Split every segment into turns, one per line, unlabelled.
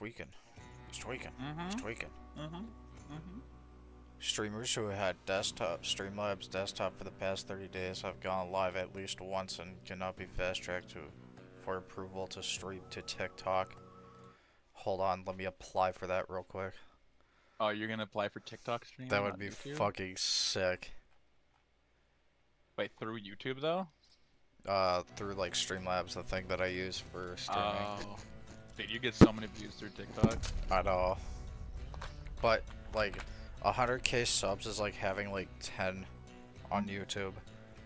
tweaking. He's tweaking.
Mm-hmm.
He's tweaking.
Mm-hmm. Mm-hmm.
Streamers who had Streamlabs desktop for the past 30 days have gone live at least once and cannot be fast-tracked for approval to stream to TikTok. Hold on, let me apply for that real quick.
Oh, you're gonna apply for TikTok streaming?
That would be
YouTube?
fucking sick.
Wait, through YouTube though?
Through like Streamlabs, the thing that I use for streaming.
Oh. Dude, you get so many views through TikTok.
I know. But, like, 100k subs is like having like 10 on YouTube.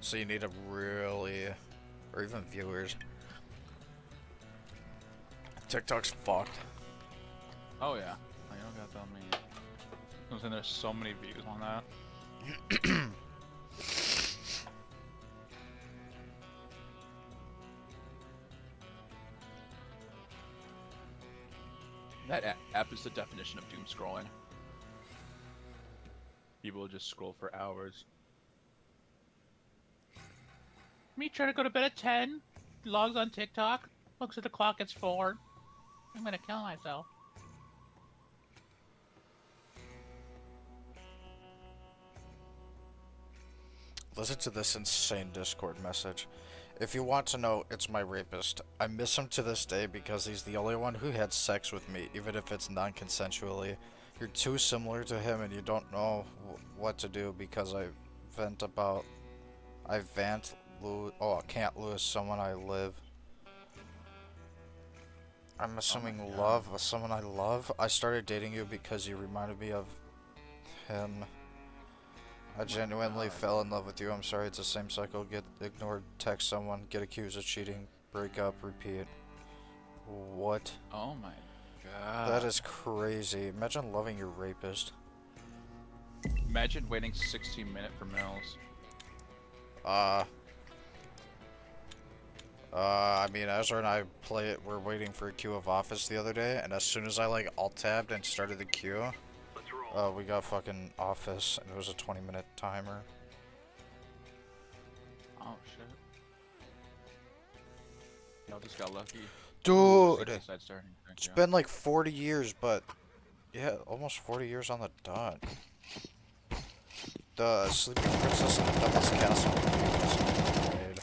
So you need a really, or even viewers. TikTok's fucked.
Oh yeah. I don't got that many. I'm saying there's so many views on that. That app is the definition of doom scrolling. People will just scroll for hours. Me trying to go to bed at 10, logs on TikTok, looks at the clock, it's 4. I'm gonna kill myself.
Listen to this insane Discord message. If you want to know, it's my rapist. I miss him to this day because he's the only one who had sex with me, even if it's non-consensually. You're too similar to him and you don't know what to do because I can't lose someone I live. I'm assuming love, someone I love. I started dating you because you reminded me of him. I genuinely fell in love with you. I'm sorry, it's the same cycle. Get ignored, text someone, get accused of cheating, break up, repeat. What?
Oh my god.
That is crazy. Imagine loving your rapist.
Imagine waiting 16 minutes for Mills.
I mean, Ezra and I we're waiting for a queue of Office the other day, and as soon as I like alt-tabbed and started the queue, we got fucking Office, and it was a 20-minute timer.
Oh shit. Y'all just got lucky.
Dude!
Starting,
It's been like 40 years, but yeah, almost 40 years on the dot. The Sleeping Princess and the Devil's Castle was made,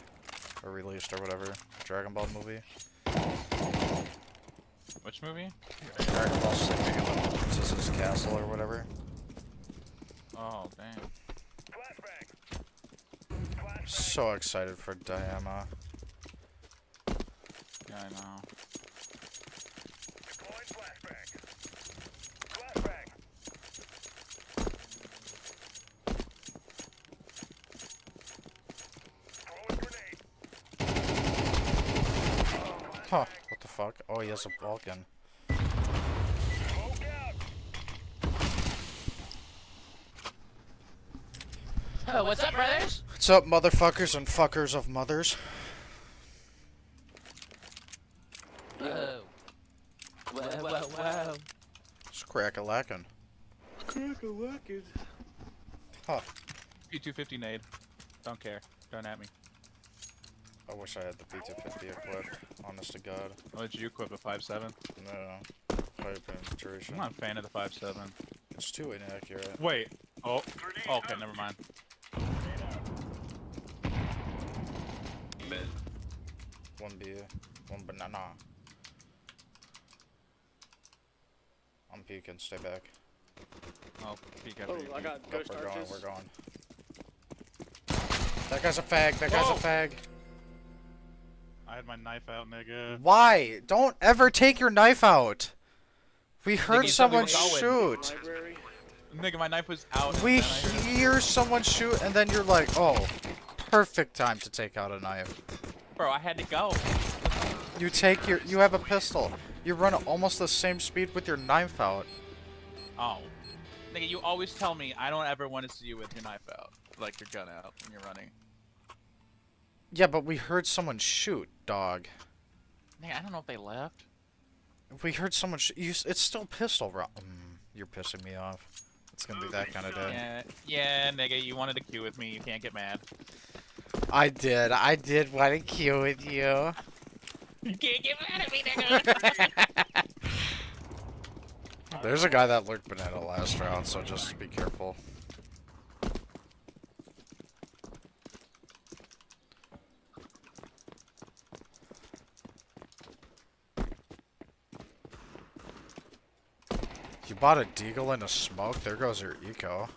or released, or whatever. Dragon Ball movie.
Which movie?
Dragon Ball Sleeping in the Princess's Castle, or whatever.
Oh, damn.
So excited for Diana.
Yeah, I know.
Huh, what the fuck? Oh, he has a Vulcan.
Oh, what's up, brothers?
What's up, motherfuckers and fuckers of mothers?
Whoa. Whoa.
It's crack-a-lackin'.
Crack-a-lackin'.
Huh.
P250 nade. Don't care. Don't at me.
I wish I had the P250 equipped, honest to God.
What did you equip a 5.7?
No. Fire penetration.
I'm not a fan of the 5.7.
It's too inaccurate.
Wait. Oh. Okay, never mind.
One beer, one banana. I'm peeking, stay back.
Oh, peek after you.
I got
Oh,
ghost arches.
we're going. That guy's a fag, that guy's a fag.
I had my knife out, nigga.
Why? Don't ever take your knife out. We heard
you
someone
told me
shoot.
Library.
Nigga, my knife was out.
We
and then I heard-
hear someone shoot and then you're like, oh, perfect time to take out a knife.
Bro, I had to go.
You have a pistol. You run at almost the same speed with your knife out.
Oh. Nigga, you always tell me I don't ever want to see you with your knife out. Like your gun out when you're running.
Yeah, but we heard someone shoot, dog.
Nigga, I don't know if they left.
We heard someone it's still pistol round. You're pissing me off. It's gonna be that kind of day.
Yeah, nigga, you wanted to queue with me. You can't get mad.
I did want to queue with you.
You can't get mad at me, nigga.
There's a guy that lurked banana last round, so just be careful. You bought a deagle and a smoke? There goes your eco.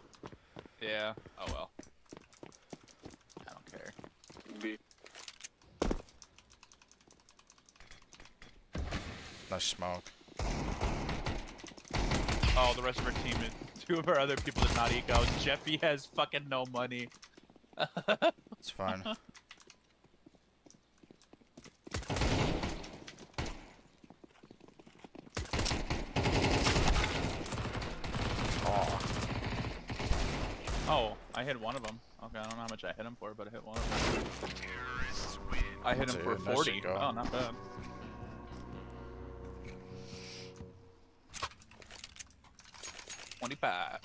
Yeah. Oh well. I don't care.
Nice smoke.
Oh, the rest of our team, two of our other people did not eco. Jeffy has fucking no money.
It's fine. Aw.
Oh, I hit one of them. Okay, I don't know how much I hit him for, but I hit one of them. I hit him for
Dude, nice
40.
go.
Oh, not bad. $25.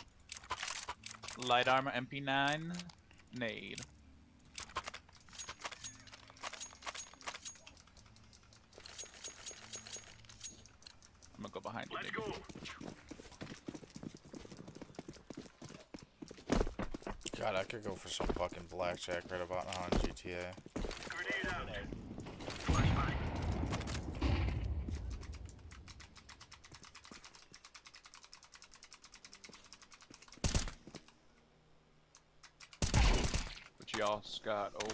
Light armor MP9. Nade. I'm gonna go behind you, baby.
God, I could go for some fucking blackjack right about now on GTA.
But y'all, Scott. Oh.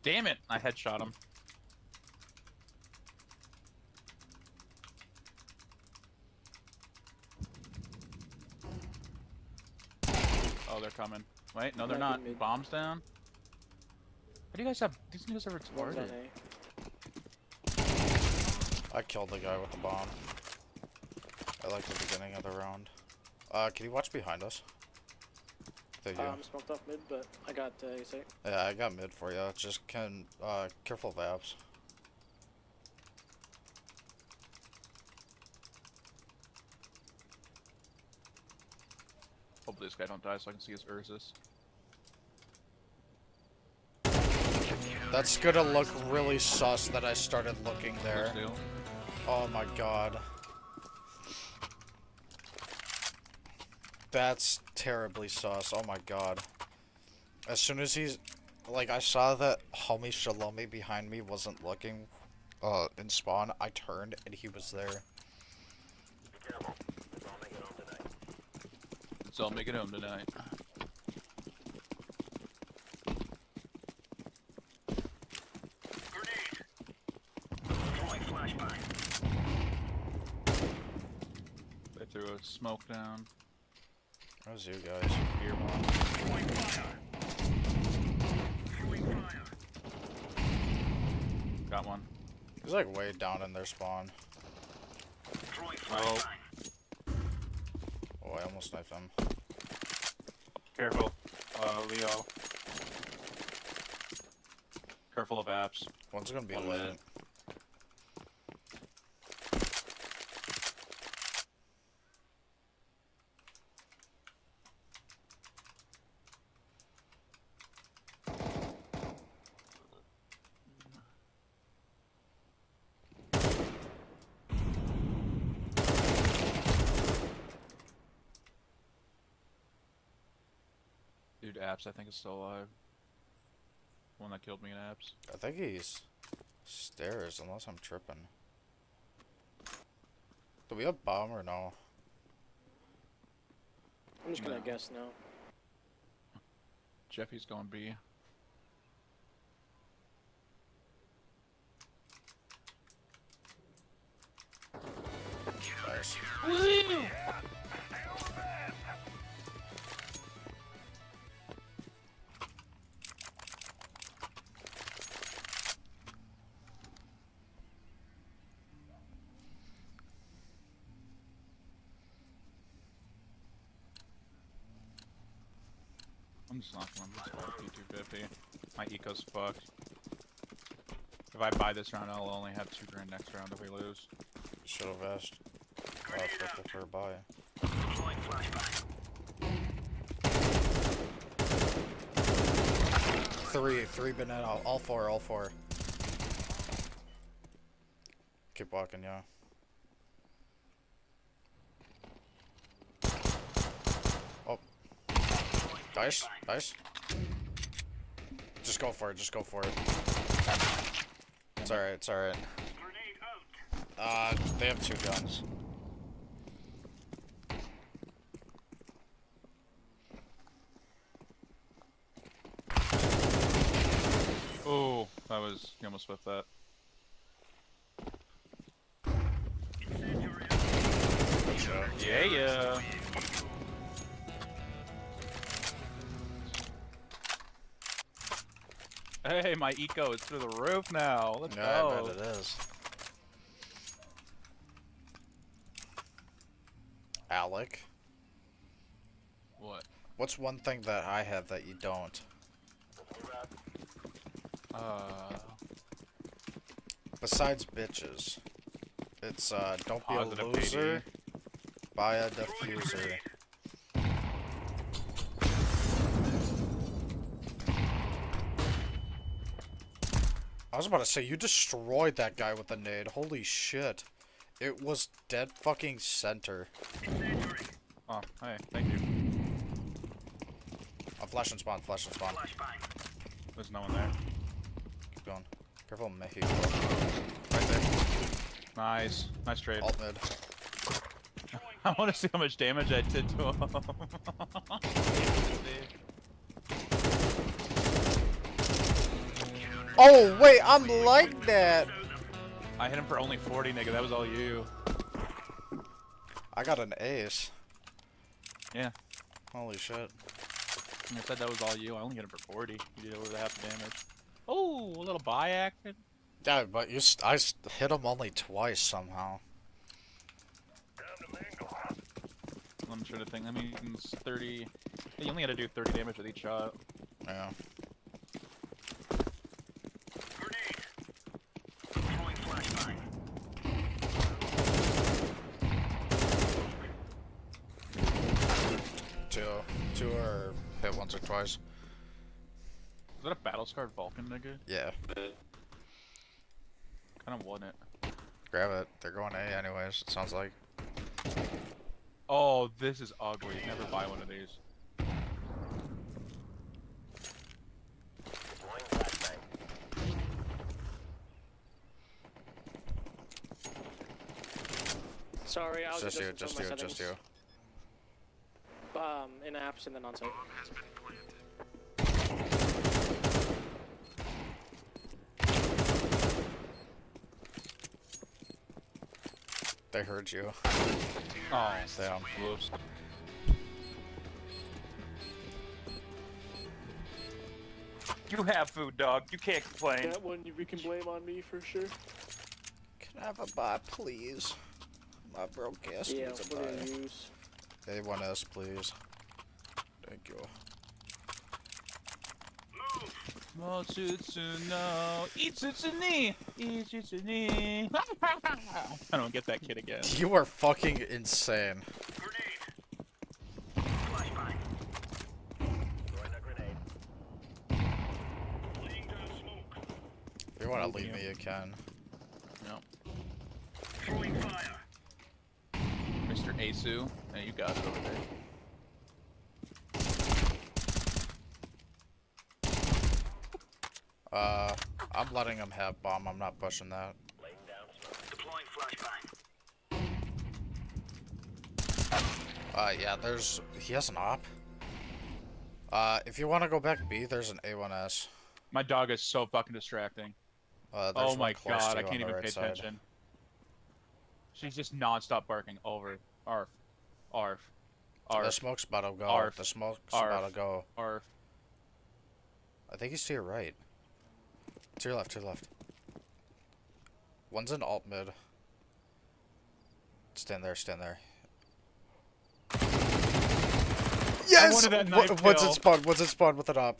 Damn it! I headshot him. Oh, they're coming. Wait, no, they're not. Bombs down. What do you guys have? These niggas are retarded.
I killed the guy with the bomb. I like the beginning of the round. Can you watch behind us? Thank you.
I'm smoked off mid, but I got AC.
Yeah, I got mid for you. Just careful of apps.
Hopefully this guy don't die so I can see his Ursus.
That's gonna look really sus that I started looking there.
Good deal.
Oh my god. That's terribly sus. Oh my god. As soon as he's... Like, I saw that homie Shalomi behind me wasn't looking in spawn. I turned and he was there.
So I'll make it home tonight. They threw a smoke down.
That was you guys.
Gear bomb. Got one.
He's like way down in their spawn.
Oh,
Oh, I almost knifed him.
careful. Leo. Careful of apps.
One's gonna be
1
lit.
minute. Dude, apps I think is still alive. One that killed me in apps.
I think he's stairs, unless I'm tripping. Do we have bomb or no?
I'm just gonna
No.
guess now.
Jeffy's going B.
Nice.
I'm just not going to P250. My eco's fucked. If I buy this round, I'll only have 2 grand next round if we lose.
Should have asked triple for a buy. Three banana, all four. Keep walking, yeah. Oh. Nice, nice. Just go for it, just go for it. It's alright, it's alright. They have 2 guns.
Oh, that was, you almost whipped that. Yeah, yeah. Hey, my eco is through the roof now. Let's
Yeah, I
go.
bet it is. Alec,
What?
what's one thing that I have that you don't? Besides bitches. It's, don't be
Positive
a loser,
PD.
buy a diffuser. I was about to say, you destroyed that guy with a nade. Holy shit. It was dead fucking center.
Oh, hey, thank you.
I'm flashing spawn, flashing spawn.
There's no one there.
Keep going. Careful, Mexico.
Right there. Nice. Nice trade.
Alt mid.
I want to see how much damage I did to him.
Oh, wait, I'm like that!
I hit him for only 40, nigga. That was all you.
I got an ace.
Yeah.
Holy shit.
I said that was all you. I only hit him for 40. You did over half the damage. Oh, a little buy action.
Yeah, but I hit him only twice somehow.
I'm sure the thing. That means 30. You only had to do 30 damage with each shot.
Yeah. Two or hit once or twice.
Is that a battle scarred Vulcan, nigga?
Yeah.
Kind of want it.
Grab it. They're going A anyways, it sounds like.
Oh, this is ugly. Never buy one of these.
Sorry, I was
Just you,
adjusting
just
some
you,
of my
just you.
settings. In apps and then on site.
They heard you.
Oh,
Damn.
whoops. You have food, dog. You can't complain.
That one we can blame on me for sure.
Can I have a buy, please? My broke ass
Yeah,
needs a
what do
buy.
you use?
A1S, please. Thank you.
I don't get that kid again.
You are fucking insane. If you want to leave me, you can.
No. Mr. Asu, hey, you got it over there.
I'm letting him have bomb. I'm not pushing that. Yeah, he has an op. If you want to go back B, there's an A1S.
My dog is so fucking distracting.
There's
Oh
one
my
close
god,
to
I
you
can't
on the
even
right
pay
side.
attention. She's just non-stop barking over. Arf. Arf.
The smoke's about to go.
Arf.
The smoke's
Arf.
about to go.
Arf.
I think he's to your right. To your left, to your left. One's in alt mid. Stand there, stand there. Yes!
wanted that knife
What's
kill.
it spawn? What's it spawn with an op?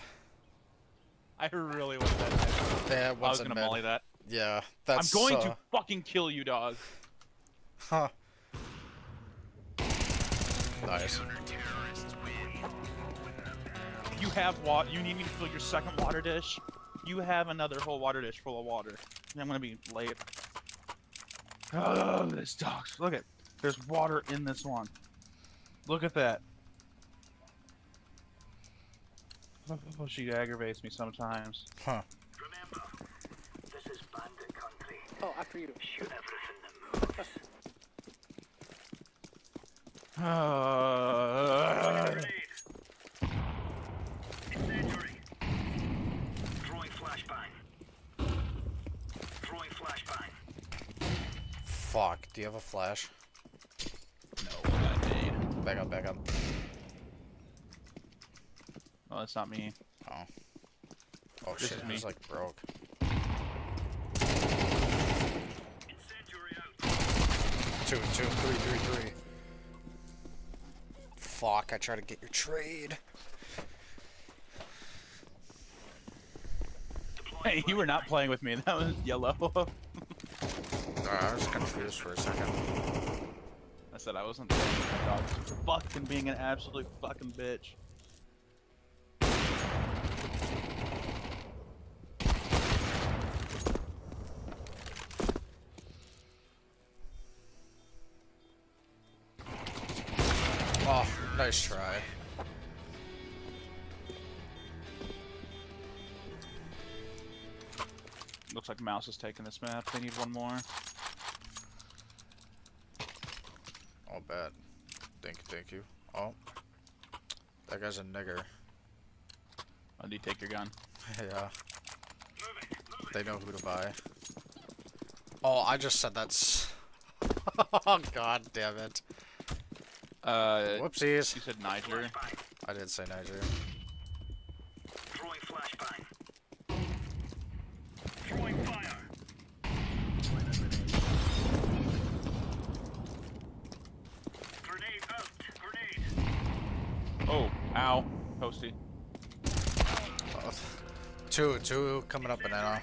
I really wanted that knife.
Yeah,
I was
one's in
gonna
mid.
molly that.
Yeah,
I'm
that's
going to fucking kill you, dog.
Huh. Nice.
You have you need me to fill your second water dish? You have another whole water dish full of water. I'm gonna be late. Oh, this dog's. Look at. There's water in this one. Look at that. Oh, she aggravates me sometimes.
Huh.
Oh, after you.
Fuck. Do you have a flash?
No, I need.
Back up, back up.
Oh, that's not me.
Oh. Oh
This
shit,
is me.
it's like broke. Two, three. Fuck, I tried to get your trade.
Hey, you were not playing with me. That was yellow.
I was confused for a second.
I said I wasn't playing with my dog. Fucking being an absolute fucking bitch.
Oh, nice try.
Looks like Mouse is taking this map. They need one more.
Oh, bad. Thank you. Oh. That guy's a nigger.
Oh, do you take your gun?
Yeah. They know who to buy. Oh, I just said that's... Oh, god damn it. Whoopsies.
You said Niger.
I did say Niger.
Oh, ow. Posty.
Oh, two coming up banana.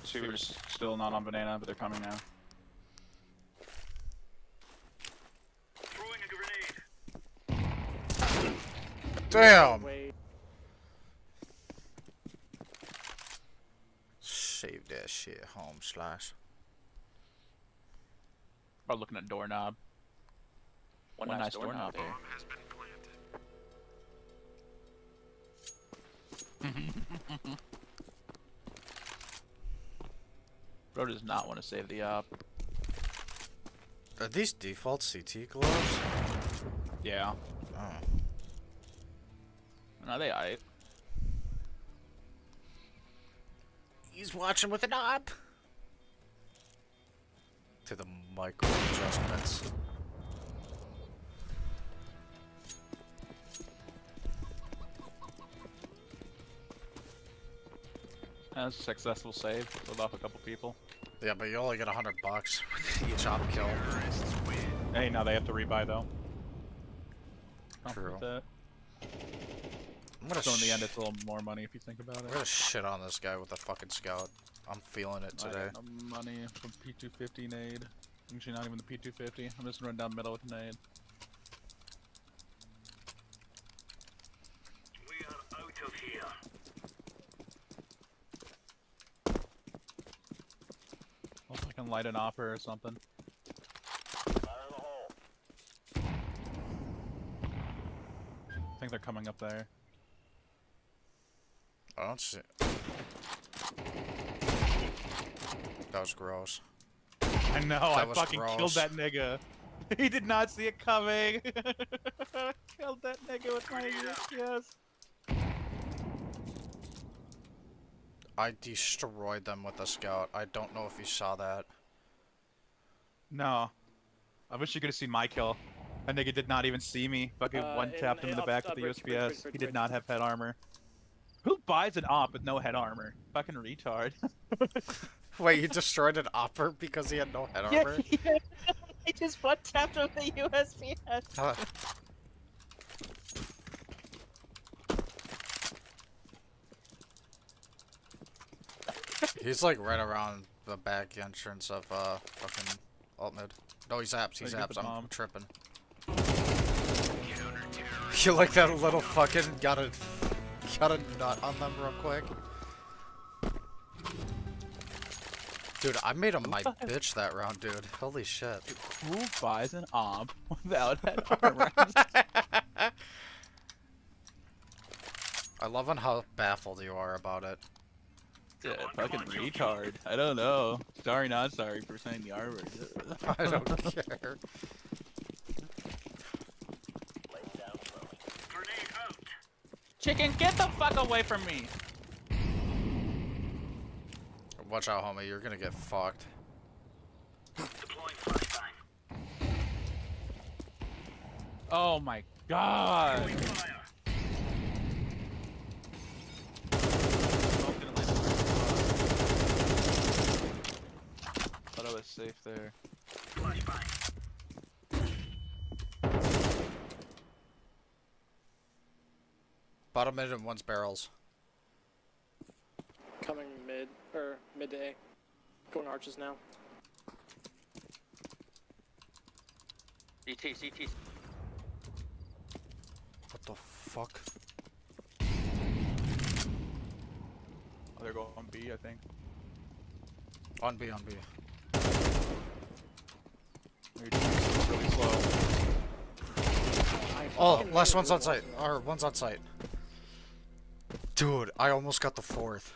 Two's still not on banana, but they're coming now.
Damn!
Wait.
Save that shit, home slash.
Probably looking at doorknob. One nice doorknob there. Bro does not want to save the op.
Are these default CT gloves?
Yeah.
Oh.
No, they aight.
He's watching with an op. To the micro adjustments.
That was a successful save. Killed off a couple people.
Yeah, but you only get $100 with each op kill.
Hey, now they have to rebuy though.
True.
That.
I'm gonna
So in the end, it's a little more money if you think about
I'm
it.
gonna shit on this guy with a fucking scout. I'm feeling it
I
today.
got no money from P250 nade. Actually, not even the P250. I'm just gonna run down middle with nade.
We are out of here.
Hope I can light an opera or something. I think they're coming up there.
I don't see. That was gross.
I know,
That
I
was
fucking killed
gross.
that nigga. He did not see it coming. Killed that nigga with my yes.
I destroyed them with a scout. I don't know if you saw that.
No. I wish you could have seen my kill. That nigga did not even see me. Fucking one tapped him in the back with the USPS. He did not have head armor. Who buys an op with no head armor? Fucking retard.
Wait, you destroyed an opper because he had no head armor?
Yeah, I just one tapped on the USPS.
Huh. He's like right around the back entrance of fucking Alt mid. No, he's apps. He's
Oh, you got
apps.
the
I'm
bomb.
tripping. You like that little fucking gotta nut on them real quick. Dude, I made him my bitch that round, dude. Holy shit.
Who buys an AWP without head armor?
I love on how baffled you are about it.
Yeah, fucking retard. I don't know. Sorry, not sorry for saying the armor.
I don't care.
Chicken, get the fuck away from me!
Watch out, homie. You're gonna get fucked.
Deploying flashbang.
Oh my god.
Fire.
Thought I was safe there.
Flashbang.
Bottom mid and one's barrels.
Coming mid, or mid to A. Going arches now.
CT, CT.
What the fuck?
Oh, they're going on B, I think.
On B, on B.
They're just really slow.
Oh, last one's on site. Or one's on site. Dude, I almost got the fourth.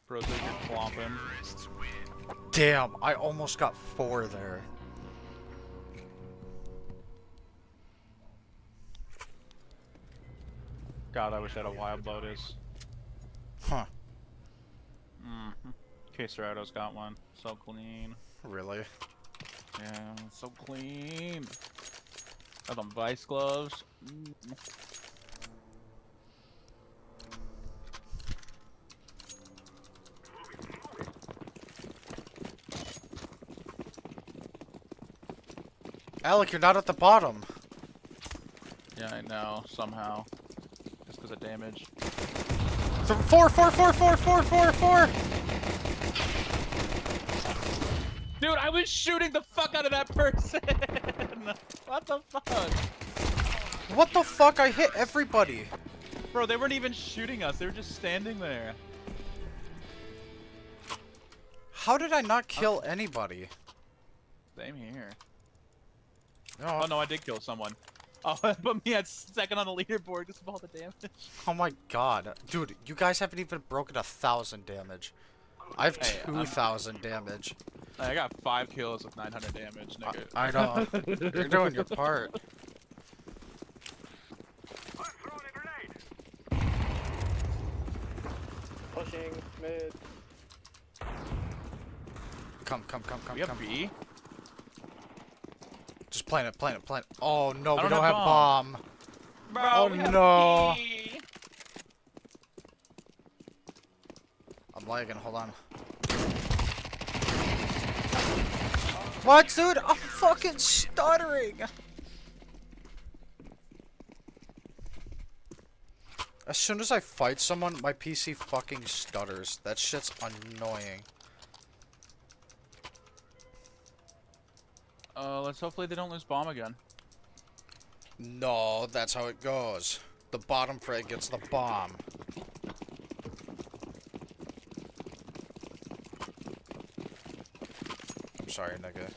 Bros, they can clomp him.
Damn, I almost got 4 there.
God, I wish I had a wild lotus.
Huh.
Queserado's got one. So clean.
Really?
Yeah, so clean. Got them vice gloves.
Alec, you're not at the bottom.
Yeah, I know. Somehow. Just because of damage.
4, 4, 4, 4, 4, 4, 4!
Dude, I was shooting the fuck out of that person! What the fuck?
What the fuck? I hit everybody.
Bro, they weren't even shooting us. They were just standing there.
How did I not kill anybody?
Same here.
No.
Oh no, I did kill someone. Oh, but me at second on the leaderboard because of all the damage.
Oh my god. Dude, you guys haven't even broken 1,000 damage. I have
Hey,
2,000 damage.
I got 5 kills with 900 damage, nigga.
I know. You're doing your part.
I'm throwing a grenade.
Pushing mid.
Come.
We have B?
Just plant it. Oh no,
I
we
don't
don't
have
have bomb.
Bro,
Oh,
we have
no.
B.
I'm lagging, hold on. What, dude? I'm fucking stuttering. As soon as I fight someone, my PC fucking stutters. That shit's annoying.
Let's hopefully they don't lose bomb again.
No, that's how it goes. The bottom frag gets the bomb. I'm sorry, nigga.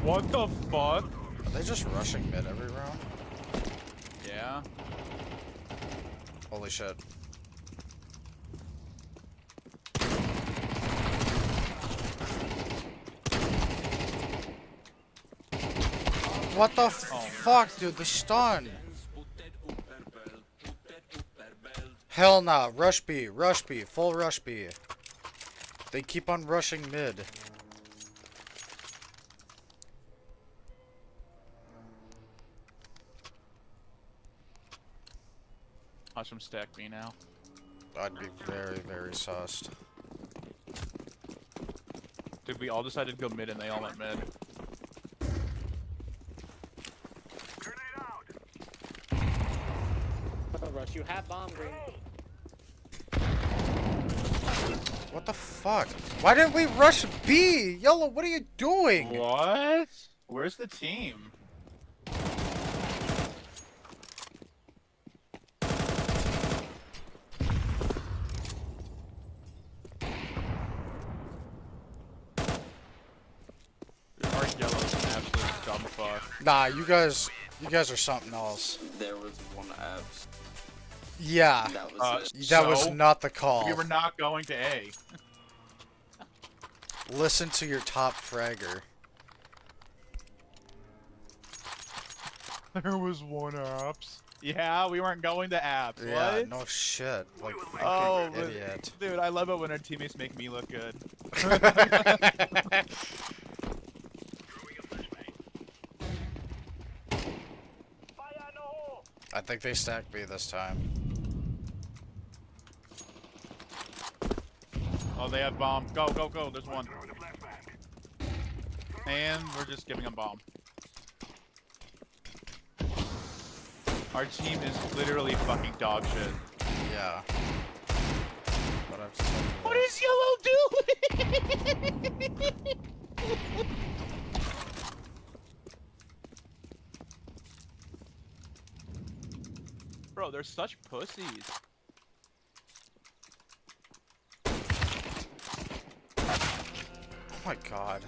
What the fuck?
Are they just rushing mid every round?
Yeah.
Holy shit. What the fuck, dude? The stun. Hell nah. Rush B. Full rush B. They keep on rushing mid.
Watch them stack B now.
I'd be very, very sussed.
Dude, we all decided to go mid and they all went mid.
Grenade out.
Rush, you have bomb green.
What the fuck? Why didn't we rush B? Yellow, what are you doing?
What? Where's the team? Our yellow's an absolute dumb fuck.
Nah, you guys are something else.
There was one abs.
Yeah,
That was it.
that was
So?
not the call.
We were not going to A.
Listen to your top fragger.
There was one apps. Yeah, we weren't going to apps.
Yeah,
What?
no shit. Like,
Oh,
fucking idiot.
dude, I love it when our teammates make me look good.
I think they stacked B this time.
Oh, they have bomb. Go, go, go. There's one. And we're just giving them bomb. Our team is literally fucking dog shit.
Yeah. But I've just told you
What
that.
is Yellow doing? Bro, they're such pussies.
Oh my god.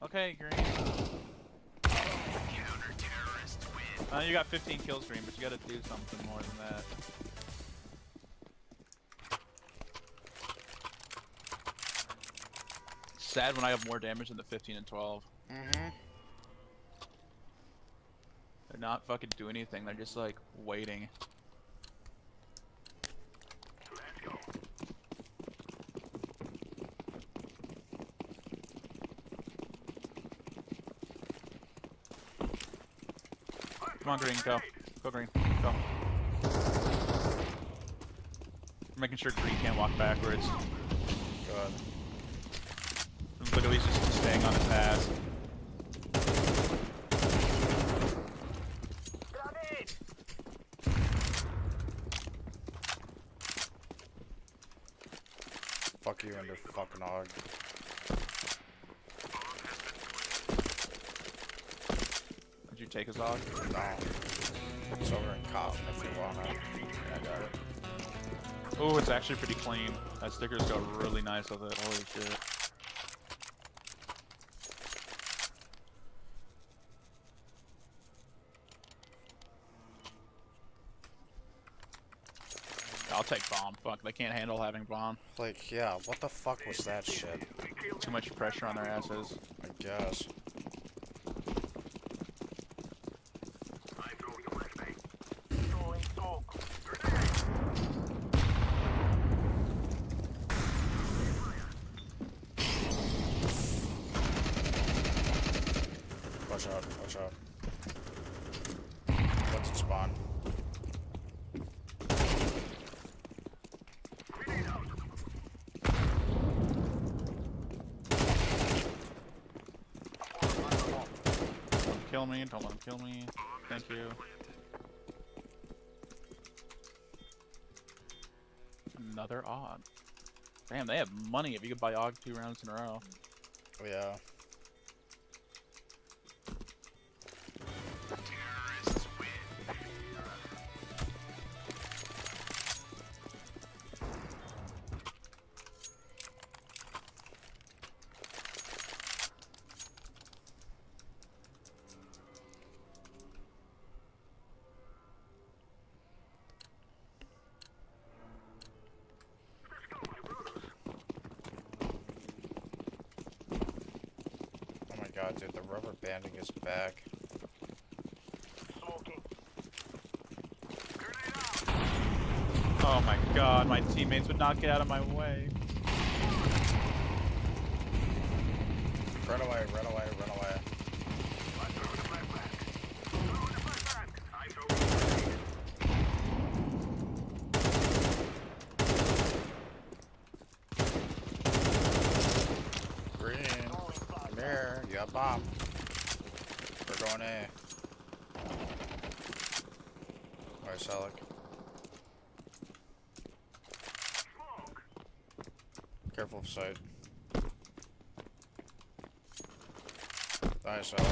Okay, Green. You got 15 kills, Green, but you gotta do something more than that. Sad when I have more damage than the 15 and 12.
Mm-hmm.
They're not fucking doing anything, they're just like waiting. Come on, Green, go. Go, Green, go. We're making sure Green can't walk backwards.
Good.
Literally just staying on his ass.
Fuck you and your fucking hog.
Did you take his dog?
No. It's over in Cotton if you wanna. Yeah, I got it.
Oh, it's actually pretty clean. That sticker's go really nice with it. Holy shit. I'll take bomb. Fuck, they can't handle having bomb.
Like, yeah, what the fuck was that shit?
Too much pressure on their asses.
I guess. Watch out, watch out. What's it spawn?
Don't kill me, don't let him kill me. Thank you. Another AUG. Damn, they have money if you could buy AUG 2 rounds in a row.
Oh, yeah. God, dude, the rubber banding is back.
Oh my god, my teammates would not get out of my way.
Run away, run away, run away. Green, come here, you got bomb. We're going A. Nice, Alec. Careful of sight. Nice, Alec.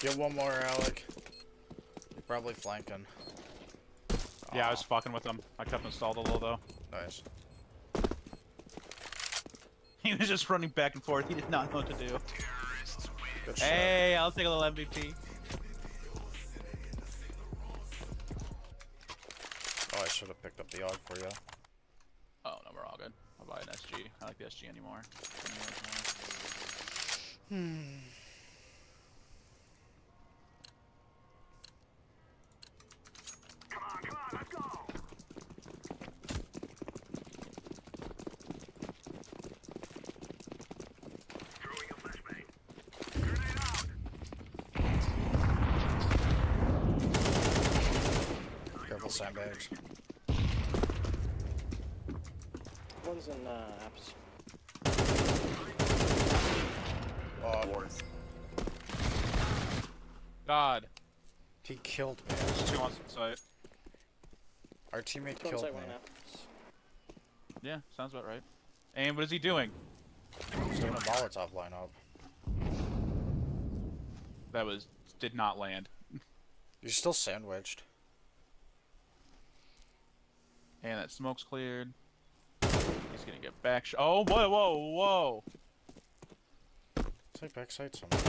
Get one more, Alec. You're probably flanking.
Yeah, I was fucking with him. I kept him stalled a little though.
Nice.
He was just running back and forth. He did not know what to do.
Good shot.
Hey, I'll take a little MVP.
Oh, I should have picked up the AUG for you.
Oh no, we're all good. I'll buy an SG. I like the SG anymore.
Come on, let's go. Throwing a flashbang. Grenade out.
Careful sandbags.
One's in apps.
Oh,
God.
he killed me.
There's two on site.
Our teammate
Don't
killed
say
me.
one apps.
Yeah, sounds about right. And what is he doing?
He's doing a Molotov lineup.
That did not land.
You're still sandwiched.
And that smoke's cleared. He's gonna get back. Oh, whoa, whoa, whoa!
Take backside somewhere.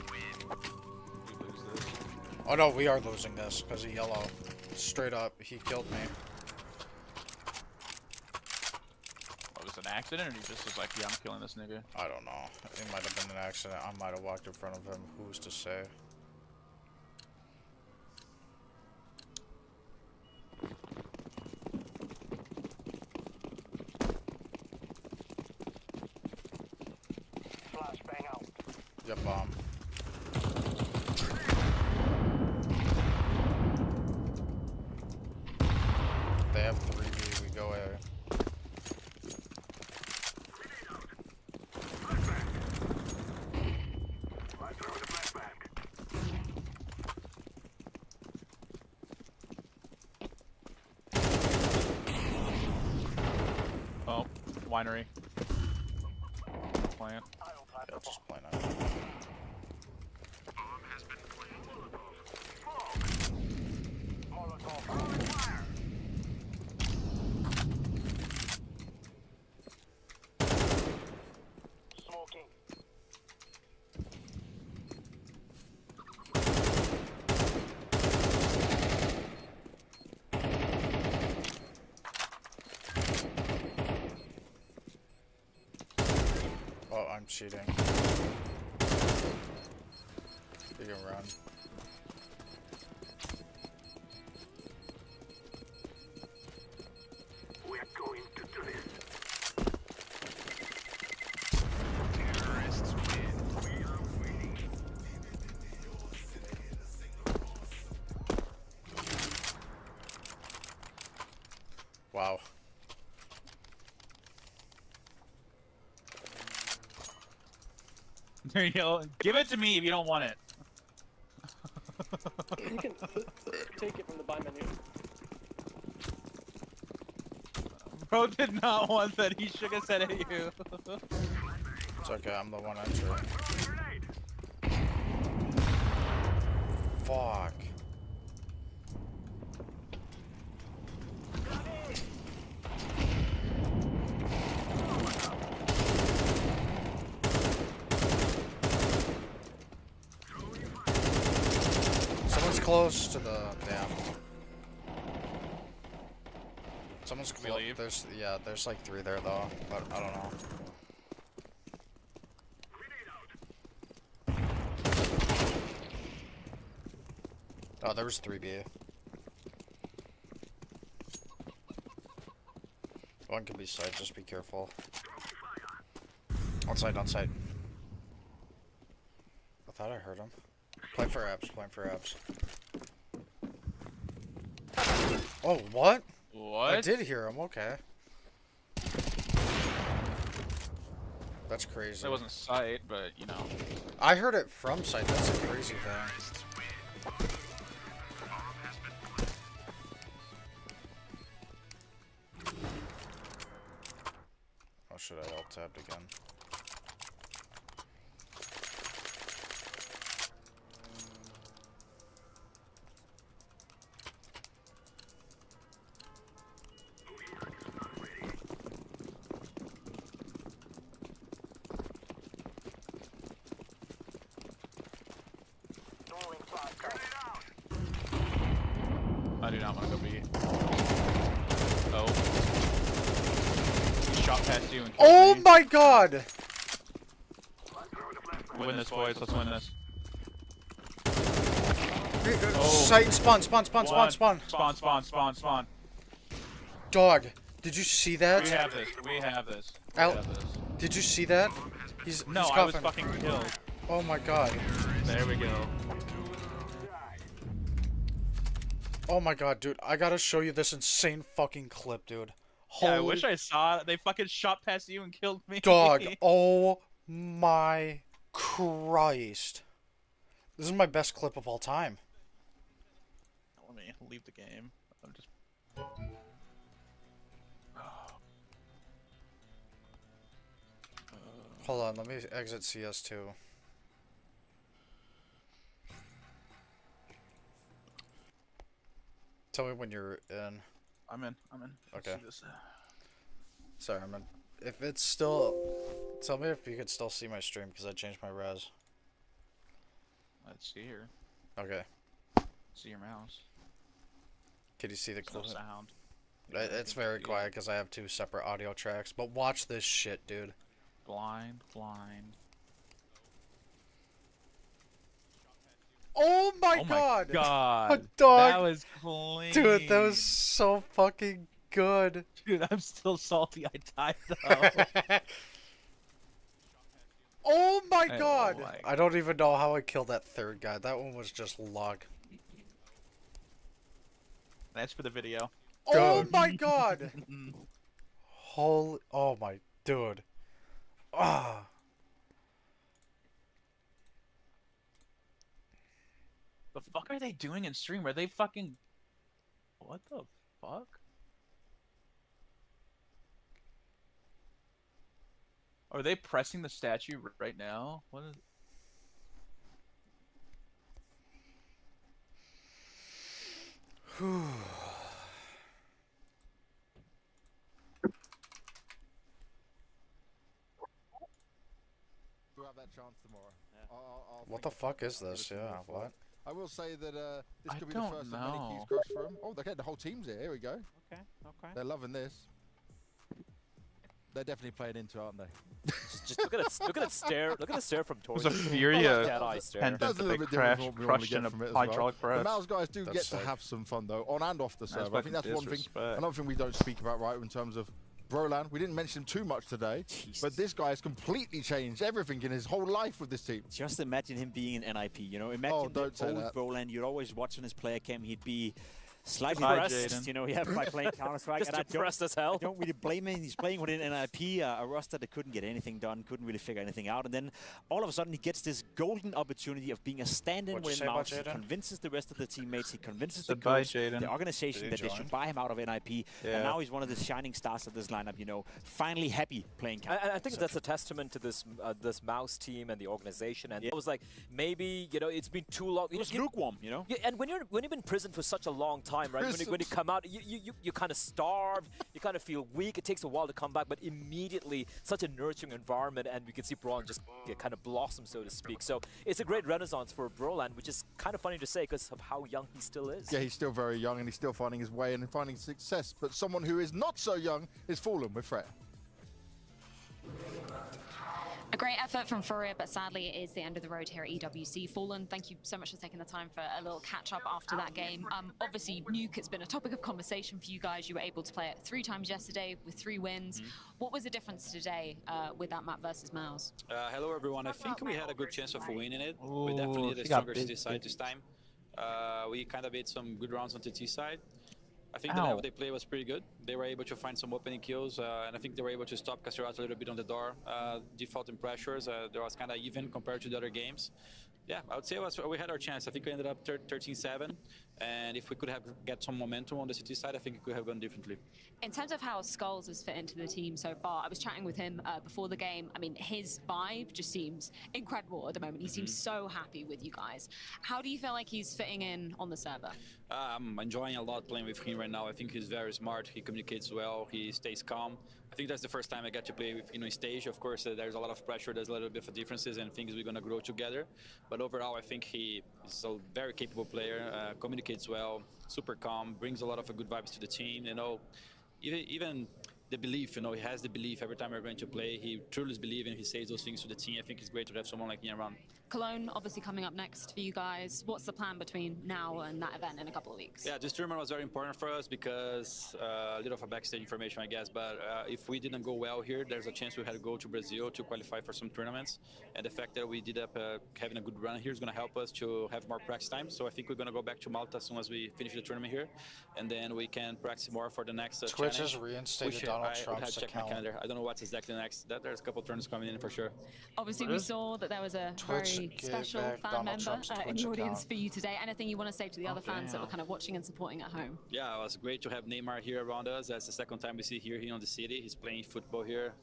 We lose this.
Oh no, we are losing this because of yellow. Straight up, he killed me.
Oh, was it an accident, or he just was like, "Yeah, I'm killing this nigga"?
I don't know. It might have been an accident. I might have walked in front of him. Who's to say?
Flashbang out.
Yep, bomb. They have 3B. We go A.
I throw the flashbang.
Oh, winery. Plant.
Yeah, just plain out.
Molotov. Throwing fire. Smoking.
Oh, I'm cheating. You can run.
We're going to do this.
Terrorists win.
We are winning.
Wow.
There you go. Give it to me if you don't want it.
You can take it from the buy menu.
Bro did not want that. He shook his head at you.
It's okay, I'm the one entering.
Grenade.
Fuck. Someone's close to the dam. Someone's
we
close.
leave?
There's like 3 there though, but I don't know. Oh, there was 3B. One could be side, just be careful. On side, on side. I thought I heard him. Playing for apps, playing for apps. Oh, what?
What?
I did hear him. Okay. That's crazy.
That wasn't sight, but you know.
I heard it from sight. That's a crazy thing. Oh, should I alt tabbed again?
I do not want to go B. Oh. He shot past you and killed
Oh
me.
my god!
Win this, boys. Let's win this.
Sight, spawn.
Spawn.
Dog, did you see that?
We have this. We have this. We
Al-
have this.
Did you see that?
No,
he's
I was
coughing.
fucking killed.
Oh my god.
There we go.
Oh my god, dude. I gotta show you this insane fucking clip, dude.
Yeah, I
Holy
wish I saw it. They fucking shot past you and killed me.
dog. Oh my Christ. This is my best clip of all time.
Let me leave the game. I'm just.
Hold on, let me exit CS2. Tell me when you're in.
I'm in. Let's
Okay.
see this.
Sorry, I'm in. If it's still... Tell me if you could still see my stream, because I changed my res.
Let's see here.
Okay.
See your mouse.
Can you see the
There's no
clip?
sound.
It's very quiet, because I have 2 separate audio tracks. But watch this shit, dude.
Blind.
Oh my
Oh
god!
my god.
Dog.
That was clean.
Dude, that was so fucking good.
Dude, I'm still salty. I died though.
Oh my
Oh
god!
my-
I don't even know how I killed that third guy. That one was just luck.
Thanks for the video.
Oh my god! Holy... Oh my... Dude. Ah.
The fuck are they doing in stream? Are they fucking... What the fuck? Are they pressing the statue right now? What is...
To have that chance tomorrow. I'll
What
think
the fuck is
about it
this?
as we
Yeah,
move forward.
what?
I will say that this
I
could be the
don't
first of many
know.
keys crossed for him. Oh, okay, the whole team's here. Here we go.
Okay.
They're loving this. They're definitely playing into it, aren't they?
Just look at it. Look at it stare. Look at it stare from
It
Tori.
was a Furia
Dead eye stare.
pendant
That's a
that
little
they
bit different
crashed,
from what we normally
crushed
get
in a
from it as well.
hydraulic
The
press.
Mouse guys do
That's
get to
sick.
have some fun though, on and off the server. I think that's one thing.
disrespect.
Another thing we don't speak about right in terms of Brolan. We didn't mention him too much today, but this guy has completely changed everything in his whole life with this team.
Just imagine him being an NIP, you know? Imagine
Oh, don't say
old
that.
Roland. You'd always watch on his player cam. He'd be slightly
Hi,
depressed,
Jaden.
you know, yeah, by playing Counter-Strike.
Just
And I don't,
depressed as hell.
I don't really blame him. He's playing with an NIP, a roster that couldn't get anything done, couldn't really figure anything out. And then all of a sudden he gets this golden opportunity of being a stand-in
What'd you
with
say about
Mouse. He
Jaden?
convinces the rest of the teammates. He convinces the
Goodbye,
coach,
Jaden.
the organization
Did
that
he
they should
join?
buy him out of NIP.
Yeah.
And now he's one of the shining stars of this lineup, you know, finally happy playing Counter.
I think that's a testament to this this Mouse team and the organization. And
Yeah.
it was like maybe it's been too long.
It was lukewarm, you know?
Yeah, and when you've been in prison for such a long time, right? When you come out, you kind of starved, you kind of feel weak. It takes a while to come back, but immediately such a nurturing environment, and we can see Brolan just kind of blossom, so to speak. So it's a great renaissance for Brolan, which is kind of funny to say because of how young he still is.
Yeah, he's still very young and he's still finding his way and finding success. But someone who is not so young is Fallen with Freya.
A great effort from Furia, but sadly it is the end of the road here at EWC. Fallen, thank you so much for taking the time for a little catch-up after that game. Obviously, Nuke, it's been a topic of conversation for you guys. You were able to play it 3 times yesterday with 3 wins. What was the difference today with that map versus Mouse?
Hello everyone, I think we had a good chance of winning it.
Ooh,
We definitely did a
she got
stronger
big,
CT side
big.
this time. We kind of made some good rounds on the T side. I think the level they play was pretty good. They were able to find some opening kills, and I think they were able to stop Castellanos a little bit on the door, defaulting pressures. There was kind of even compared to the other games. Yeah, I would say we had our chance. I think we ended up 13-7, and if we could have get some momentum on the City side, I think it could have gone differently.
In terms of how Skulls has fit into the team so far, I was chatting with him before the game. I mean, his vibe just seems incredible at the moment. He seems so happy with you guys. How do you feel like he's fitting in on the server?
I'm enjoying a lot playing with him right now. I think he's very smart. He communicates well. He stays calm. I think that's the first time I get to play with him on stage. Of course, there's a lot of pressure. There's a little bit of differences and things we're going to grow together. But overall, I think he is a very capable player, communicates well, super calm, brings a lot of good vibes to the team. You know, even the belief, you know, he has the belief every time we're going to play. He truly believes and he says those things to the team. I think it's great to have someone like him around.
Cologne obviously coming up next for you guys. What's the plan between now and that event in a couple of weeks?
Yeah, this tournament was very important for us because a little of a backstage information, I guess, but if we didn't go well here, there's a chance we had to go to Brazil to qualify for some tournaments. And the fact that we did up having a good run here is going to help us to have more practice time. So I think we're going to go back to Malta as soon as we finish the tournament here. And then we can practice more for the next
Twitch
challenge.
has reinstated Donald Trump's
check
account.
my calendar. I don't know what's exactly next. There's a couple tournaments coming in for sure.
Obviously, we saw that there was a very special fan member in the audience for you today. Anything you want to say to the other fans that were kind of watching and supporting at home?
Yeah, it was great to have Neymar here around us. That's the second time we see here on the city. He's playing football here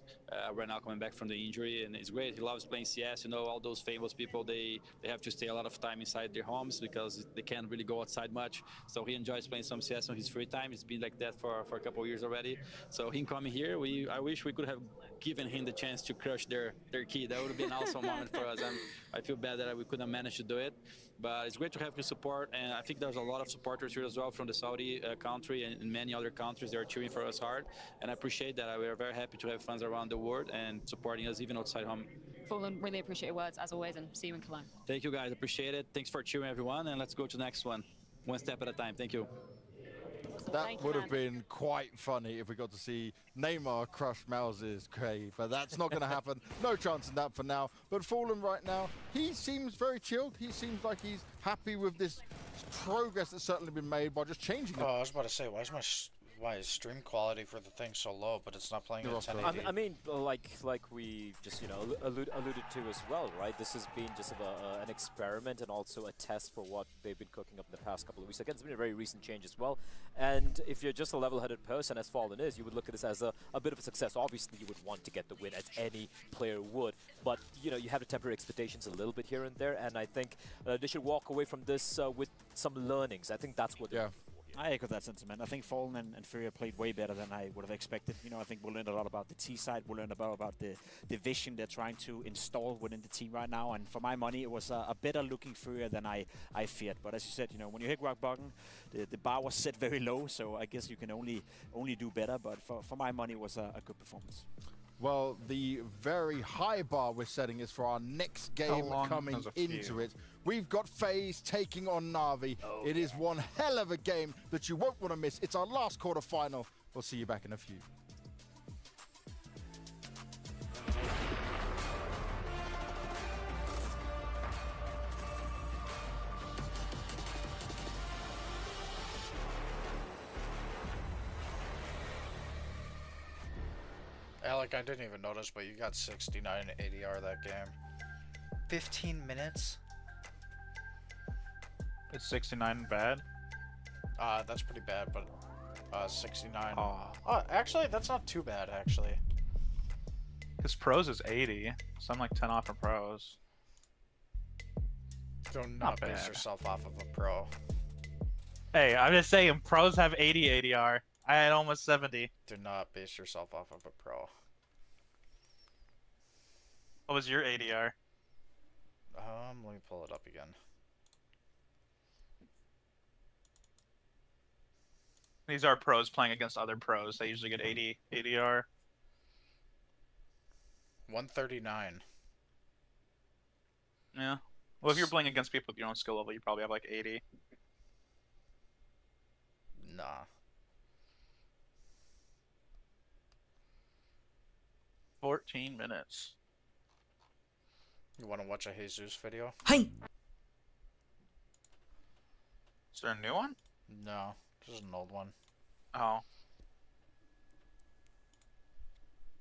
right now, coming back from the injury, and it's great. He loves playing CS. You know, all those famous people, they have to stay a lot of time inside their homes because they can't really go outside much. So he enjoys playing some CS on his free time. It's been like that for a couple of years already. So him coming here, I wish we could have given him the chance to crush their key. That would have been an awesome moment for us. I feel bad that we couldn't manage to do it, but it's great to have his support, and I think there's a lot of supporters here as well from the Saudi country and many other countries. They are cheering for us hard, and I appreciate that. We are very happy to have fans around the world and supporting us even outside home.
Fallen, really appreciate your words as always, and see you in Cologne.
Thank you guys, appreciate it. Thanks for cheering everyone, and let's go to the next one. One step at a time. Thank you.
That would have been quite funny if we got to see Neymar crush Mouse's K, but that's not going to happen. No chance in that for now. But Fallen right now, he seems very chilled. He seems like he's happy with this progress that's certainly been made by just changing it.
Oh, I was about to say, why is stream quality for the thing so low, but it's not playing at 1080?
I mean, like we just alluded to as well, right? This has been just an experiment and also a test for what they've been cooking up in the past couple of weeks. Again, it's been a very recent change as well. And if you're just a level-headed person, as Fallen is, you would look at this as a bit of a success. Obviously, you would want to get the win, as any player would. But you know, you have to temper expectations a little bit here and there. And I think they should walk away from this with some learnings. I think that's what they're looking for.
I echo that sentiment. I think Fallen and Furia played way better than I would have expected. You know, I think we learned a lot about the T side. We learned about the vision they're trying to install within the team right now. And for my money, it was a better looking Furia than I feared. But as you said, you know, when you hit rock bottom, the bar was set very low. So I guess you can only do better. But for my money, it was a good performance.
Well, the very high bar we're setting is for our next game coming into it. We've got FaZe taking on Navi. It is one hell of a game that you won't want to miss. It's our last quarterfinal. We'll see you back in a few.
Alec, I didn't even notice, but you got 69 ADR that game. 15 minutes?
It's 69 bad?
That's pretty bad, but 69. Actually, that's not too bad, actually.
Because pros is 80, so I'm like 10 off from pros.
Do not base yourself off of a pro.
Hey, I'm just saying, pros have 80 ADR. I had almost 70.
Do not base yourself off of a pro.
What was your ADR?
Let me pull it up again.
These are pros playing against other pros. They usually get 80 ADR.
139.
Yeah. Well, if you're playing against people with your own skill level, you probably have like 80.
Nah.
$14 minutes.
You want to watch a Jesus video?
Hey!
Is there a new one?
No, just an old one.
Oh.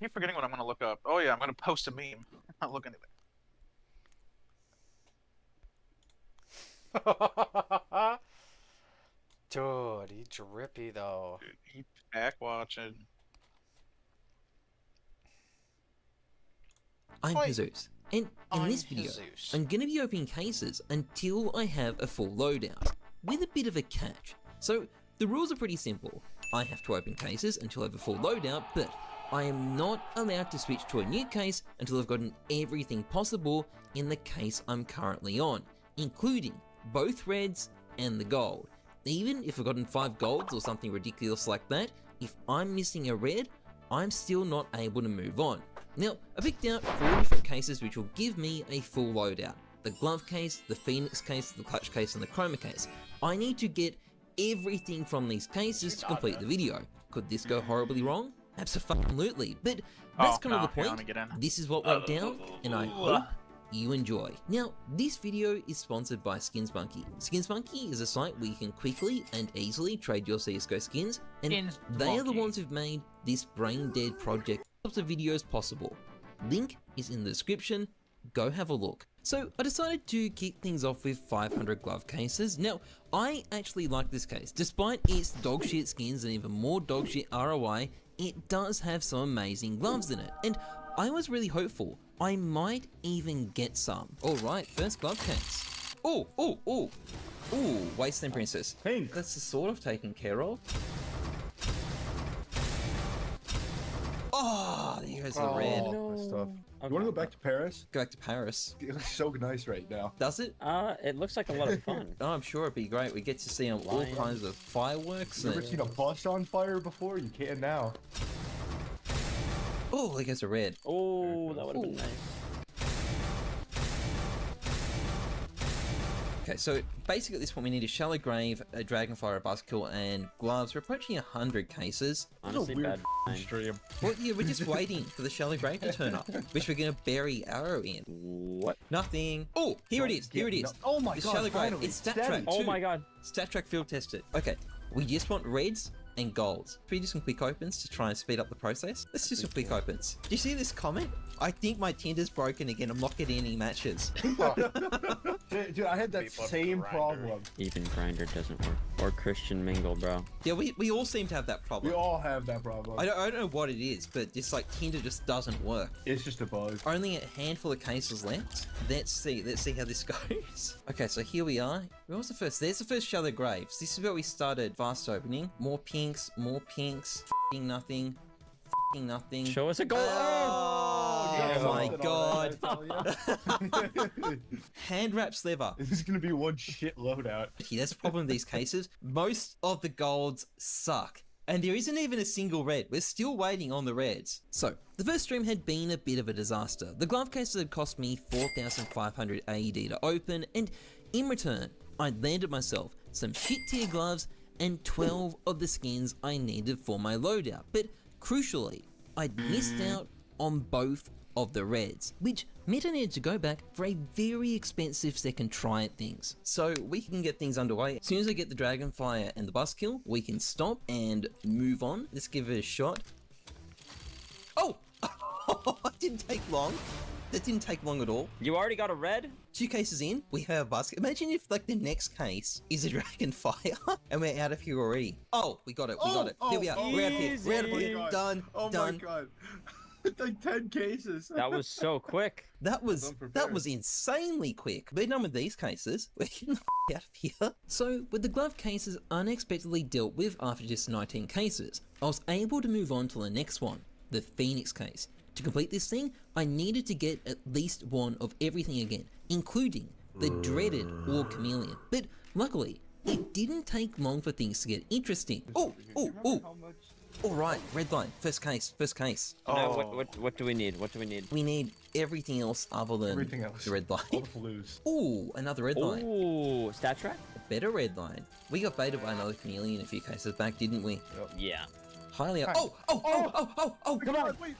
I keep forgetting what I'm gonna look up. Oh yeah, I'm gonna post a meme. I'm not looking at it.
Dude, he drippy though.
Dude, he back watching.
I'm
Oi.
Jesus, and in this video,
Jesus.
I'm going to be opening cases until I have a full loadout, with a bit of a catch. So, the rules are pretty simple. I have to open cases until I have a full loadout, but I am not allowed to switch to a new case until I've gotten everything possible in the case I'm currently on, including both reds and the gold. Even if I've gotten 5 golds or something ridiculous like that, if I'm missing a red, I'm still not able to move on. Now, I picked out 4 different cases which will give me a full loadout. The glove case, the Phoenix case, the clutch case, and the chroma case. I need to get everything from these cases to complete the video. Could this go horribly wrong? Absolutely, but that's kind of the point. This is what went down, and I hope you enjoy. Now, this video is sponsored by SkinsMonkey. SkinsMonkey is a site where you can quickly and easily trade your CSGO skins, and they are the ones who've made this brain dead project lots of videos possible. Link is in the description, go have a look. So I decided to kick things off with 500 glove cases. Now, I actually like this case. Despite its dogshit skins and even more dogshit ROI, it does have some amazing gloves in it, and I was really hopeful I might even get some. Alright, first glove case. Ooh, Wasteland Princess. Pink. That's sort of taken care of. Oh, there goes the red.
Stuff. You want to go back to Paris?
Go back to Paris.
It looks so nice right now.
Does it?
It looks like a lot of fun.
Oh, I'm sure it'd be great. We get to see all kinds of fireworks.
You ever seen a bus on fire before? You can now.
Oh, there goes a red.
Oh, that would have been nice.
Okay, so basically at this point we need a shallow grave, a dragonfire, a buzzkill, and gloves. We're approaching 100 cases.
Honestly, bad
stream.
Well, yeah, we're just waiting for the shallow grave to turn up, which we're gonna bury arrow in.
What?
Nothing. Oh, here it is. Here it is.
Oh my
the
god!
shallow grave.
Finally.
It's stat track.
Oh my god.
Stat track field tested. Okay, we just want reds and golds. Should we do some quick opens to try and speed up the process? Let's do some quick opens. Do you see this comment? I think my Tinder's broken again. I'm not getting any matches.
Dude, I had that same problem.
Even Grinder doesn't work. Or Christian Mingle, bro.
Yeah, we all seem to have that problem.
We all have that problem.
I don't know what it is, but it's like Tinder just doesn't work.
It's just a bug.
Only a handful of cases left. Let's see how this goes. Okay, so here we are. Where was the first? There's the first shallow graves. This is where we started fast opening. More pinks, f***ing nothing, f***ing nothing.
Show us a goal.
Oh my god. Hand wrap sliver.
This is gonna be one shit loadout.
Okay, that's the problem with these cases. Most of the golds suck. And there isn't even a single red. We're still waiting on the reds. So, the first stream had been a bit of a disaster. The glove cases had cost me 4,500 AED to open, and in return, I landed myself some shit tier gloves and 12 of the skins I needed for my loadout. But crucially, I'd missed out on both of the reds, which meant I needed to go back for a very expensive second try at things. So we can get things underway. As soon as I get the Dragonfire and the Buzzkill, we can stop and move on. Let's give it a shot. Oh! It didn't take long. That didn't take long at all.
You already got a red?
2 cases in, we have a basket. Imagine if like the next case is a Dragonfire and we're out of here already. Oh, we got it, we got it. There we are, we're out of here, we're out of here. Done, done.
My god. Like 10 cases.
That was so quick.
That was insanely quick. We're done with these cases. We're getting the out of here. So, with the glove cases unexpectedly dealt with after just 19 cases, I was able to move on to the next one, the Phoenix case. To complete this thing, I needed to get at least one of everything again, including the dreaded War Chameleon. But luckily, it didn't take long for things to get interesting. Oh! Alright, red line, first case.
Now, what do we need? What do we need?
We need everything else other than the red line.
All the blues.
Ooh, another red line.
Ooh, stat track?
A better red line. We got baited by another chameleon a few cases back, didn't we?
Yep.
Yeah.
Highly up. Oh!
Come on, wait.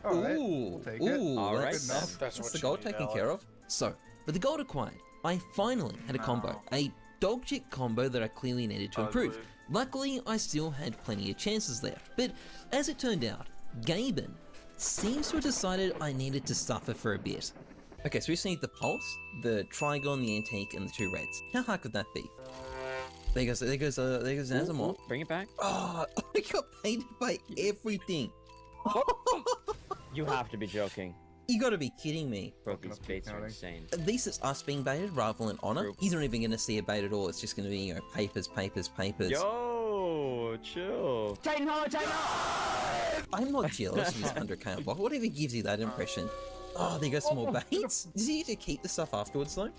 All right,
Ooh,
we'll take it.
ooh,
All right,
that's the gold taken care of. So, with the gold acquired, I finally had a combo. A dog shit combo that I clearly needed to improve. Luckily, I still had plenty of chances left, but as it turned out, Gaben seems to have decided I needed to suffer for a bit. Okay, so we just need the Pulse, the Trigon, the Antique, and the 2 reds. How hard could that be? There goes Asimov.
Bring it back.
Oh, I got baited by everything.
You have to be joking.
You gotta be kidding me.
Bro, these baits are insane.
At least it's us being baited rather than Honor. He's not even gonna see a bait at all. It's just gonna be, you know, papers.
Yo, chill.
Titan hard, Titan hard!
I'm not jealous of his 100k block. Whatever gives you that impression. Oh, there goes some more baits. Does he need to keep the stuff afterwards though?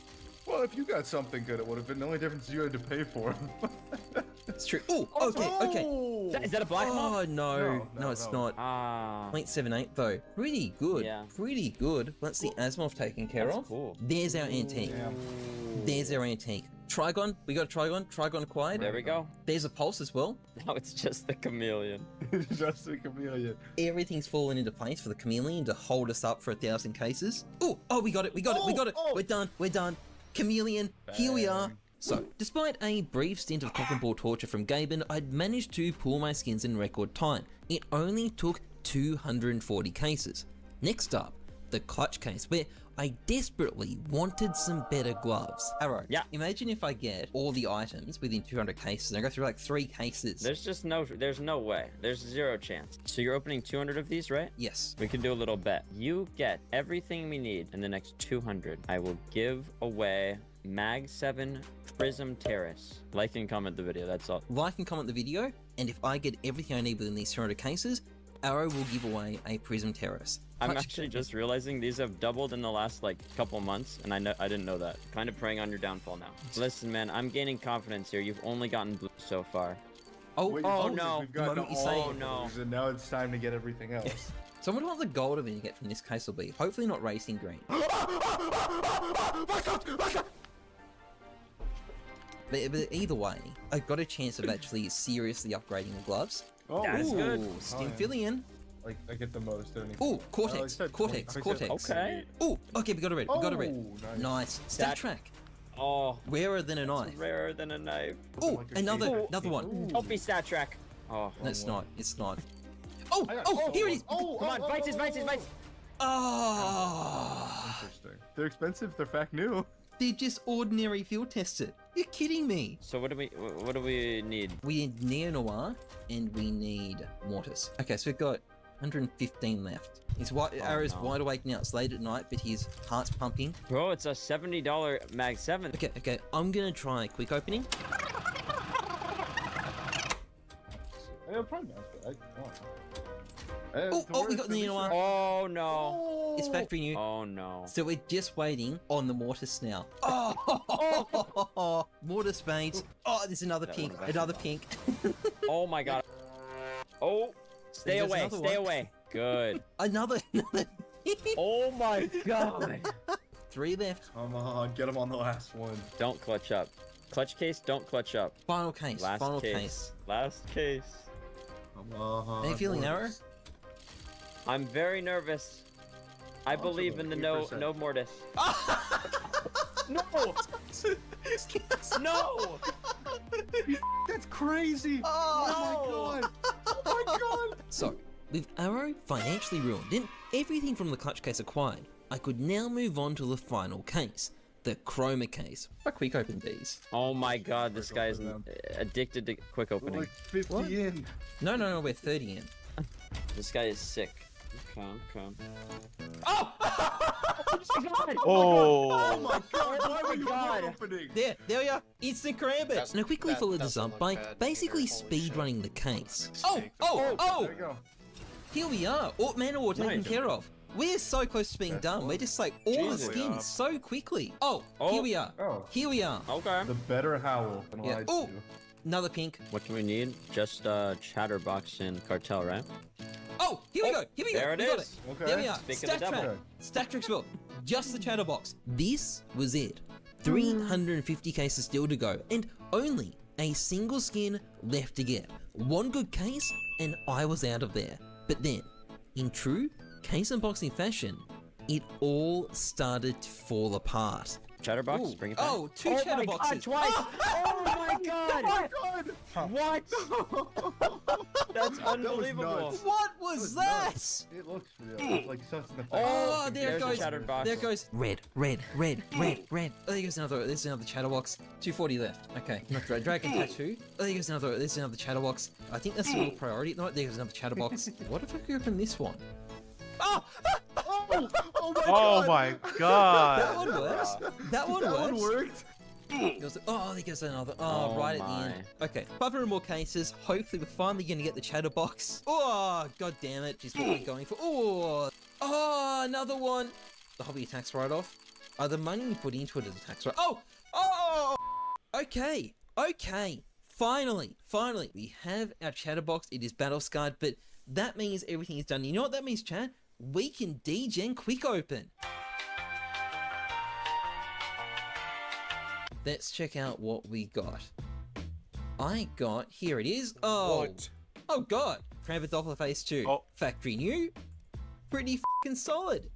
Well, if you got something good, it would have been the only difference you had to pay for them.
It's true. Oh, okay.
Is that a black mark?
Oh, no, it's not.
Ah.
0.78 though. Pretty good.
Yeah.
Pretty good. Let's see Asimov taken care of.
Cool.
There's our Antique. There's our Antique. Trigon. We got a Trigon. Trigon acquired.
There we go.
There's a Pulse as well.
Now it's just the chameleon.
Just the chameleon.
Everything's fallen into place for the chameleon to hold us up for 1,000 cases. Oh, we got it. We're done. Chameleon, here we are. So, despite a brief stint of cock and ball torture from Gaben, I'd managed to pull my skins in record time. It only took 240 cases. Next up, the clutch case, where I desperately wanted some better gloves. Arrow,
yeah.
Imagine if I get all the items within 200 cases and I go through like 3 cases.
There's no way. There's 0 chance. So you're opening 200 of these, right?
Yes.
We can do a little bet. You get everything we need in the next 200. I will give away Mag 7 Prism Terrace. Like and comment the video, that's all.
Like and comment the video, and if I get everything I need within these 200 cases, Arrow will give away a Prism Terrace.
I'm actually just realizing these have doubled in the last like couple months, and I didn't know that. Kind of preying on your downfall now. Listen, man, I'm gaining confidence here. You've only gotten blue so far.
Oh
no!
We've gotten
Oh no!
And now it's time to get everything else.
So I wonder what the gold I'm going to get from this case will be. Hopefully not racing green. But either way, I got a chance of actually seriously upgrading the gloves.
Oh,
that's good.
Stimphillion.
Like, I get the most.
Oh, Cortex. Cortex.
Okay.
Oh, okay, we got a red. Nice. Stat track.
Oh.
Rarer than a knife.
Rarer than a knife.
Oh, another one.
Don't be stat track. Oh.
No, it's not. It's not. Oh, here it is.
Come on, Vices.
Oh.
Interesting. They're expensive. They're fact new.
They're just ordinary field tested. You're kidding me.
So what do we need?
We need Neo Noir and we need Mortis. Okay, so we've got 115 left. Arrow's wide awake now. It's late at night, but his heart's pumping.
Bro, it's a $70 Mag 7.
Okay. I'm gonna try a quick opening. We got the Neo Noir.
Oh no.
It's factory new.
Oh no.
So we're just waiting on the Mortis now. Oh, Mortis bait. Oh, there's another pink.
Oh my god. Oh, stay away. Good.
Another.
Oh my god.
3 left.
Come on, get him on the last one.
Don't clutch up. Clutch case, don't clutch up.
Final case.
Last case.
Come on.
Are you feeling Arrow?
I'm very nervous. I believe in the no Mortis. No! No!
That's crazy! Oh my god!
So, with Arrow financially ruined and everything from the clutch case acquired, I could now move on to the final case, the Chroma case. I quick opened these.
Oh my god, this guy is addicted to quick opening.
Like 50 in.
No, we're 30 in.
This guy is sick. Okay.
Oh!
Oh my god! Why were you opening?
There we are. Instant karambit. And I quickly followed this up by basically speedrunning the case.
There you go.
Here we are. Mana War taken care of. We're so close to being done. We're just like all the skins so quickly. Here we are. Here we are.
Okay.
The better howl than lied to.
Another pink.
What do we need? Just Chatterbox and Cartel, right?
Oh, here we go.
There it
got
is.
Okay.
There we are.
Speak of the devil.
Stat tracks built. Just the Chatterbox. This was it. 350 cases still to go, and only a single skin left to get. One good case, and I was out of there. But then, in true case unboxing fashion, it all started to fall apart.
Chatterbox, bring it back.
Oh, 2 Chatterboxes.
Twice! Oh my god!
What? That's unbelievable.
What was that?
It looks real. It's like such an effect.
Oh, there it goes.
Shattered box.
There it goes. Red, red, red, red, red. Oh, there goes another. There's another chatterbox. 240 left. Okay, not dragon tattoo. Oh, there goes another. There's another chatterbox. I think that's a little priority. No, there goes another chatterbox. What if I could open this one? Oh!
Oh my god!
That one works. That one works.
That one worked.
Oh, there goes another. Oh, right at the end. Okay, 500 more cases. Hopefully, we're finally going to get the chatterbox. Oh, god damn it. Just what we're going for. Oh, another one. The hobby attacks right off. The money you put into it is a tax right. Oh! Okay. Finally. We have our chatterbox. It is battle scarred, but that means everything is done. You know what that means, chat? We can degen quick open. Let's check out what we got. Here it is. Oh god. Cranber Doppler Phase 2. Factory new. Pretty f***ing solid.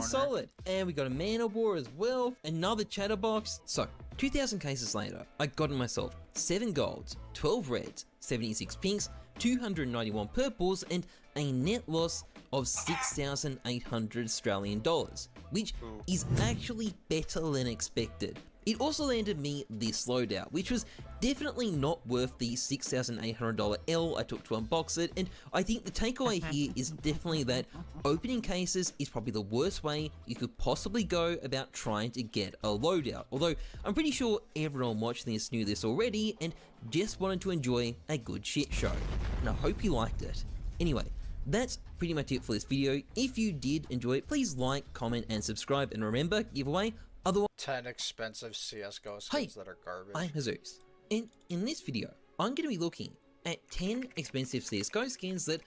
Solid. And we got a Mana War as well. Another chatterbox. So, 2,000 cases later, I got myself 7 golds, 12 reds, 76 pinks, 291 purples, and a net loss of 6,800 Australian dollars, which is actually better than expected. It also landed me this loadout, which was definitely not worth the $6,800 L I took to unbox it, and I think the takeaway here is definitely that opening cases is probably the worst way you could possibly go about trying to get a loadout, although I'm pretty sure everyone watching this knew this already and just wanted to enjoy a good shit show, and I hope you liked it. Anyway, that's pretty much it for this video. If you did enjoy it, please like, comment, and subscribe, and remember, giveaway, otherwise
10 expensive CSGO skins that are garbage.
I'm Jesus, and in this video, I'm going to be looking at 10 expensive CSGO skins that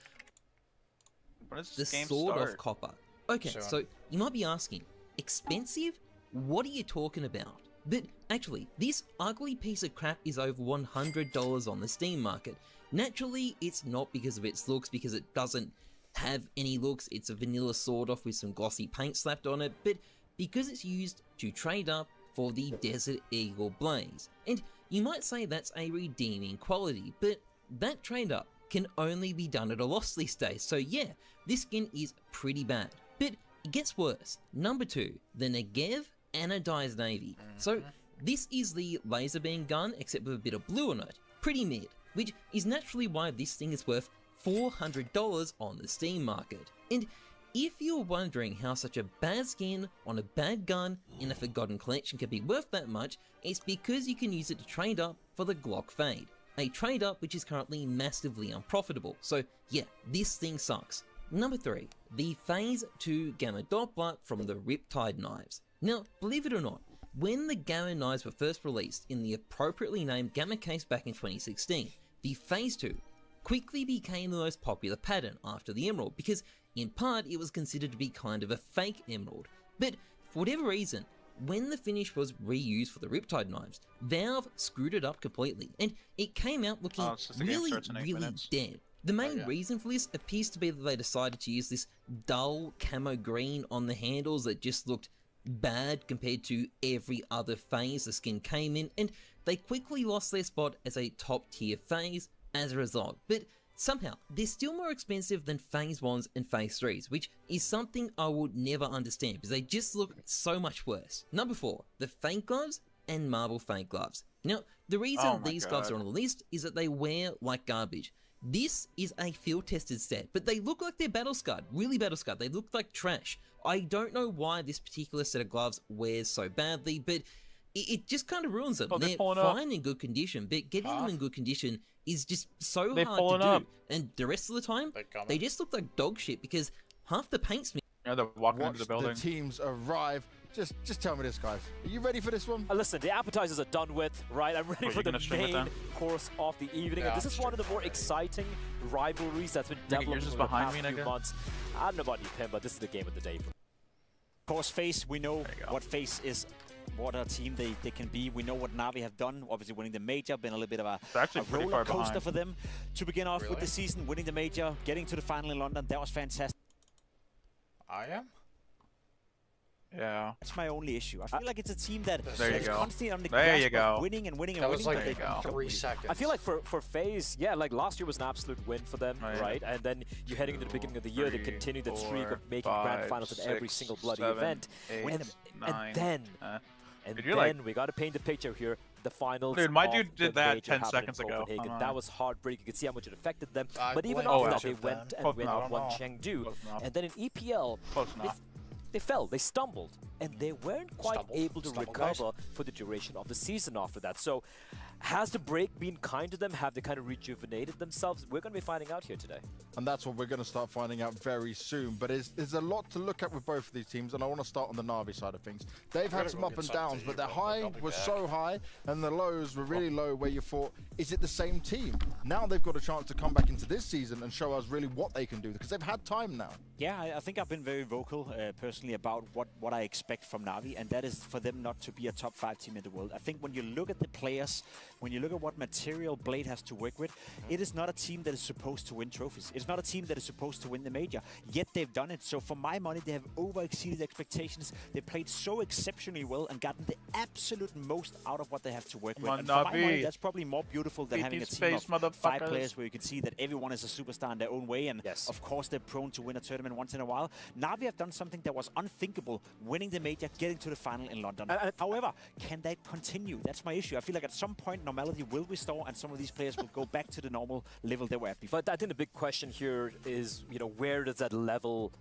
the Sword of Copper. Okay, so you might be asking, expensive? What are you talking about? But actually, this ugly piece of crap is over $100 on the Steam market. Naturally, it's not because of its looks, because it doesn't have any looks. It's a vanilla sword off with some glossy paint slapped on it, but because it's used to trade up for the Desert Eagle Blaze. And you might say that's a redeeming quality, but that trade up can only be done at a loss these days, so yeah, this skin is pretty bad. But it gets worse. Number 2, the Negev Anodized Navy. So this is the laser beam gun, except with a bit of blue on it. Pretty mid, which is naturally why this thing is worth $400 on the Steam market. And if you're wondering how such a bad skin on a bad gun in a Forgotten Collection can be worth that much, it's because you can use it to trade up for the Glock Fade, a trade up which is currently massively unprofitable, so yeah, this thing sucks. Number 3, the Phase 2 Gamma Doppler from the Riptide Knives. Now, believe it or not, when the Gamma Knives were first released in the appropriately named Gamma case back in 2016, the Phase 2 quickly became the most popular pattern after the Emerald, because in part it was considered to be kind of a fake Emerald. But for whatever reason, when the finish was reused for the Riptide Knives, Valve screwed it up completely, and it came out looking really dead. The main reason for this appears to be that they decided to use this dull camo green on the handles that just looked bad compared to every other phase the skin came in, and they quickly lost their spot as a top tier phase as a result. But somehow, they're still more expensive than Phase 1s and Phase 3s, which is something I would never understand because they just look so much worse. Number 4, the Fake Gloves and Marble Fake Gloves. Now, the reason these gloves are on the list is that they wear like garbage. This is a field tested set, but they look like they're battle scarred, really battle scarred. They look like trash. I don't know why this particular set of gloves wears so badly, but it just kind of ruins them. They're fine in good condition, but getting them in good condition is just so hard to do. And the rest of the time, they just look like dog shit because half the paint's missing.
Yeah, they're walking into the building.
The teams arrive. Just tell me this, guys. Are you ready for this one?
Listen, the appetizers are done with, right? I'm ready for the main course of the evening. And this is one of the more exciting rivalries that's been developed over the past few months. I don't know about you, Pim, but this is the game of the day.
Of course, FaZe, we know what FaZe is, what a team they can be. We know what Navi have done, obviously winning the major, been a little bit of a roller coaster for them to begin off with the season, winning the major, getting to the final in London. That was fantastic.
I am?
Yeah.
That's my only issue. I feel like it's a team that
There you
is
go.
constantly on the
There you
grasp
go.
of winning and winning and
That
winning.
was
but
like
they
3 seconds.
I feel like for FaZe, yeah, like last year was an absolute win for them, right? And then you're heading into the beginning of the year, they continue that streak of making grand finals at every single bloody event. And then we got to paint the picture here. The finals.
Dude, my
of
dude did
the
that
major
10
happened
seconds
in
ago.
Copenhagen. That was heartbreaking. You could see how much it affected them.
I
But even
blame
after that,
both
they
of
went
them.
and won Chengdu. And then in EPL, they fell, they stumbled, and they weren't quite able to recover for the duration of the season after that. So has the break been kind to them? Have they kind of rejuvenated themselves? We're going to be finding out here today.
And that's what we're going to start finding out very soon. But there's a lot to look at with both of these teams, and I want to start on the Navi side of things. They've had some up and downs, but their high was so high, and the lows were really low, where you thought, is it the same team? Now they've got a chance to come back into this season and show us really what they can do, because they've had time now.
Yeah, I think I've been very vocal personally about what I expect from Navi, and that is for them not to be a top 5 team in the world. I think when you look at the players, when you look at what material Blade has to work with, it is not a team that is supposed to win trophies. It's not a team that is supposed to win the major, yet they've done it. So for my money, they have over-exceeded expectations. They played so exceptionally well and gotten the absolute most out of what they have to work with. And for my money, that's probably more beautiful than having a team of 5 players where you can see that everyone is a superstar in their own way, and of course they're prone to win a tournament once in a while. Navi have done something that was unthinkable, winning the major, getting to the final in London. However, can that continue? That's my issue. I feel like at some point normality will restore and some of these players will go back to the normal level they were at before.
But I think the big question here is, you know, where is that level,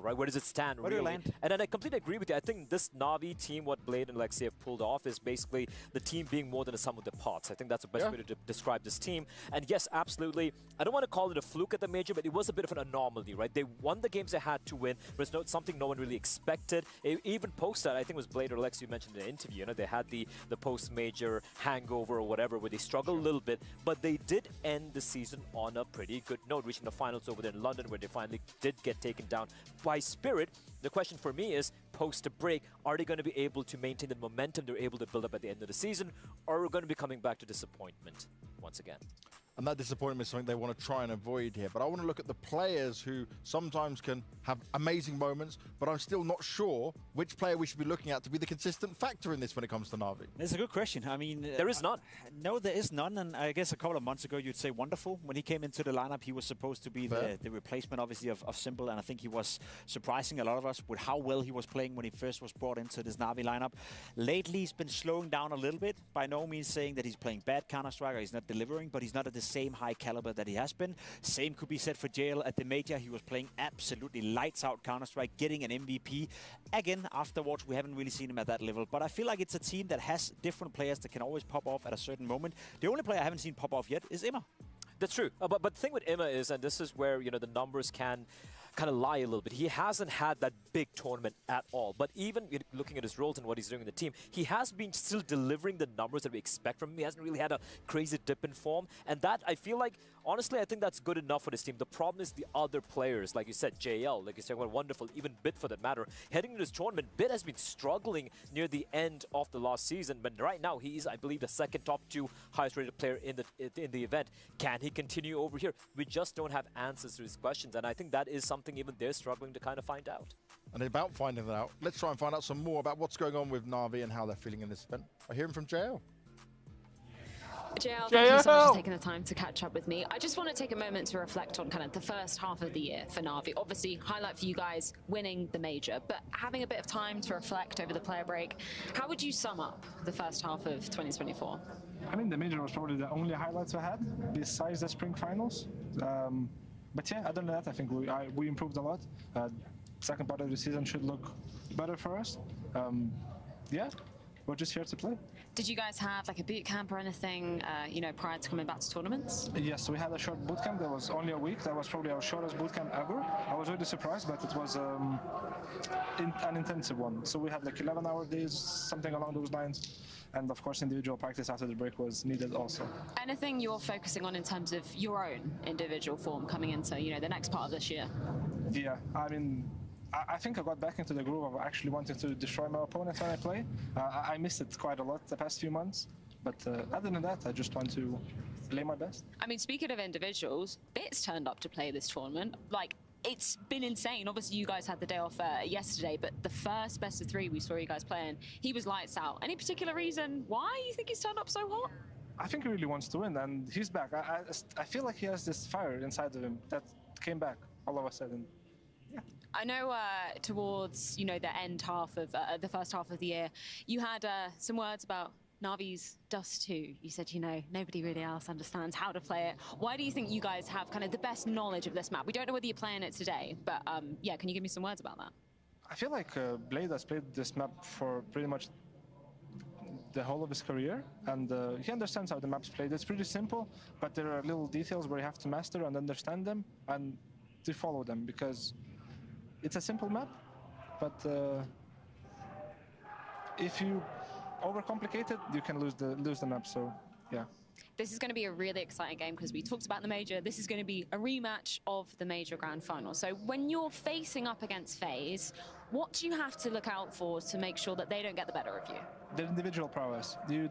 right? Where does it stand?
Where do you land?
And then I completely agree with you. I think this Navi team, what Blade and Lexi have pulled off, is basically the team being more than a sum of the parts. I think that's the best way to describe this team. And yes, absolutely, I don't want to call it a fluke at the major, but it was a bit of an anomaly, right? They won the games they had to win. It was something no one really expected. Even post that, I think it was Blade or Lexi who mentioned in the interview, you know, they had the post-major hangover or whatever, where they struggled a little bit, but they did end the season on a pretty good note, reaching the finals over there in London, where they finally did get taken down by Spirit. The question for me is, post a break, are they going to be able to maintain the momentum they're able to build up at the end of the season, or are we going to be coming back to disappointment once again?
And that disappointment is something they want to try and avoid here. But I want to look at the players who sometimes can have amazing moments, but I'm still not sure which player we should be looking at to be the consistent factor in this when it comes to Navi.
It's a good question. I mean,
there is none.
No, there is none. And I guess a couple of months ago, you'd say Wonderful. When he came into the lineup, he was supposed to be the replacement, obviously, of Simple. And I think he was surprising a lot of us with how well he was playing when he first was brought into this Navi lineup. Lately, he's been slowing down a little bit. By no means saying that he's playing bad Counter-Strike or he's not delivering, but he's not at the same high caliber that he has been. Same could be said for JL at the major. He was playing absolutely lights out Counter-Strike, getting an MVP. Again, afterwards, we haven't really seen him at that level. But I feel like it's a team that has different players that can always pop off at a certain moment. The only player I haven't seen pop off yet is Emma.
That's true. But the thing with Emma is, and this is where, you know, the numbers can kind of lie a little bit. He hasn't had that big tournament at all. But even looking at his roles and what he's doing in the team, he has been still delivering the numbers that we expect from him. He hasn't really had a crazy dip in form. And that, I feel like, honestly, I think that's good enough for this team. The problem is the other players. Like you said, JL, like you said, Wonderful, even Bit for that matter. Heading into this tournament, Bit has been struggling near the end of the last season. But right now, he is, I believe, the second top 2 highest rated player in the event. Can he continue over here? We just don't have answers to these questions. And I think that is something even they're struggling to kind of find out.
And about finding that out, let's try and find out some more about what's going on with Navi and how they're feeling in this event. I hear him from JL.
JL, thank you so much for taking the time to catch up with me. I just want to take a moment to reflect on kind of the first half of the year for Navi. Obviously, highlight for you guys winning the major, but having a bit of time to reflect over the player break, how would you sum up the first half of 2024?
I mean, the major was probably the only highlights I had, besides the spring finals. But yeah, other than that, I think we improved a lot. Second part of the season should look better for us. Yeah, we're just here to play.
Did you guys have like a boot camp or anything, you know, prior to coming back to tournaments?
Yes, we had a short boot camp. That was only a week. That was probably our shortest boot camp ever. I was really surprised, but it was an intensive one. So we had like 11-hour days, something along those lines. And of course, individual practice after the break was needed also.
Anything you're focusing on in terms of your own individual form coming into, you know, the next part of this year?
Yeah, I mean, I think I got back into the groove of actually wanting to destroy my opponents when I play. I missed it quite a lot the past few months. But other than that, I just want to play my best.
I mean, speaking of individuals, Bits turned up to play this tournament. Like, it's been insane. Obviously, you guys had the day off yesterday, but the first best of 3 we saw you guys playing, he was lights out. Any particular reason why you think he's turned up so hot?
I think he really wants to win, and he's back. I feel like he has this fire inside of him that came back all of a sudden.
I know towards the end half of the first half of the year, you had some words about Navi's Dust 2. You said, nobody really else understands how to play it. Why do you think you guys have kind of the best knowledge of this map? We don't know whether you're playing it today, but yeah, can you give me some words about that?
I feel like Blade has played this map for pretty much the whole of his career, and he understands how the map's played. It's pretty simple, but there are little details where you have to master and understand them and to follow them, because it's a simple map, but if you overcomplicate it, you can lose the map. So yeah.
This is going to be a really exciting game because we talked about the Major. This is going to be a rematch of the Major Grand Final. So when you're facing up against FaZe, what do you have to look out for to make sure that they don't get the better of you?
Their individual prowess. You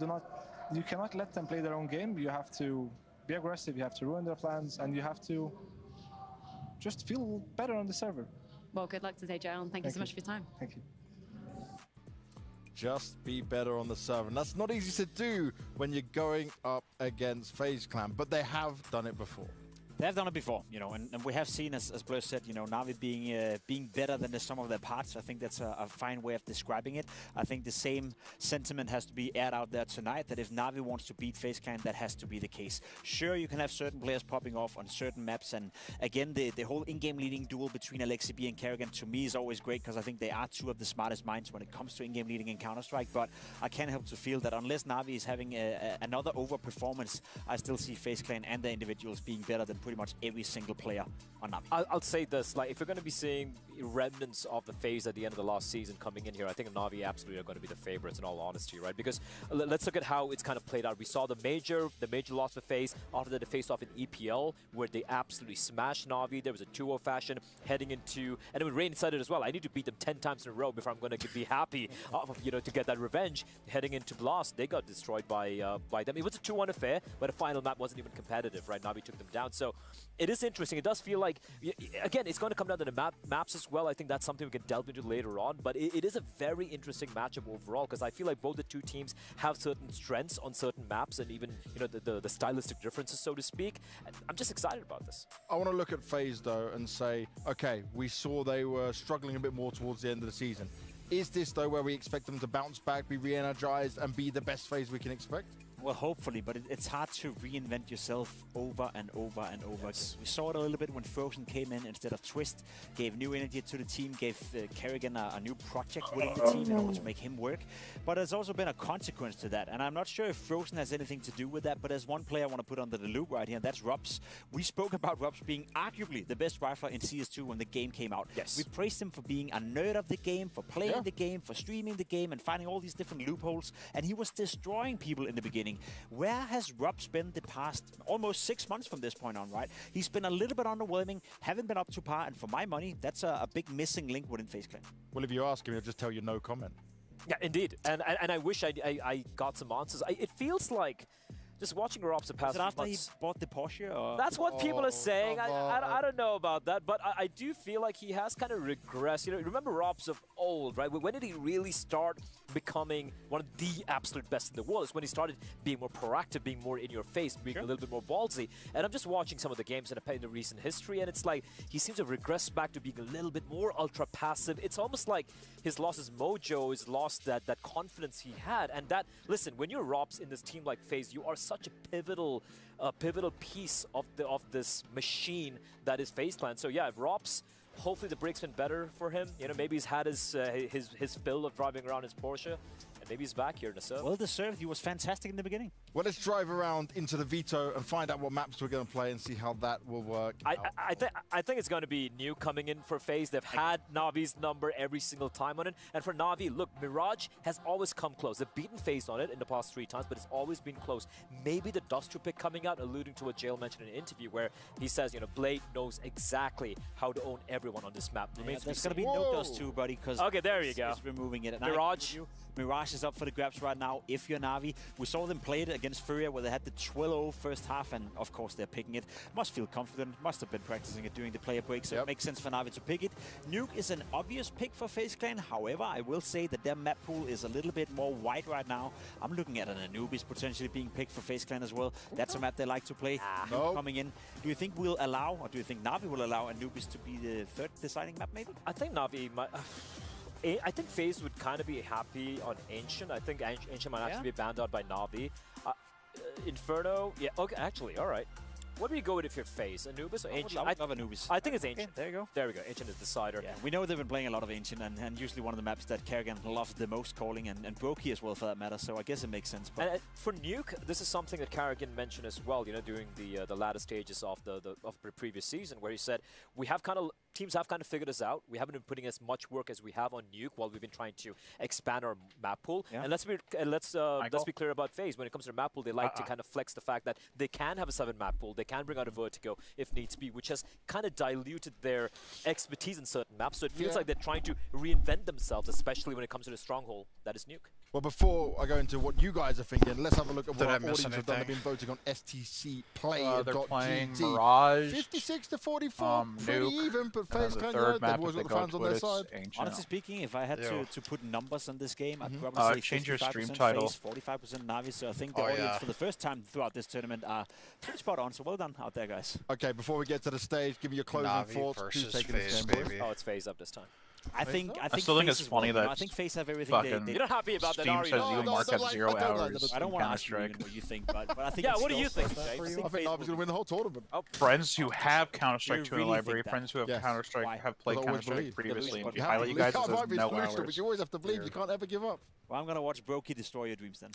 cannot let them play their own game. You have to be aggressive. You have to ruin their plans, and you have to just feel better on the server.
Well, good luck today, Joe, and thank you so much for your time.
Thank you.
Just be better on the server. And that's not easy to do when you're going up against FaZe Clan, but they have done it before.
They have done it before, and we have seen, as Blur said, Navi being better than the sum of their parts. I think that's a fine way of describing it. I think the same sentiment has to be aired out there tonight, that if Navi wants to beat FaZe Clan, that has to be the case. Sure, you can have certain players popping off on certain maps, and again, the whole in-game leading duel between Alexi B and Kerrigan to me is always great, because I think they are two of the smartest minds when it comes to in-game leading in Counter-Strike, but I can't help to feel that unless Navi is having another over-performance, I still see FaZe Clan and their individuals being better than pretty much every single player on Navi.
I'll say this, like, if you're going to be seeing remnants of the FaZe at the end of the last season coming in here, I think Navi absolutely are going to be the favorites in all honesty, right? Because let's look at how it's kind of played out. We saw the major loss to FaZe after they faced off in EPL, where they absolutely smashed Navi. There was a 2-0 fashion heading into, and when Rain said it as well, I need to beat them 10 times in a row before I'm going to be happy, to get that revenge. Heading into Blast, they got destroyed by them. It was a 2-1 affair, but the final map wasn't even competitive, right? Navi took them down. So it is interesting. It does feel like, again, it's going to come down to the maps as well. I think that's something we can delve into later on, but it is a very interesting matchup overall, because I feel like both the two teams have certain strengths on certain maps, and even the stylistic differences, so to speak. And I'm just excited about this.
I want to look at FaZe though and say, okay, we saw they were struggling a bit more towards the end of the season. Is this though where we expect them to bounce back, be re-energized, and be the best FaZe we can expect?
Well, hopefully, but it's hard to reinvent yourself over and over and over. Yes. We saw it a little bit when Frozen came in instead of Twist, gave new energy to the team, gave Kerrigan a new project within the team in order to make him work. But there's also been a consequence to that, and I'm not sure if Frozen has anything to do with that, but there's one player I want to put under the loop right here, and that's Robs. We spoke about Robs being arguably the best rifler in CS2 when the game came out.
Yes.
We praised him for being a nerd of the game, for playing the game, for streaming the game, and finding all these different loopholes, and he was destroying people in the beginning. Where has Robs been the past almost 6 months from this point on, right? He's been a little bit underwhelming, haven't been up to par, and for my money, that's a big missing link within FaZe Clan.
Well, if you ask him, he'll just tell you no comment.
Yeah, indeed. And I wish I got some answers. It feels like just watching Robs the past
Is it after
months,
he bought the Porsche? Or?
That's what people are saying. I don't know about that, but I do feel like he has kind of regressed. Remember Robs of old, right? When did he really start becoming one of the absolute best in the world? It's when he started being more proactive, being more in your face, being a little bit more ballsy. And I'm just watching some of the games in the recent history, and it's like he seems to have regressed back to being a little bit more ultra passive. It's almost like he's lost his mojo, he's lost that confidence he had. And that, listen, when you're Robs in this team like FaZe, you are such a pivotal piece of this machine that is FaZe Clan. So yeah, if Robs, hopefully the break's been better for him. Maybe he's had his fill of driving around his Porsche, and maybe he's back here in the serve.
Well deserved. He was fantastic in the beginning.
Well, let's drive around into the Veto and find out what maps we're going to play and see how that will work.
I think it's going to be new coming in for FaZe. They've had Navi's number every single time on it. And for Navi, look, Mirage has always come close. They've beaten FaZe on it in the past 3 times, but it's always been close. Maybe the Duster pick coming out, alluding to what Jail mentioned in an interview where he says, Blade knows exactly how to own everyone on this map.
There's going to be no Dust 2, buddy, because
okay, there you go.
He's removing it. And
Mirage.
Mirage is up for the grabs right now if you're Navi. We saw them play it against Furia where they had the 12-0 first half, and of course they're picking it. Must feel confident, must have been practicing it during the player break, so it makes sense for Navi to pick it. Nuke is an obvious pick for FaZe Clan. However, I will say that their map pool is a little bit more wide right now. I'm looking at an Anubis potentially being picked for FaZe Clan as well. That's a map they like to play. Coming in. Do you think we'll allow, or do you think Navi will allow Anubis to be the third deciding map maybe?
I think Navi might... I think FaZe would kind of be happy on Ancient. I think Ancient might actually be banned out by Navi. Inferno, yeah, okay, actually, all right. What do we go with if you're FaZe? Anubis or Ancient?
I love Anubis.
I think it's Ancient.
Okay, there you go.
There we go. Ancient is decider.
Yeah, we know they've been playing a lot of Ancient, and usually one of the maps that Kerrigan loves the most calling, and Brokey as well for that matter, so I guess it makes sense. But
And for Nuke, this is something that Kerrigan mentioned as well, you know, during the latter stages of the previous season, where he said, teams have kind of figured us out. We haven't been putting as much work as we have on Nuke while we've been trying to expand our map pool. Yeah. And let's be clear about FaZe. When it comes to map pool, they like to kind of flex the fact that they can have a 7 map pool. They can bring out a Vertigo if needs be, which has kind of diluted their expertise in certain maps. So it feels like they're trying to reinvent themselves, especially when it comes to the stronghold that is Nuke.
Well, before I go into what you guys are thinking, let's have a look at what our audience have done. They've been voting on STC Play.
They're playing
GG.
Mirage.
56 to 44, pretty even, but FaZe Clan, they've always got the fans on their side.
Honestly speaking, if I had to put numbers on this game, I'd probably say
change your stream
55%
title.
FaZe, 45% Navi. So I think the audience for the first time throughout this tournament are pretty spot on. So well done out there, guys.
Okay, before we get to the stage, give me your closing thoughts. Who's taking this game, boys?
Oh, it's FaZe up this time.
I think
still think it's funny that
I think FaZe have everything they
You're not happy about that,
Steam
are you?
says you and Mark have 0 hours.
I don't want to ask you
Counter-Strike.
what you think, but I think
Yeah,
it's
what do you
still
think,
stuff for
James?
you.
I think Navi's going to win the whole tournament.
Friends who have Counter-Strike
You
2 in the
really
library,
think that?
friends who have
Yes.
Counter-Strike,
Why?
have played
Because I always
Counter-Strike
believe.
previously. And
You
highlight you guys, it
can't
says
be
no
delusional, but
hours.
you always have to believe. You can't ever give up.
Well, I'm going to watch Brokey destroy your dreams then.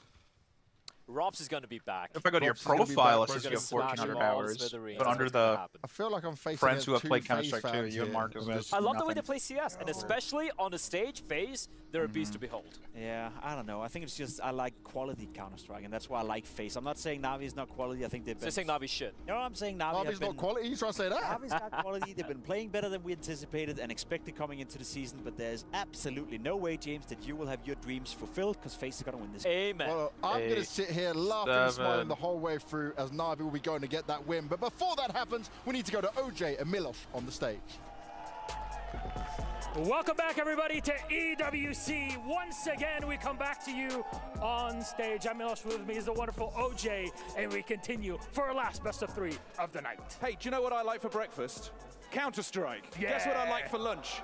Robs is going to be back.
If I go to your
Rob's gonna be
profile,
back,
it says
bro.
you have
Smash
1,400
them all to
hours.
smithereens.
But
That's
under
what's gonna
the
happen.
I feel like I'm facing
friends who have
two
played
FaZe
Counter-Strike 2,
fans
you and
here.
Mark have
Just
I love the way they
nothing.
play CS, and especially on the stage, FaZe, they're a beast to behold.
Yeah, I don't know. I think it's just I like quality Counter-Strike, and that's why I like FaZe. I'm not saying Navi is not quality. I think they've
So
been...
you're saying Navi shit?
No, I'm saying Navi
Navi's
have been...
not quality. You trying to say that?
Navi's got quality. They've been playing better than we anticipated and expected coming into the season, but there's absolutely no way, James, that you will have your dreams fulfilled because FaZe is going to win this game.
Amen.
Well, I'm going to sit here laughing and smiling the whole way through as Navi will be going to get that win. But before that happens, we need to go to OJ and Milos on the stage.
Welcome back, everybody, to EWC. Once again, we come back to you on stage. I'm Milos. With me is the wonderful OJ, and we continue for our last best of 3 of the night.
Hey, do you know what I like for breakfast? Counter-Strike.
Yeah.
Guess what I like for lunch?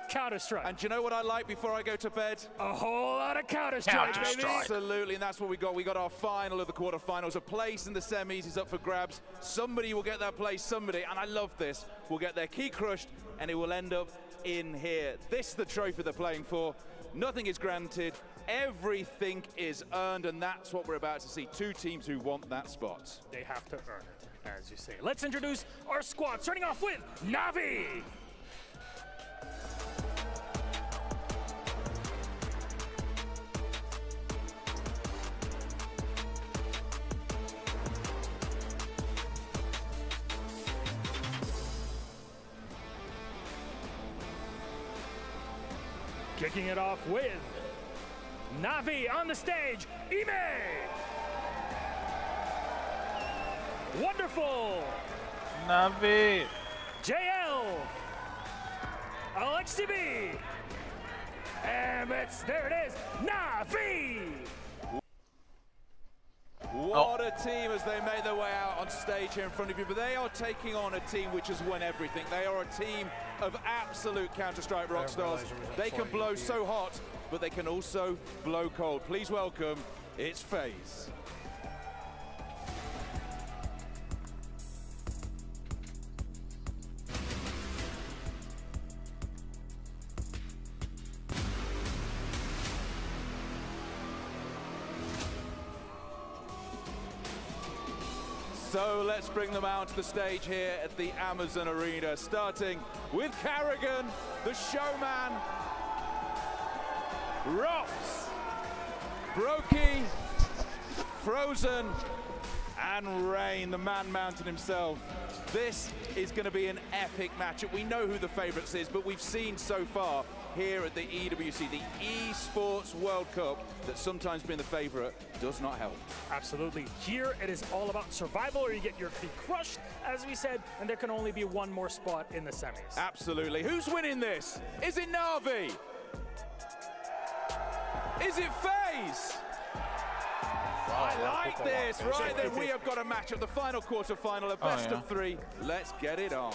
Counter-Strike.
And do you know what I like before I go to bed?
A whole lot of Counter-Strike, baby.
Absolutely, and that's what we got. We got our final of the quarterfinals. A place in the semis is up for grabs. Somebody will get that place, somebody, and I love this, will get their key crushed, and it will end up in here. This is the trophy they're playing for. Nothing is granted. Everything is earned, and that's what we're about to see. 2 teams who want that spot.
They have to earn it, as you say. Let's introduce our squad, starting off with Navi. Kicking it off with Navi on the stage, Ime! Wonderful!
Navi!
JL! Alex TB! And there it is, Navi!
What a team as they make their way out on stage here in front of you. But they are taking on a team which has won everything. They are a team of absolute Counter-Strike rock stars. They can blow so hot, but they can also blow cold. Please welcome, it's FaZe. So let's bring them out to the stage here at the Amazon Arena, starting with Kerrigan, the showman, Rops, Brokey, Frozen, and Rain, the man mountain himself. This is going to be an epic matchup. We know who the favourites is, but we've seen so far here at the EWC, the Esports World Cup, that sometimes being the favourite does not help.
Absolutely. Here it is all about survival, or you get your feet crushed, as we said, and there can only be one more spot in the semis.
Absolutely. Who's winning this? Is it Navi? Is it FaZe? I like this. Right then, we have got a match of the final quarter-final, a best of 3. Let's get it on.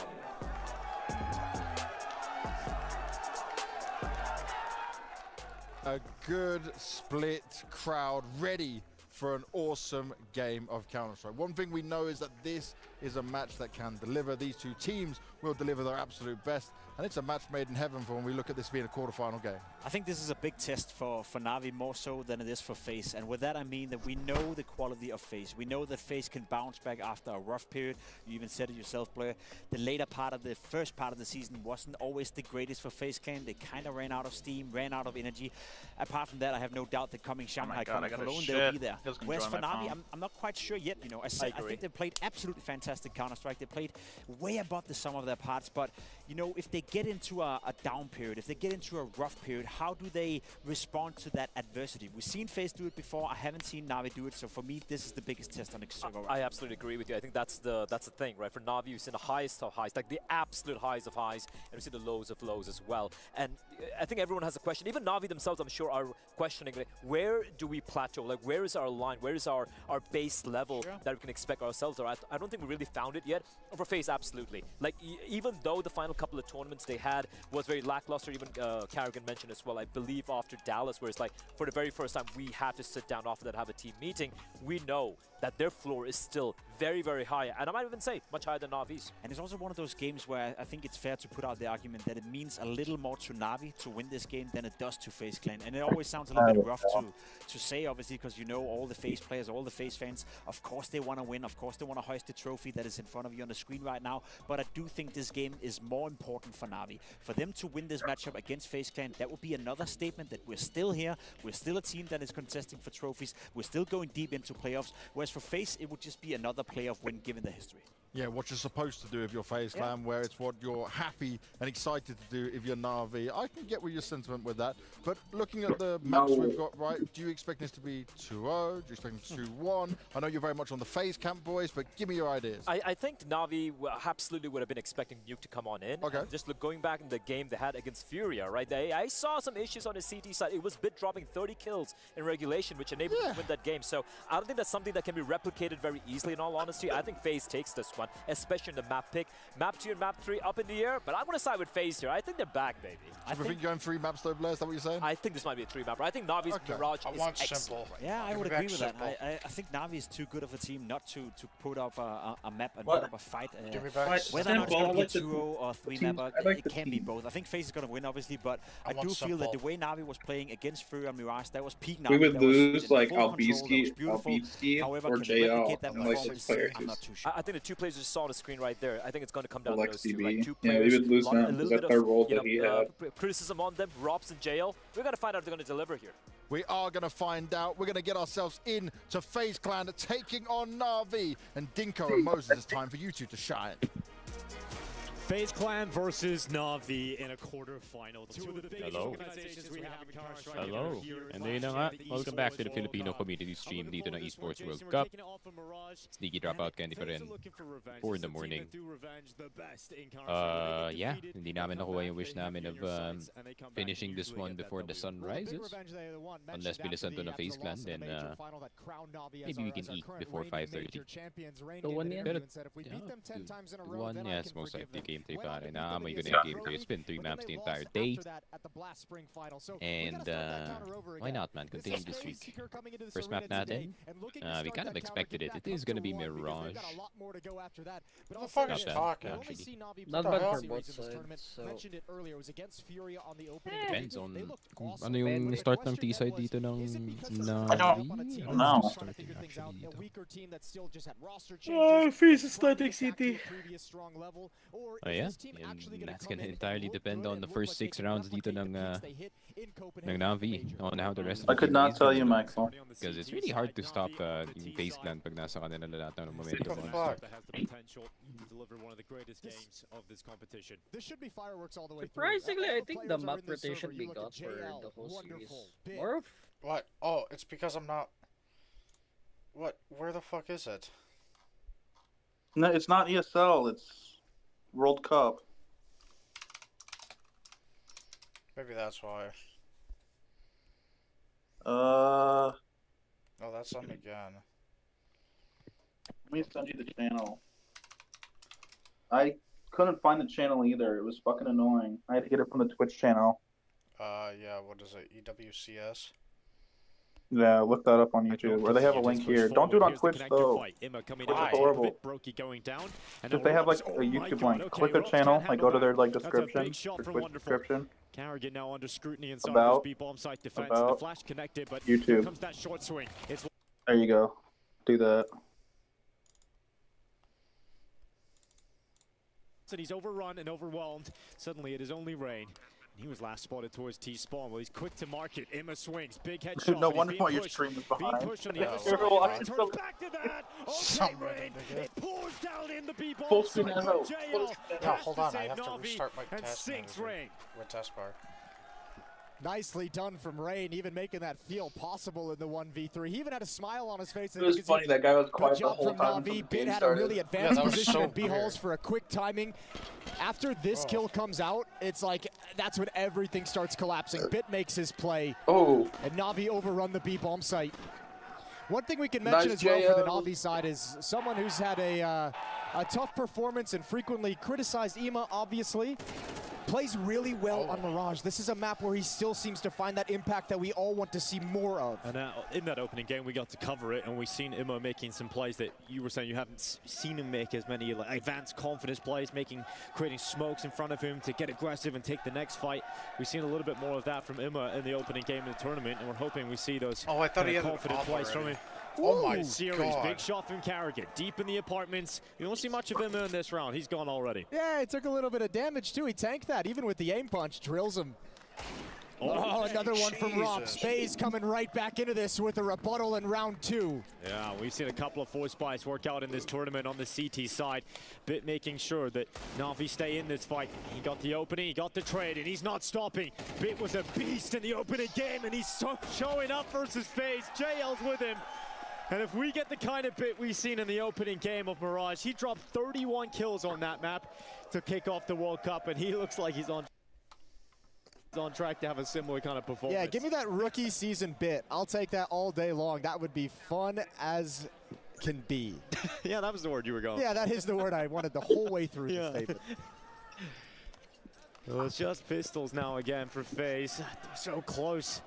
A good split crowd ready for an awesome game of Counter-Strike. One thing we know is that this is a match that can deliver. These two teams will deliver their absolute best, and it's a match made in heaven for when we look at this being a quarter-final game.
I think this is a big test for Navi, more so than it is for FaZe. And with that, I mean that we know the quality of FaZe. We know that FaZe can bounce back after a rough period. You even said it yourself, Blair. The later part of the first part of the season wasn't always the greatest for FaZe Clan. They kind of ran out of steam, ran out of energy. Apart from that, I have no doubt that coming Shanghai, coming Cologne, they'll be there. Whereas for Navi, I'm not quite sure yet. You know, I think they played absolutely fantastic Counter-Strike. They played way above the sum of their parts. But, you know, if they get into a down period, if they get into a rough period, how do they respond to that adversity? We've seen FaZe do it before. I haven't seen Navi do it. So for me, this is the biggest test on the server.
I absolutely agree with you. I think that's the thing, right? For Navi, you've seen the highest of highs, like the absolute highs of highs, and we see the lows of lows as well. And I think everyone has a question. Even Navi themselves, I'm sure, are questioning, like, where do we plateau? Like, where is our line? Where is our base level that we can expect ourselves? Or I don't think we really found it yet. For FaZe, absolutely. Like, even though the final couple of tournaments they had was very lackluster, even Carrigan mentioned as well, I believe after Dallas, where it's like, for the very first time, we had to sit down after that, have a team meeting. We know that their floor is still very, very high, and I might even say much higher than Navi's.
And it's also one of those games where I think it's fair to put out the argument that it means a little more to Navi to win this game than it does to FaZe Clan. And it always sounds a little bit rough to say, obviously, because you know all the FaZe players, all the FaZe fans, of course they want to win, of course they want to hoist the trophy that is in front of you on the screen right now. But I do think this game is more important for Navi. For them to win this matchup against FaZe Clan, that would be another statement that we're still here, we're still a team that is contesting for trophies, we're still going deep into playoffs, whereas for FaZe, it would just be another playoff win given the history.
Yeah, what you're supposed to do if you're FaZe Clan, where it's what you're happy and excited to do if you're Navi. I can get with your sentiment with that, but looking at the maps we've got, right, do you expect this to be 2-0? Do you expect 2-1? I know you're very much on the FaZe camp, boys, but give me your ideas.
I think Navi absolutely would have been expecting Nuke to come on in.
Okay.
Just going back in the game they had against Furia, right? I saw some issues on the CT side. It was bit dropping 30 kills in regulation, which enabled them to win that game. So I don't think that's something that can be replicated very easily, in all honesty. I think FaZe takes this one, especially in the map pick. Map 2 and map 3 up in the air, but I'm going to side with FaZe here. I think they're back, baby.
I think you're going 3 maps though, Blair? Is that what you're saying?
I think this might be a 3-mapper. I think Navi's Mirage is excellent.
Yeah, I would agree with that. I think Navi is too good of a team not to put up a map and put up a fight. Whether or not it's going to be a 2-0 or 3-mapper, it can be both. I think FaZe is going to win, obviously, but I do feel that the way Navi was playing against Furia and Mirage, that was peak Navi.
We would lose like Albisky
However,
or JL
that
and like 6 players.
I'm not too sure.
I think the 2 players you saw on the screen right there, I think it's going to come down to those
CB.
2. Like 2
Yeah,
players,
we would lose
a
them.
little
That's
bit
their
of
role that he had.
criticism on them, Robs and JL. We're going to find out if they're going to deliver here.
We are going to find out. We're going to get ourselves in to FaZe Clan taking on Navi. And Dinko and Moses, it's time for you two to shine.
FaZe Clan versus Navi in a quarterfinal. Two of the biggest organizations we have in Counter-Strike.
Hello. And then welcome back to the Filipino community stream dito ng Esports World Cup. Sneaky dropout candy pa rin. 4 in the morning. Yeah, hindi namin nakuha yung wish namin of finishing this one before the sun rises. Unless bilisan to na FaZe Clan, then maybe we can eat before 5:30.
So 1 yan?
Pero, yeah, 1, yes, most likely game 3 pa rin. Naamoy ko na yung game 3. It's been 3 maps the entire day. And why not, man? Continue this week. First map natin. We kind of expected it. It is going to be Mirage.
What the fuck is talking?
Not bad for both sides. So.
Depends on kung ano yung start ng T-side dito ng Navi.
I don't know. FaZe is starting CT.
Oh yeah, and that's gonna entirely depend on the first 6 rounds dito ng Navi on how the rest of the
I could
game
not
is
tell
gonna
you,
look.
Michael.
Because it's really hard to stop yung FaZe Clan pag nasa kanila na lahat ng momentum.
Has the potential to deliver one of the greatest games of this competition.
This should be fireworks all the way
Surprisingly, I think the
players are
map
in this
rotation
server.
we
You look
got
at
for
JL,
the whole series.
wonderful, big.
More of...
What? Oh, it's because I'm not... What? Where the fuck is it?
No, it's not ESL. It's World Cup.
Maybe that's why.
Uh,
Oh, that's on again.
let me send you the channel. I couldn't find the channel either. It was fucking annoying. I had to get it from the Twitch channel.
Yeah, what is it? EWCS?
Yeah, look that up on YouTube. Or they have a link here. Don't do it on Twitch though. Twitch is horrible. If they have like a YouTube link, click their channel, like go to their like description, their Twitch description.
Carrigan now under scrutiny inside
About-
this B-bomb site defense.
about
The flash connected, but
YouTube.
here comes that short swing. It's
There you go. Do that.
and he's overrun and overwhelmed. Suddenly it is only Rain. He was last spotted towards T-spawn. Well, he's quick to market. Imma swings. Big headshot.
Dude, no
but he's
wonder
being
why your
pushed.
stream is
Being
behind.
pushed on the
Yeah,
other
well,
side.
well,
Rain
it's
turns
so-
back to that. Okay,
Somebody
Rain.
did it.
It pours down in the B-bomb.
Full screen
side,
ammo.
but JL
No,
has
hold on. I
save
have to
Navi
restart my
and
task
sinks
manager
Rain.
with task bar.
Nicely done from Rain, even making that feel possible in the 1v3. He even had a smile on his face.
It was funny, that guy was quiet
Good
the
job
whole
from
time until
Navi.
the
Bit
game
had a
started.
really advanced
that was
position
so
in B-holes
weird.
for a quick timing. After this kill comes out, it's like that's when everything starts collapsing. Bit makes his play,
Oh,
and Navi overrun the B-bomb site. One thing we can mention
Nice
as well for the
JL.
Navi side is someone who's had a tough performance and frequently criticized Ema, obviously. Plays really well on Mirage. This is a map where he still seems to find that impact that we all want to see more of.
And in that opening game, we got to cover it, and we've seen Immo making some plays that you were saying you haven't seen him make as many like advanced confidence plays, creating smokes in front of him to get aggressive and take the next fight. We've seen a little bit more of that from Immo in the opening game of the tournament, and we're hoping we see those
Oh, I thought he had an
confident
op
plays from
already.
him.
Oh my
Series,
God.
big shot from Carrigan, deep in the apartments. You don't see much of Immo in this round. He's gone already.
Yeah, it took a little bit of damage too. He tanked that, even with the aim punch, drills him. Oh, another one from Rops. FaZe coming right back into this with a rebuttal in round 2.
Yeah, we've seen a couple of force buys work out in this tournament on the CT side. Bit making sure that Navi stay in this fight. He got the opening, he got the trade, and he's not stopping. Bit was a beast in the opening game, and he's showing up versus FaZe. JL's with him. And if we get the kind of Bit we've seen in the opening game of Mirage, he dropped 31 kills on that map to kick off the World Cup, and he looks like he's on track to have a similar kind of performance.
Yeah, give me that rookie season Bit. I'll take that all day long. That would be fun as can be.
Yeah, that was the word you were going.
Yeah, that is the word I wanted the whole way through
Yeah.
the statement.
Well, it's just pistols now again for FaZe. They're so close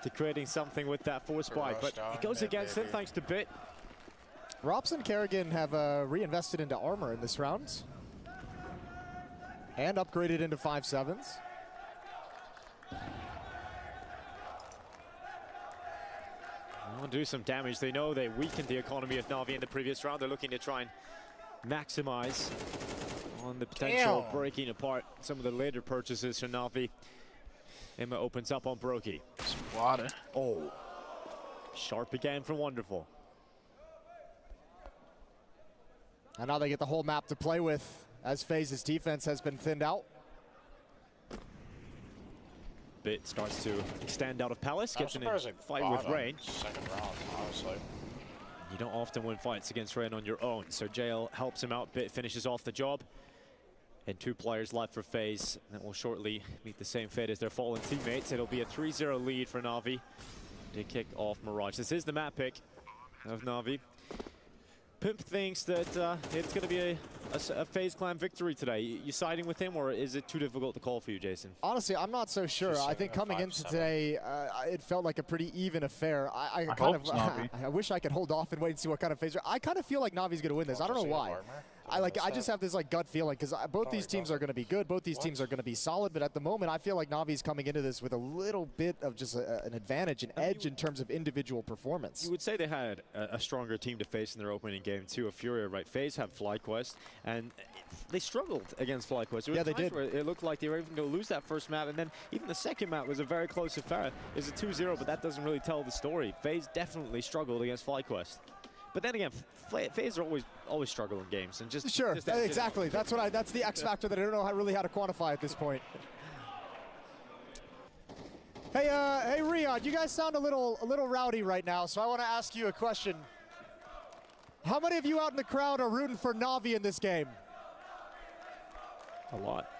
to creating something with that force buy, but it goes against them thanks to Bit.
Rops and Kerrigan have reinvested into armor in this round. And upgraded into 5.7s.
They'll do some damage. They know they weakened the economy of Navi in the previous round. They're looking to try and maximize on the potential
Damn.
breaking apart some of the later purchases for Navi. Emma opens up on Brokey.
Water.
Oh. Sharp again from Wonderful.
And now they get the whole map to play with as FaZe's defense has been thinned out.
Bit starts to extend out of Palace,
I'm
gets in a
surprised they
fight
bought
with
him
Rain.
Second round, honestly.
You don't often win fights against Rain on your own, so JL helps him out. Bit finishes off the job. And 2 players left for FaZe that will shortly meet the same fate as their fallen teammates. It'll be a 3-0 lead for Navi to kick off Mirage. This is the map pick of Navi. Pimp thinks that it's going to be a FaZe Clan victory today. You siding with him, or is it too difficult to call for you, Jason?
Honestly, I'm not so sure. I think coming into today, it felt like a pretty even affair. I
hope
kind of,
it's Navi.
I wish I could hold off and wait and see what kind of FaZe. I kind of feel like Navi's going to win this. I don't know why. I just have this like gut feeling because both these teams are going to be good, both these teams are going to be solid, but at the moment I feel like Navi's coming into this with a little bit of just an advantage, an edge in terms of individual performance.
You would say they had a stronger team to face in their opening game too. Of Furia, right? FaZe had FlyQuest, and they struggled against FlyQuest. There were
they
times
did.
where it looked like they were even going to lose that first map, and then even the second map was a very close affair. It was a 2-0, but that doesn't really tell the story. FaZe definitely struggled against FlyQuest. But then again, FaZe are always struggle in games, and just
sure,
just
exactly. That's the X factor that I don't know really how to quantify at this point. Hey, Riyadh, you guys sound a little rowdy right now, so I want to ask you a question. How many of you out in the crowd are rooting for Navi in this game?
A lot.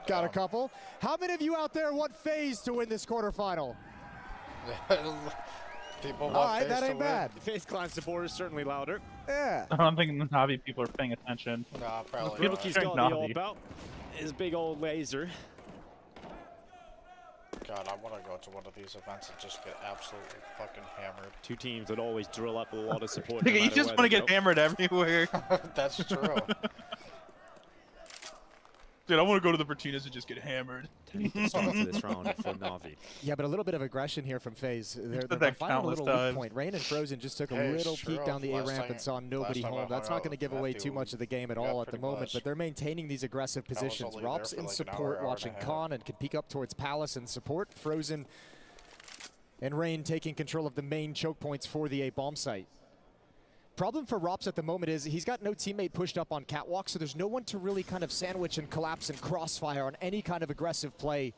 Got a couple. How many of you out there want FaZe to win this quarterfinal?
People
All
want
right,
FaZe
that
to
ain't
win.
bad.
FaZe Clan support is certainly louder.
Yeah.
I don't think the Navi people are paying attention.
Nah, probably
People
not.
keep
He's got the
Navi.
AWP out. His big old laser.
God, I want to go to one of these events and just get absolutely fucking hammered.
Two teams that always drill up a lot of support.
Nigga, you just want to get hammered everywhere.
That's true.
Dude, I want to go to the Bertinas and just get hammered.
Start to this round for Navi.
Yeah, but a little bit of aggression here from FaZe. They're
that
finding a
countless
little weak
times.
point. Rain and Frozen just took a
Hey,
little
sure,
peek down the
last
A-ramp
time-
and saw nobody
last time I
home. That's
hung
not going to
out
give
with
away
Matthew,
too much of the game at
we got
all at the
pretty
moment,
close.
but they're maintaining these aggressive
was
positions.
only there
Rops
for
in
like an
support,
hour and
watching
a half.
Khan and can peek up towards Palace and support. Frozen and Rain taking control of the main choke points for the A-bomb site. Problem for Rops at the moment is he's got no teammate pushed up on catwalk, so there's no one to really kind of sandwich and collapse and crossfire on any kind of aggressive play.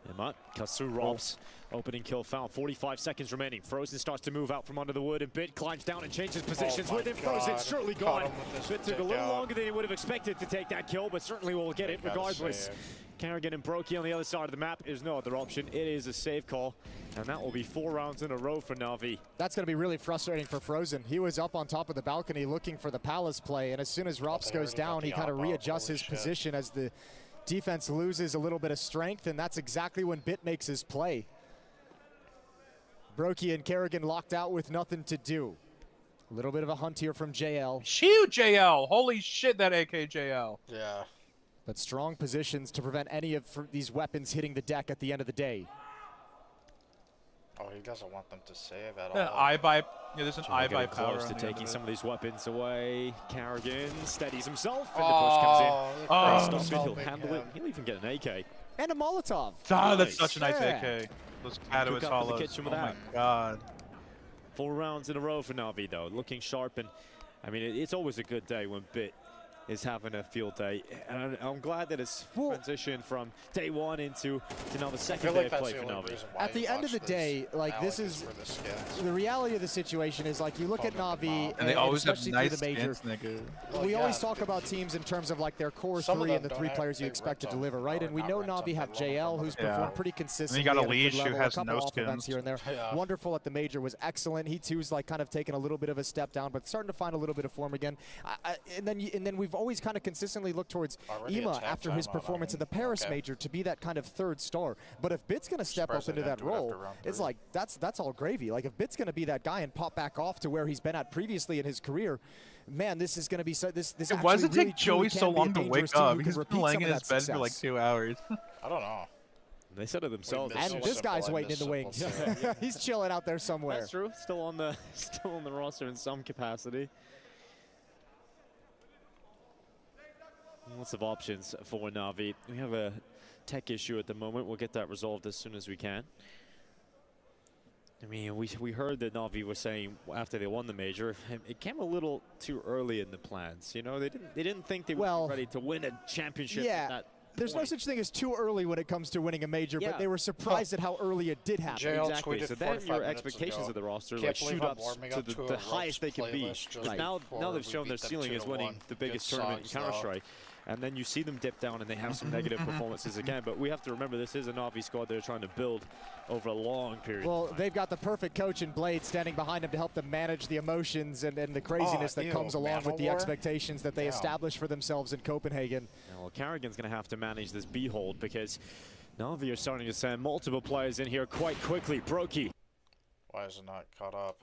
Emma cuts through Robs. Opening kill found. 45 seconds remaining. Frozen starts to move out from under the wood, and Bit climbs down and changes positions with him. Frozen surely
Caught
gone.
him with this
Bit took a
kick
little
out.
longer than he would have expected to take that kill, but certainly will get it
Gotta
regardless.
save.
Kerrigan and Brokey on the other side of the map. There's no other option. It is a save call, and that will be 4 rounds in a row for Navi.
That's going to be really frustrating for Frozen. He was up on top of the balcony looking for the Palace play, and as soon as Rops
they
goes
already
down,
got
he
the
kind of
op out.
readjusts
Holy
his
shit.
position as the defense loses a little bit of strength, and that's exactly when Bit makes his play. Brokey and Kerrigan locked out with nothing to do. A little bit of a hunt here from JL.
Shoot, JL! Holy shit, that AK JL.
Yeah.
But strong positions to prevent any of these weapons hitting the deck at the end of the day.
Oh, he doesn't want them to save at
An
all.
iBuy. Yeah, there's an
Trying to
iBuy
get
power
close to
on the end
taking
of
some
it.
of these weapons away. Kerrigan steadies himself, and the push comes in.
Oh,
Stop it, he'll handle it. He'll even get an AK.
And a Molotov.
Ah, that's
Nice.
such a nice
Yeah.
AK. Those
Cook
Catalyst
up in the
hollows.
kitchen
Oh
with
my
that.
god.
4 rounds in a row for Navi, though. Looking sharp, and I mean, it's always a good day when Bit is having a field day. And I'm glad that it's transitioned from day 1 into now the second day of play for Navi.
At the end of the day, like this is the reality of the situation is like you look at Navi
And they always have
especially
nice
through the major.
skins, nigga.
We always talk about teams in terms of like their core
Some of
3 and
them
the
don't
3
have
players you
big
expect to
rent
deliver, right? And we know Navi have JL, who's
Yeah.
performed pretty
And
consistently.
then you got
at a good
Elish, who
level.
has
a couple
no
off events
skins.
here and there.
Yeah.
Wonderful at the major, was excellent. He too's like kind of taken a little bit of a step down, but starting to find a little bit of form again. And then we've always kind of consistently looked towards
Already
Ema
attack
after
time
his
on
performance in the Paris
Okay.
major to be that kind of 3rd star. But if Bit's going to step up
Surprised they
into that
didn't do it after
role,
round
it's
3.
like that's all gravy. Like if Bit's going to be that guy and pop back off to where he's been at previously in his career, man, this is going to be so. This
Why does
actually
it
really
take Joey
truly
so
can be a
long to
dangerous
wake
team
up?
who
He's
can
been
repeat
laying
some
in
of
his
that
bed for like
success.
2 hours.
I don't know.
They said it themselves.
missed
And
so
this
simple,
guy's
I
waiting in the
miss
wings.
simple,
He's chilling out there somewhere.
That's true. Still on the roster in some capacity. Lots of options for Navi. We have a tech issue at the moment. We'll get that resolved as soon as we can. I mean, we heard that Navi was saying after they won the major, it came a little too early in the plans. You know, they didn't think they were ready to win a championship.
Yeah.
At that
There's no
point.
such thing as too early when it comes to winning a major,
Yeah.
but they were surprised at how early it did happen.
JL
Exactly.
tweeted
So then
45
your
minutes
expectations
ago.
of the roster
Can't
like
believe
shoot
I'm
up
warming
to
up
the,
to a
the highest they
Ropes
can be.
playlist just
Because now
before
they've
we
shown their
beat them
ceiling
2
is
to
winning
1.
the biggest
Good
tournament in
songs, though.
Counter-Strike. And then you see them dip down and they have some negative performances again. But we have to remember this is a Navi squad they're trying to build over a long period.
Well, they've got the perfect coach in Blade standing behind him to help them manage the emotions and the craziness that
ew,
comes along with the
Manowar?
expectations that they
Damn.
establish for themselves in Copenhagen.
Well, Kerrigan's going to have to manage this B-hold because Navi are starting to send multiple players in here quite quickly. Brokey.
Why is it not caught up?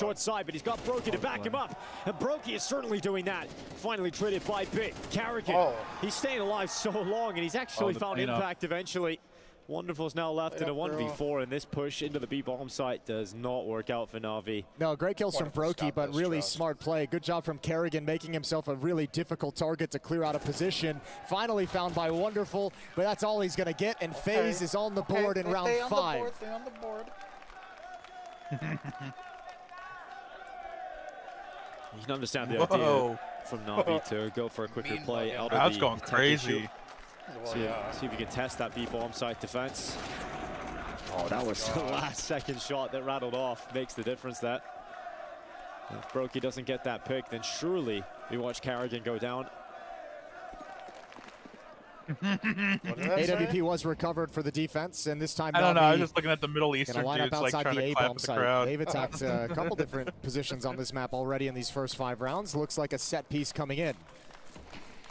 Short side, but he's got Brokey to back him up. And Brokey is certainly doing that. Finally traded by Bit. Carrigan, he's staying alive so long, and he's actually found impact eventually. Wonderful's now left in a 1v4, and this push into the B-bomb site does not work out for Navi.
No, great kills from Brokey, but really smart play. Good job from Kerrigan, making himself a really difficult target to clear out of position. Finally found by Wonderful, but that's all he's going to get, and FaZe is on the board in round 5.
Stay on the board.
You can understand the idea from Navi to go for a quicker play out of the
That's going crazy.
See if you can test that B-bomb site defense. Oh, that was the last second shot that rattled off. Makes the difference there. If Brokey doesn't get that pick, then surely we watch Carrigan go down.
AWP was recovered for the defense, and this time
I don't know. I was just looking at the Middle Eastern dudes like trying to clap with the crowd.
They've attacked a couple different positions on this map already in these first 5 rounds. Looks like a set piece coming in.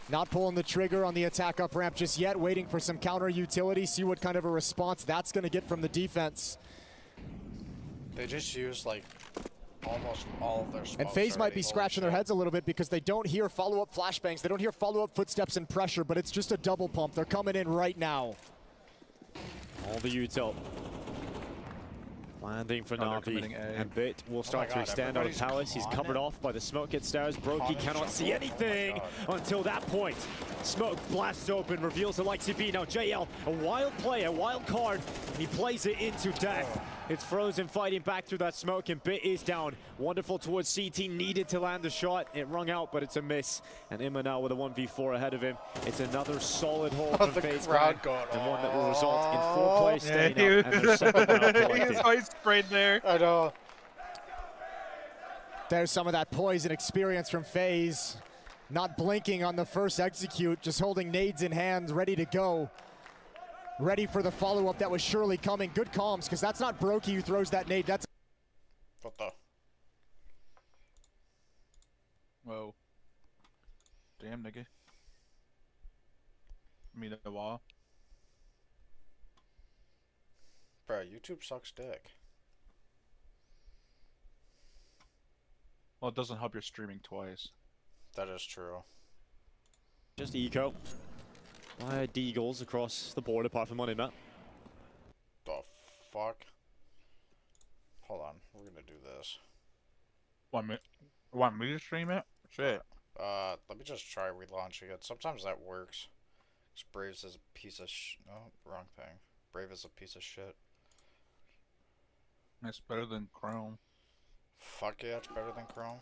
Not pulling the trigger on the attack up ramp just yet, waiting for some counter utility, see what kind of a response that's going to get from the defense.
They just use like almost all of their smokes.
And FaZe might be scratching their heads a little bit because they don't hear follow-up flashbangs. They don't hear follow-up footsteps and pressure, but it's just a double pump. They're coming in right now.
All the util. Landing for Navi, and Bit will start to extend out of Palace. He's covered off by the smoke at stairs. Brokey cannot see anything until that point. Smoke blasts open, reveals the likes of B. Now JL, a wild play, a wild card, and he plays it into death. It's Frozen fighting back through that smoke, and Bit is down. Wonderful towards CT, needed to land the shot. It rung out, but it's a miss. And Imma now with a 1v4 ahead of him. It's another solid hold from FaZe, and one that will result in 4 plays staying up and their second round collected.
He sprayed there.
I know.
There's some of that poise and experience from FaZe. Not blinking on the first execute, just holding nades in hand, ready to go. Ready for the follow-up that was surely coming. Good comms, because that's not Brokey who throws that nade. That's...
What the?
Whoa. Damn, nigga. Me the wall.
Bro, YouTube sucks dick.
Well, it doesn't help you're streaming twice.
That is true.
Just eco. Deagles across the board apart from on him, Matt.
The fuck? Hold on, we're gonna do this.
Want me to stream it? Shit.
Let me just try relaunching it. Sometimes that works. Braves is a piece of no, wrong thing. Brave is a piece of shit.
It's better than Chrome.
Fuck yeah, it's better than Chrome.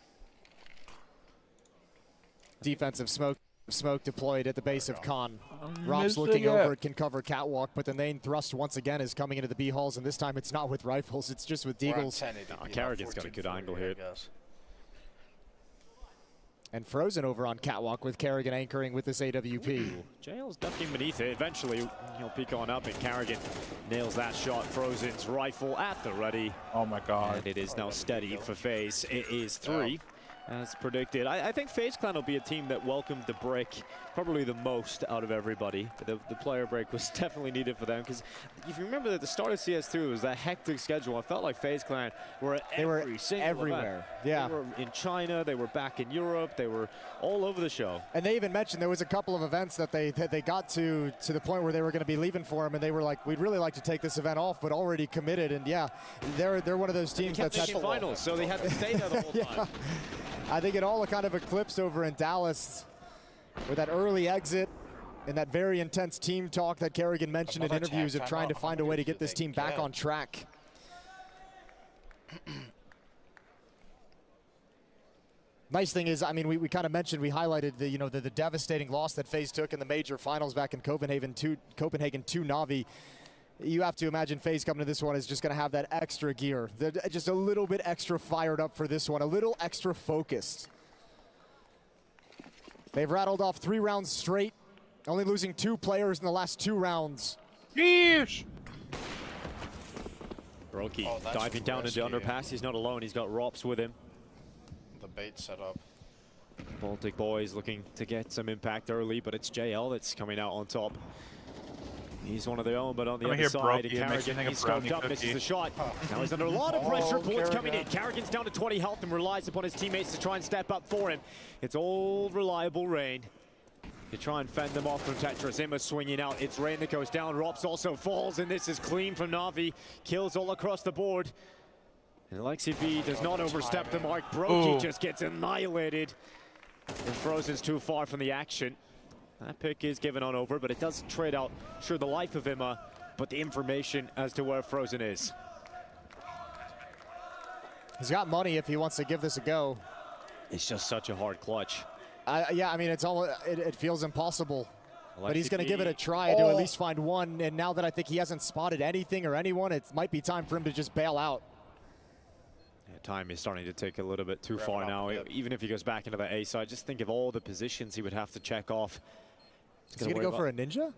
Defensive smoke deployed at the base of Khan. Rob's looking over it, can cover catwalk, but the main thrust once again is coming into the B halls, and this time it's not with rifles, it's just with deagles.
Carrigan's got a good angle here.
And Frozen over on catwalk with Kerrigan anchoring with this AWP.
JL's ducking beneath it. Eventually he'll peek on up, and Carrigan nails that shot. Frozen's rifle at the ready.
Oh my god.
And it is now steady for FaZe. It is 3. As predicted. I think FaZe Clan will be a team that welcomed the break probably the most out of everybody. The player break was definitely needed for them, because if you remember at the start of CS2, it was that hectic schedule. I felt like FaZe Clan were at every single
everywhere.
event.
Yeah.
They were in China, they were back in Europe, they were all over the show.
And they even mentioned there was a couple of events that they got to the point where they were going to be leaving for them, and they were like, we'd really like to take this event off, but already committed. And yeah, they're one of those teams that's
in finals, so they had to stay there the whole time.
I think it all kind of eclipsed over in Dallas with that early exit and that very intense team talk that Kerrigan mentioned in interviews of trying to find a way to get this team back on track. Nice thing is, I mean, we kind of mentioned, we highlighted the the devastating loss that FaZe took in the major finals back in Copenhagen to Navi. You have to imagine FaZe coming to this one is just going to have that extra gear. They're just a little bit extra fired up for this one, a little extra focused. They've rattled off 3 rounds straight, only losing 2 players in the last 2 rounds.
Yeesh!
Brokey diving down into underpass. He's not alone. He's got Rops with him.
The bait set up.
Baltic boys looking to get some impact early, but it's JL that's coming out on top. He's one of their own, but on the
I'm
other
here,
side,
Brokey. It makes me
Carrigan,
think of
he's scoped
brownie
up, misses
cookie.
the shot. Now he's under a lot of pressure, bullets coming in.
Carrigan.
Carrigan's down to 20 health and relies upon his teammates to try and step up for him. It's old, reliable Rain to try and fend them off from Tetris. Emma swinging out. It's Rain that goes down. Rops also falls, and this is clean from Navi. Kills all across the board. And Alexi B does not overstep the mark. Brokey just gets annihilated. And Frozen's too far from the action. That pick is given on over, but it does trade out, sure, the life of Emma, but the information as to where Frozen is.
He's got money if he wants to give this a go.
It's just such a hard clutch.
Yeah, I mean, it feels impossible. But he's
Alexi
going to
B.
give it a try to at least find one. And now that I think he hasn't spotted anything or anyone, it might be time for him to just bail out.
Yeah, time is starting to take a little bit too far now. Even if he goes back into the A side, just think of all the positions he would have to check off.
Is he going to go for a ninja?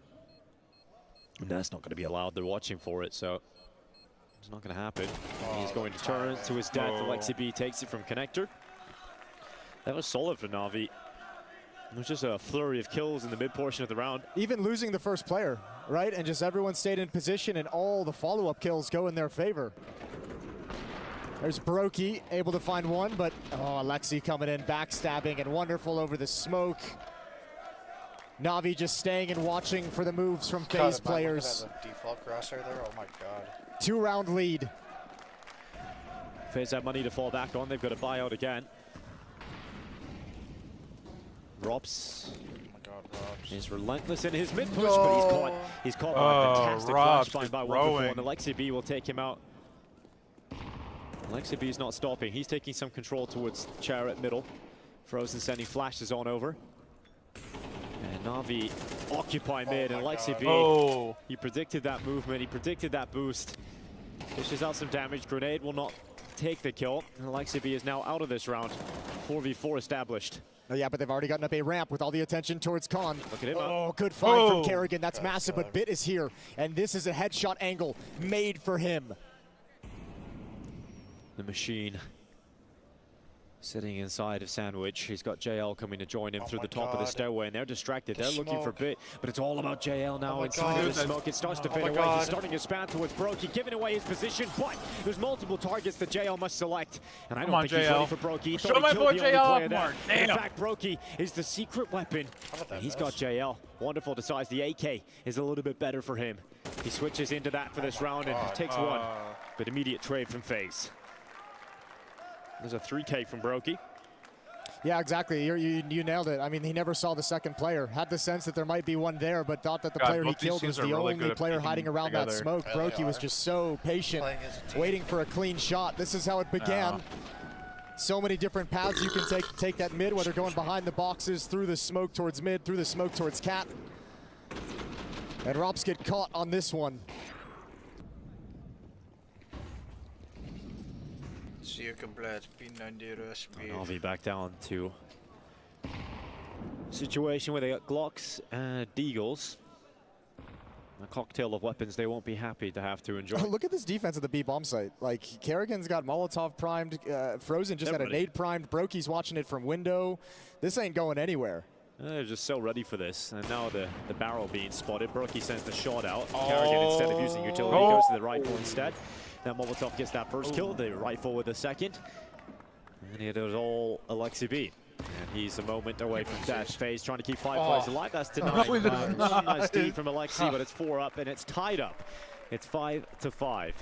That's not going to be allowed. They're watching for it, so it's not going to happen. He's going to turn to his death. Alexi B takes it from connector. That was solid for Navi. It was just a flurry of kills in the mid portion of the round.
Even losing the first player, right? And just everyone stayed in position, and all the follow-up kills go in their favor. There's Brokey, able to find one, but Alexi coming in, backstabbing, and wonderful over the smoke. Navi just staying and watching for the moves from FaZe players.
Default crosshair there. Oh my god.
2-round lead.
FaZe have money to fall back on. They've got a buyout again. Rops.
Oh my god, Robs.
He's relentless in his mid push, but he's caught by a fantastic flashbang by Wonderful, and Alexi B will take him out. Alexi B is not stopping. He's taking some control towards Chair at middle. Frozen sending flashes on over. And Navi occupy mid, and Alexi B, he predicted that movement, he predicted that boost. Dishes out some damage. Grenade will not take the kill, and Alexi B is now out of this round. 4v4 established.
Oh, yeah, but they've already gotten up a ramp with all the attention towards Khan.
Look at him.
Oh, good find from Carrigan. That's massive, but Bit is here, and this is a headshot angle made for him.
The machine sitting inside of Sandwich. He's got JL coming to join him through the top of the stairway, and they're distracted. They're looking for Bit, but it's all about JL now inside of the smoke. It starts to fade away. He's starting to span towards Brokey, giving away his position, but there's multiple targets that JL must select, and I don't think he's ready for Brokey.
Show my boy JL more.
In fact, Brokey is the secret weapon. He's got JL. Wonderful decides the AK is a little bit better for him. He switches into that for this round and takes one, but immediate trade from FaZe. There's a 3K from Brokey.
Yeah, exactly. You nailed it. I mean, he never saw the second player. Had the sense that there might be one there, but thought that the player he killed was the only player hiding around that smoke. Brokey was just so patient, waiting for a clean shot. This is how it began. So many different paths you can take that mid, whether going behind the boxes, through the smoke towards mid, through the smoke towards Cat. And Rops get caught on this one.
Navi back down to situation where they got Glocks and Deagles. A cocktail of weapons they won't be happy to have to enjoy.
Look at this defense at the B bomb site. Like, Carrigan's got Molotov primed, Frozen just had a nade primed, Brokey's watching it from window. This ain't going anywhere.
They're just so ready for this, and now the barrel being spotted. Brokey sends the shot out. Carrigan, instead of using utility, goes to the rifle instead. Now Molotov gets that first kill, the rifle with the second. And it was all Alexi B. And he's a moment away from death. FaZe trying to keep 5 players alive. That's denied. Nice D from Alexi, but it's 4 up and it's tied up. It's 5-5.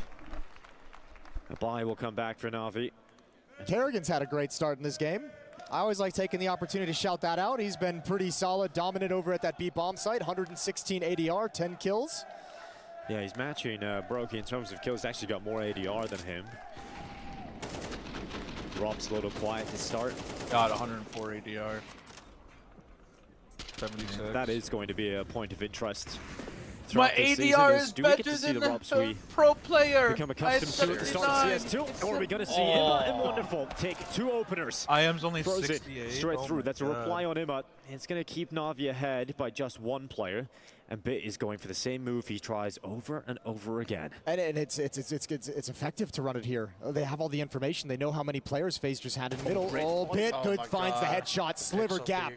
A bye will come back for Navi.
Carrigan's had a great start in this game. I always like taking the opportunity to shout that out. He's been pretty solid, dominant over at that B bomb site. 116 ADR, 10 kills.
Yeah, he's matching Brokey in terms of kills. He's actually got more ADR than him. Rob's a little quiet to start.
Got 104 ADR. 76.
That is going to be a point of interest.
My ADR is better than the pro player.
Become accustomed to at the start of CS2. Or are we going to see Emma and Wonderful take 2 openers?
IM's only
Frozen
68.
straight through. That's a reply on Emma. It's going to keep Navi ahead by just 1 player. And Bit is going for the same move he tries over and over again.
And it's effective to run it here. They have all the information. They know how many players FaZe just had in middle. Bit good finds the headshot. Sliver gap.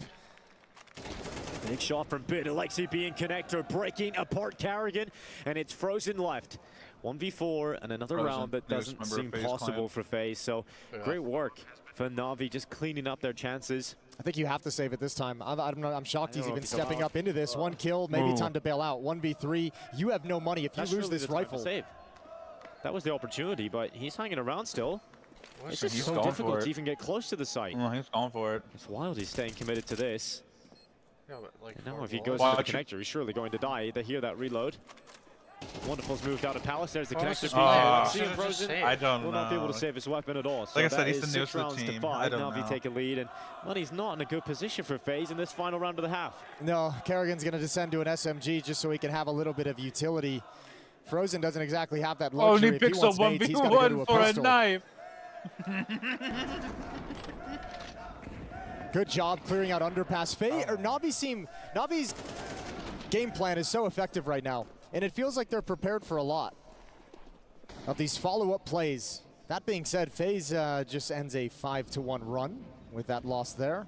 Big shot from Bit. Alexi being connector, breaking apart Carrigan, and it's Frozen left. 1v4 and another
Frozen,
round that
newest
doesn't
member of
seem
FaZe
possible
client.
for FaZe. So great work for Navi, just cleaning up their chances.
I think you have to save it this time. I'm shocked he's
know
even
if
stepping up into this. One kill, maybe time to bail out. 1v3, you have no money. If you
That's
lose
really
this
the time to
rifle.
save. That was the opportunity, but he's hanging around still. It's
He's
just so
going
difficult
for
to
it.
even get close to the site.
Oh, he's going for it.
It's wild he's staying committed to this.
Yeah, but like
And now
for
if he
what?
goes to the connector, he's surely going to die. They hear that reload. Wonderful's moved out of Palace. There's the connector.
Should've
Frozen.
I don't
will
know.
not be able to save his weapon at all. So
Like I said,
that
he's
is
the newest
6
of the
rounds to
team.
5.
I don't
Navi
know.
take a lead, and Money's not in a good position for FaZe in this final round of the half.
No, Kerrigan's going to descend to an SMG just so he can have a little bit of utility. Frozen doesn't exactly have that luxury.
Only
If he
picks a
wants nades, he's gotta go to
1v1
a
for a
pistol.
knife.
Good job clearing out underpass. Navi's game plan is so effective right now, and it feels like they're prepared for a lot of these follow-up plays. That being said, FaZe just ends a 5-1 run with that loss there.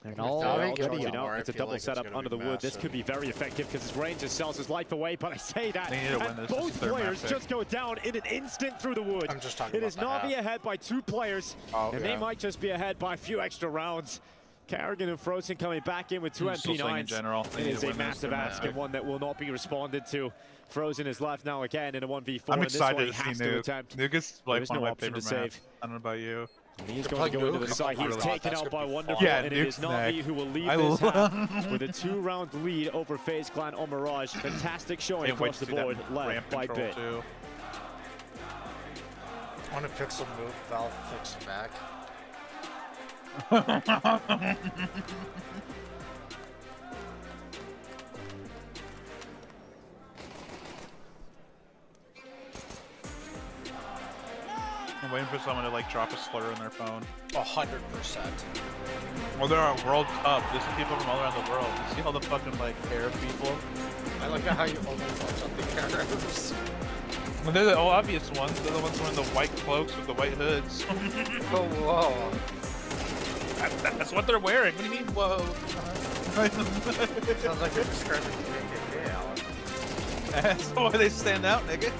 And
It's a double setup under the wood. This could be very effective because his range just sells his life away. But I say that,
They need to win
and
this.
both
This is their
players
map
just go down in an instant through the wood.
I'm just talking
It
about
is
the
Navi
half.
ahead by 2 players, and they might just be ahead by a few extra rounds. Carrigan and Frozen coming back in with 2
I'm still saying in
MP9s.
general, they
It
need
is
to
a
win this.
massive
They're
ask,
mad.
and one that will not be responded to. Frozen is left now again in a 1v4.
I'm
and this
excited
one
to
he
see
has to
Nuke.
attempt.
Nuke is
There
like
is
one
no
of my
option to
favorite maps.
save.
I don't know about you.
He's going to go into the side. He's taken out by Wonderful,
Yeah,
and it is
Nuke's
Navi
neck.
who will leave
I
this
love-
half with a 2-round lead over FaZe Clan on Mirage. Fantastic showing
Can't wait
across
to
the
see that
board, led
ramp
by
control,
Bit.
too.
I want to pixel move, Valve fix back.
I'm waiting for someone to like drop a slur in their phone.
100%.
Well, there are World Cup. This is people from all around the world. You see all the fucking like Arab people?
I like how you only watch on the Arabs.
Well, they're the obvious ones. They're the ones wearing the white cloaks with the white hoods.
Oh, whoa.
That's what they're wearing. What do you mean, whoa?
Sounds like you're describing the KKK, Alan.
That's why they stand out, nigga.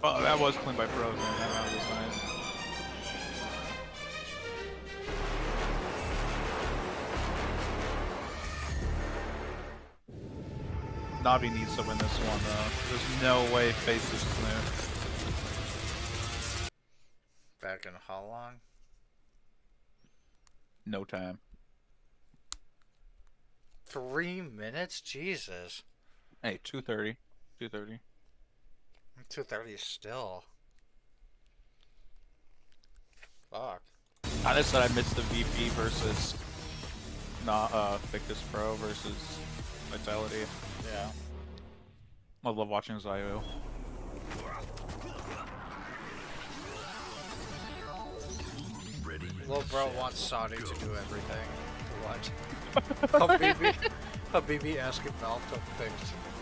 Oh, that was clean by Frozen. That round was nice. Navi needs to win this one, though. There's no way FaZe is smooth.
Back in how long?
No time.
3 minutes? Jesus.
Hey, 2:30. 2:30.
2:30 still. Fuck.
I just said I missed the VP versus Victus Pro versus Vitality.
Yeah.
I love watching Zayu.
Lil Bro wants Saudi to do everything. What? Habibi asking Valve to fix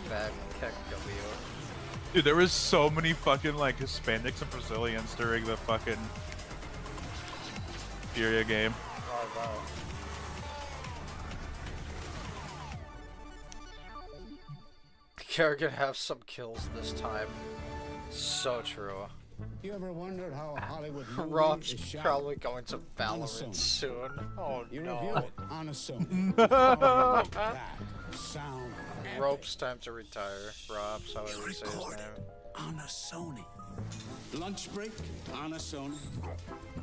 bad Keck W.
Dude, there was so many fucking like Hispanics and Brazilians during the fucking Furia game.
Oh, wow. Kerrigan have some kills this time. So true.
You ever wondered how a Hollywood movie
Rob's
is shot?
probably going to
On a
Valorant
Sony.
soon. Oh
You
no.
review it on a Sony. That sound
Rope's time to retire. Rob's how I would say his name.
on a Sony. Lunch break on a Sony.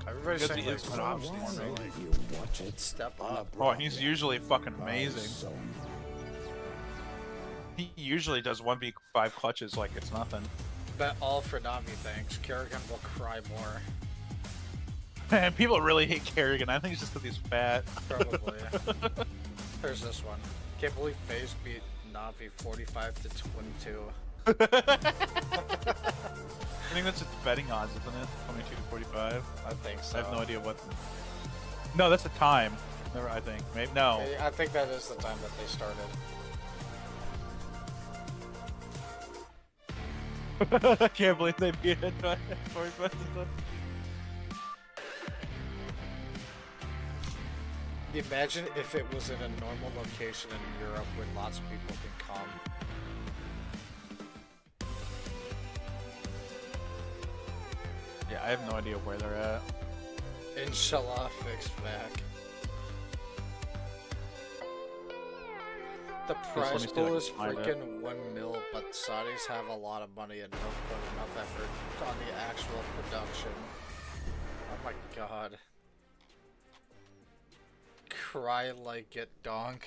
Everybody's
Because
saying
he
like
is Rob's
Rob's
more,
morning.
You watch it.
Step up.
Oh, he's usually fucking amazing. He usually does 1v5 clutches like it's nothing.
Bet all for Navi thanks. Kerrigan will cry more.
Man, people really hate Kerrigan. I think it's just because he's fat.
Probably. There's this one. Can't believe FaZe beat Navi 45 to 22.
I think that's just betting odds, isn't it? 22 to 45.
I think so.
I have no idea what. No, that's the time. Never, I think. Maybe no.
I think that is the time that they started.
I can't believe they beat it.
Imagine if it was in a normal location in Europe where lots of people can come.
Yeah, I have no idea where they're at.
Inshallah, fix back. The prize pool is freaking 1 mil, but Saudis have a lot of money and don't put enough effort on the actual production. Oh my god. Cry like it, donk.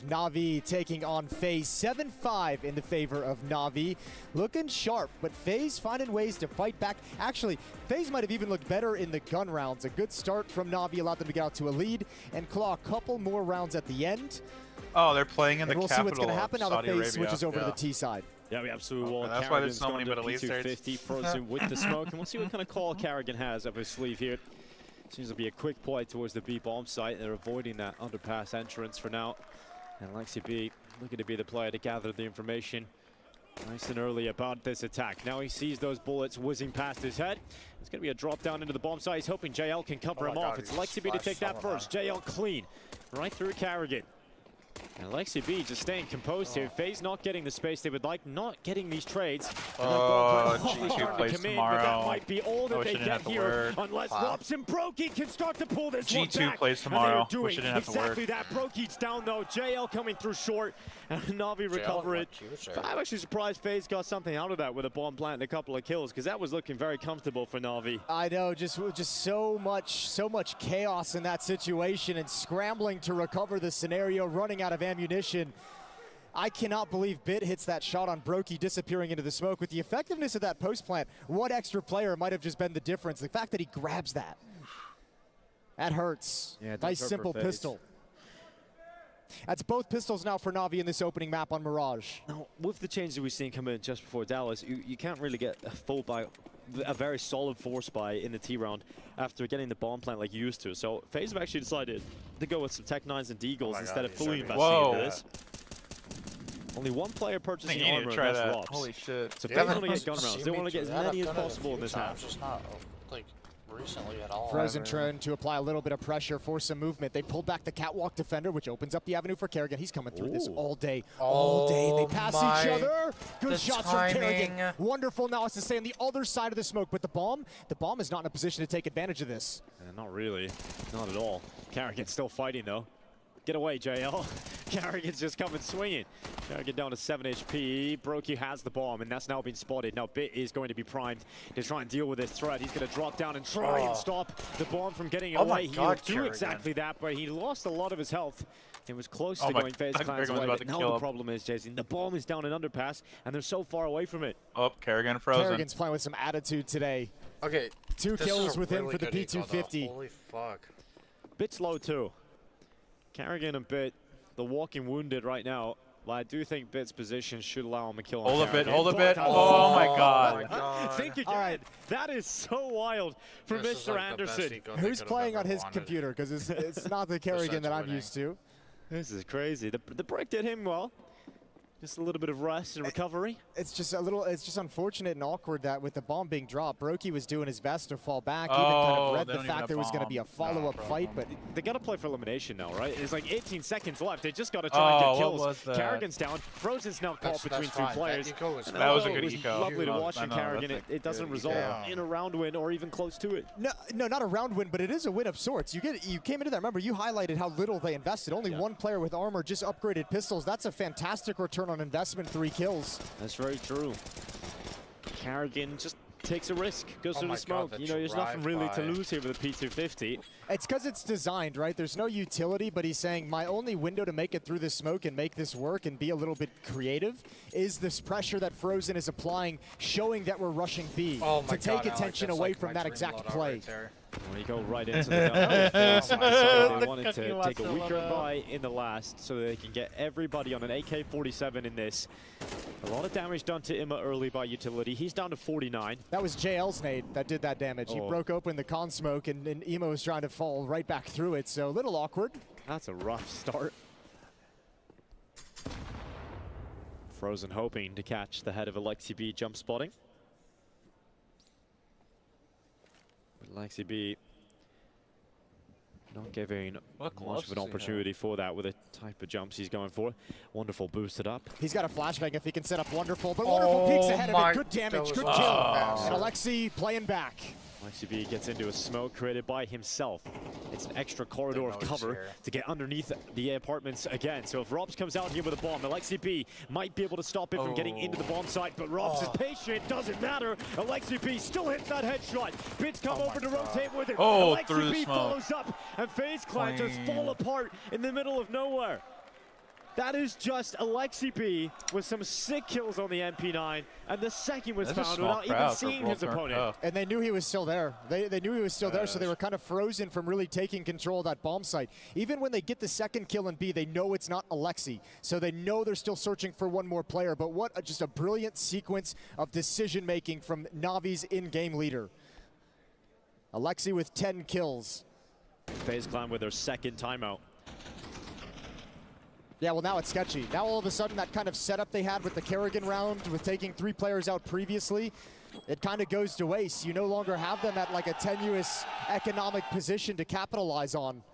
Navi taking on FaZe 7-5 in the favor of Navi. Looking sharp, but FaZe finding ways to fight back. Actually, FaZe might have even looked better in the gun rounds. A good start from Navi allowed them to get out to a lead and claw a couple more rounds at the end.
Oh, they're playing in the
and we'll
capital
see what's going to happen now that
Saudi
FaZe
Arabia.
switches over to the T side.
Yeah, we absolutely will.
That's why there's so many Middle Easterns.
P250 frozen with the smoke, and we'll see what kind of call Carrigan has up his sleeve here. Seems to be a quick play towards the B bomb site. They're avoiding that underpass entrance for now. And Lexi B looking to be the player to gather the information nice and early about this attack. Now he sees those bullets whizzing past his head. It's going to be a drop down into the bomb site. He's hoping JL can cover him off. It's Lexi B to take that first. JL clean right through Carrigan. And Lexi B just staying composed here. FaZe not getting the space they would like, not getting these trades.
G2 plays tomorrow.
But that might be all that they get here, unless Robson Brokey can start to pull this one
G2
back.
plays tomorrow.
And
Wish it didn't have to
exactly
work.
that. Brokey's down though. JL coming through short, and Navi recover it. I'm actually surprised FaZe got something out of that with a bomb plant and a couple of kills, because that was looking very comfortable for Navi.
I know, just so much chaos in that situation and scrambling to recover the scenario, running out of ammunition. I cannot believe Bit hits that shot on Brokey disappearing into the smoke. With the effectiveness of that post plant, one extra player might have just been the difference. The fact that he grabs that hurts.
Yeah,
nice simple pistol. That's both pistols now for Navi in this opening map on Mirage.
Now, with the changes we've seen come in just before Dallas, you can't really get a full buy, a very solid force buy in the T round after getting the bomb plant like you used to. So FaZe have actually decided to go with some Tech 9s and Deagles instead of fully investing into this. Only one player purchasing armor, and that's Robs.
Holy shit.
So FaZe want to get gun rounds. They want to get as many as possible in this half.
Just not like recently at all.
Frozen trying to apply a little bit of pressure for some movement. They pulled back the catwalk defender, which opens up the avenue for Carrigan. He's coming through this all day. All day. They pass each other. Good shots from Carrigan. Wonderful now to stay on the other side of the smoke, but the bomb is not in a position to take advantage of this.
Not really. Not at all. Carrigan's still fighting though. Get away, JL. Carrigan's just coming swinging. Carrigan down to 7 HP. Brokey has the bomb, and that's now been spotted. Now Bit is going to be primed to try and deal with this threat. He's going to drop down and try and stop the bomb from getting away. He will do exactly that, but he lost a lot of his health. It was close to going FaZe Clan's way, but now the problem is, Jason, the bomb is down in underpass, and they're so far away from it.
Oh, Carrigan frozen.
Carrigan's playing with some attitude today.
Okay,
2 kills with him for the P250.
Holy fuck.
Bit's low too. Carrigan and Bit, the walking wounded right now. But I do think Bit's position should allow him to kill him.
Hold a bit, hold a bit. Oh my god.
Think again. All right. That is so wild for Mr. Anderson.
Who's playing on his computer? Because it's not the Carrigan that I'm used to.
This is crazy. The break did him well. Just a little bit of rest and recovery.
It's just unfortunate and awkward that with the bomb being dropped, Brokey was doing his best to fall back. Even kind of read the fact there was going to be a follow-up fight, but
they got to play for elimination now, right? It's like 18 seconds left. They just got to try and get kills. Carrigan's down. Frozen's now caught between two players.
That was a good eco.
Lovely to watch in Carrigan. It doesn't result in a round win or even close to it.
No, not a round win, but it is a win of sorts. You came into that. Remember, you highlighted how little they invested. Only one player with armor, just upgraded pistols. That's a fantastic return on investment. 3 kills.
That's very true. Carrigan just takes a risk, goes through the smoke. You know, there's nothing really to lose here with the P250.
It's because it's designed, right? There's no utility, but he's saying my only window to make it through the smoke and make this work and be a little bit creative is this pressure that Frozen is applying, showing that we're rushing B to take attention away from that exact play.
Well, you go right into the They wanted to take a weaker buy in the last so they can get everybody on an AK-47 in this. A lot of damage done to Imma early by utility. He's down to 49.
That was JL's nade that did that damage. He broke open the con smoke and Imma was trying to fall right back through it, so a little awkward.
That's a rough start. Frozen hoping to catch the head of Alexi B jump spotting. But Alexi B not giving much of an opportunity for that with the type of jumps he's going for. Wonderful boosted up.
He's got a flashbang if he can set up Wonderful, but Wonderful peeks ahead of it. Good damage, good kill. And Alexi playing back.
Alexi B gets into a smoke created by himself. It's an extra corridor of cover to get underneath the apartments again. So if Robs comes out here with a bomb, Alexi B might be able to stop it from getting into the bomb site, but Robs is patient, doesn't matter. Alexi B still hits that headshot. Bits come over to rotate with him. Alexi B follows up, and FaZe Clan just fall apart in the middle of nowhere. That is just Alexi B with some sick kills on the MP9, and the second was found without even seeing his opponent.
And they knew he was still there. They knew he was still there, so they were kind of frozen from really taking control of that bomb site. Even when they get the second kill in B, they know it's not Alexi, so they know they're still searching for one more player. But what just a brilliant sequence of decision-making from Navi's in-game leader. Alexi with 10 kills.
FaZe Clan with their second timeout.
Yeah, well, now it's sketchy. Now all of a sudden that kind of setup they had with the Kerrigan round, with taking 3 players out previously, it kind of goes to waste. You no longer have them at like a tenuous economic position to capitalize on.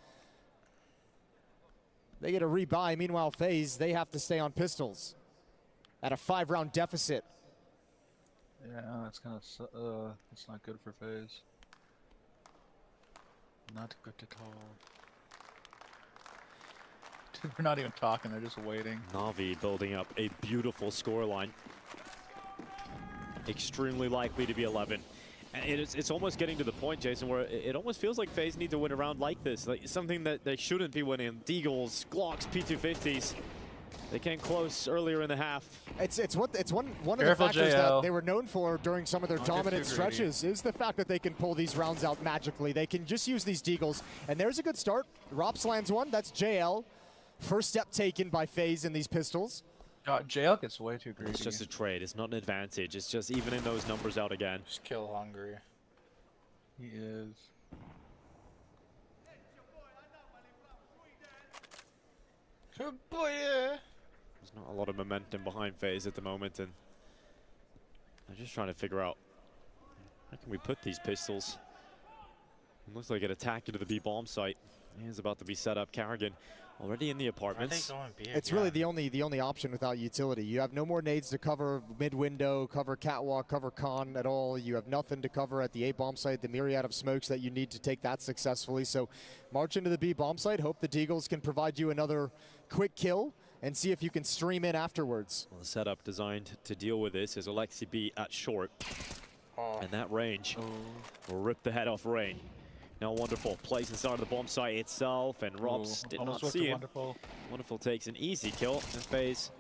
They get a rebuy. Meanwhile, FaZe, they have to stay on pistols at a 5-round deficit.
Yeah, that's kind of that's not good for FaZe. Not good at all. We're not even talking, they're just waiting.
Navi building up a beautiful scoreline. Extremely likely to be 11. And it's almost getting to the point, Jason, where it almost feels like FaZe need to win a round like this. Like something that they shouldn't be winning. Deagles, Glocks, P250s. They came close earlier in the half.
It's one of the factors that they were known for during some of their dominant stretches is the fact that they can pull these rounds out magically. They can just use these Deagles. And there's a good start. Rops lands one. That's JL. First step taken by FaZe in these pistols.
JL gets way too greedy.
It's just a trade. It's not an advantage. It's just evening those numbers out again.
Just kill hungry.
He is.
Good boy, yeah.
There's not a lot of momentum behind FaZe at the moment, and I'm just trying to figure out how can we put these pistols. It looks like an attack into the B bomb site. He's about to be set up. Kerrigan already in the apartments.
It's really the only option without utility. You have no more nades to cover mid-window, cover catwalk, cover con at all. You have nothing to cover at the A bomb site, the myriad of smokes that you need to take that successfully. So march into the B bomb site, hope the Deagles can provide you another quick kill and see if you can stream in afterwards.
Well, the setup designed to deal with this is Alexi B at short. And that range will rip the head off Rain. Now Wonderful plays inside of the bomb site itself, and Robs did not see him. Wonderful takes an easy kill, and FaZe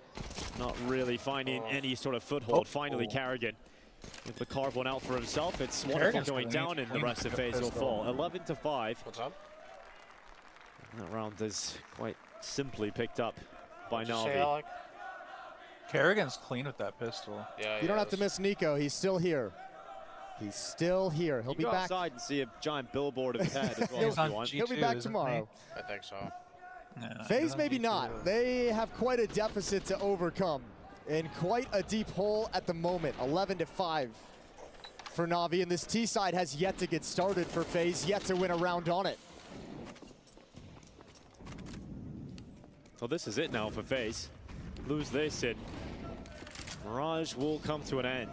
not really finding any sort of foothold. Finally, Kerrigan with the carve one out for himself. It's Wonderful going down, and the rest of FaZe will fall. 11-5.
What's up?
That round is quite simply picked up by Navi.
Kerrigan's clean with that pistol.
Yeah,
you don't have to miss Nico. He's still here. He's still here. He'll be
go
back.
outside and see a giant billboard of his head as well if you want.
He'll be back tomorrow.
I think so.
Yeah,
FaZe maybe not. They have quite a deficit to overcome and quite a deep hole at the moment. 11-5 for Navi, and this T side has yet to get started for FaZe, yet to win a round on it.
So this is it now for FaZe. Lose this, and Mirage will come to an end.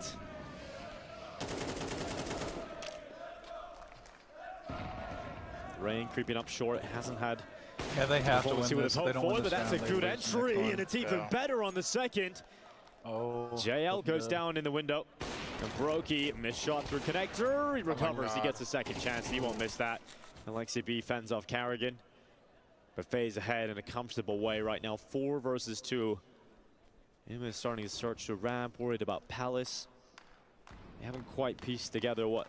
Rain creeping up short, hasn't had.
Yeah, they have to win
this. They don't win this round. That's a good entry, and it's even better on the second. JL goes down in the window. And Brokey, missed shot through connector. He recovers, he gets a second chance, and he won't miss that. Alexi B fends off Kerrigan. But FaZe ahead in a comfortable way right now, 4 versus 2. Emma is starting to search the ramp, worried about Palace. They haven't quite pieced together what